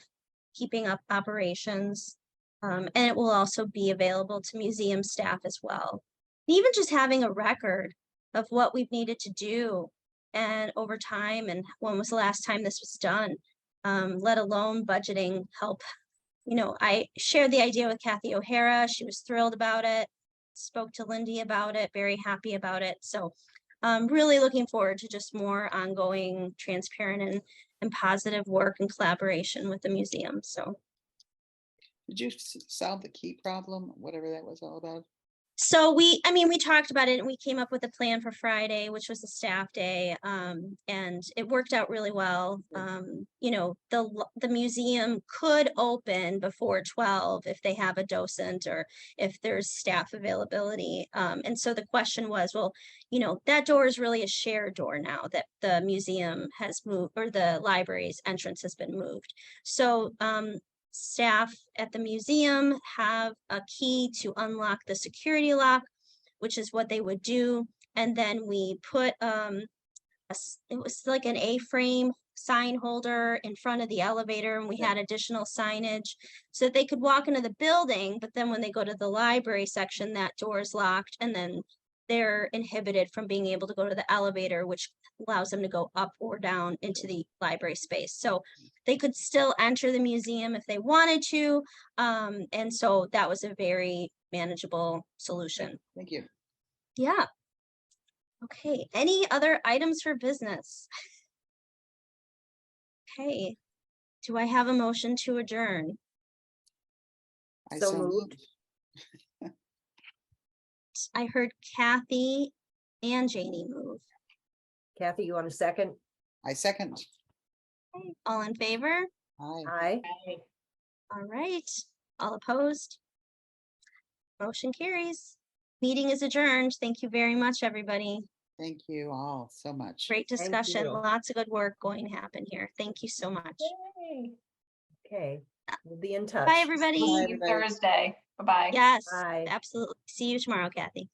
keeping up operations. And it will also be available to museum staff as well. Even just having a record of what we've needed to do and over time and when was the last time this was done. Let alone budgeting help. I shared the idea with Kathy O'Hara. She was thrilled about it. Spoke to Lindy about it, very happy about it. So I'm really looking forward to just more ongoing, transparent and positive work and collaboration with the museum. So. Did you solve the key problem, whatever that was all about? So we talked about it and we came up with a plan for Friday, which was a staff day. And it worked out really well. The museum could open before 12 if they have a docent or if there's staff availability. And so the question was, well, that door is really a shared door now that the museum has moved or the library's entrance has been moved. So, staff at the museum have a key to unlock the security lock, which is what they would do. And then we put it was like an A-frame sign holder in front of the elevator, and we had additional signage so that they could walk into the building, but then when they go to the library section, that door is locked, and then they're inhibited from being able to go to the elevator, which allows them to go up or down into the library space. So they could still enter the museum if they wanted to. And so that was a very manageable solution. Thank you. Yeah. Okay. Any other items for business? Okay. Do I have a motion to adjourn? I So so moved. moved. I heard Kathy and Janie move. Kathy, you want a second? I second. Okay. All in favor? Aye. Aye. All right. All opposed? Motion carries. Meeting is adjourned. Thank you very much, everybody. Thank you all so much. Great Thank discussion. you. Lots of good work going to happen here. Thank you so much. Yay. Okay, we'll be in touch. Bye, everybody. Bye, See you everybody. Thursday. Bye-bye. Yes, Bye. absolutely. See you tomorrow, Kathy.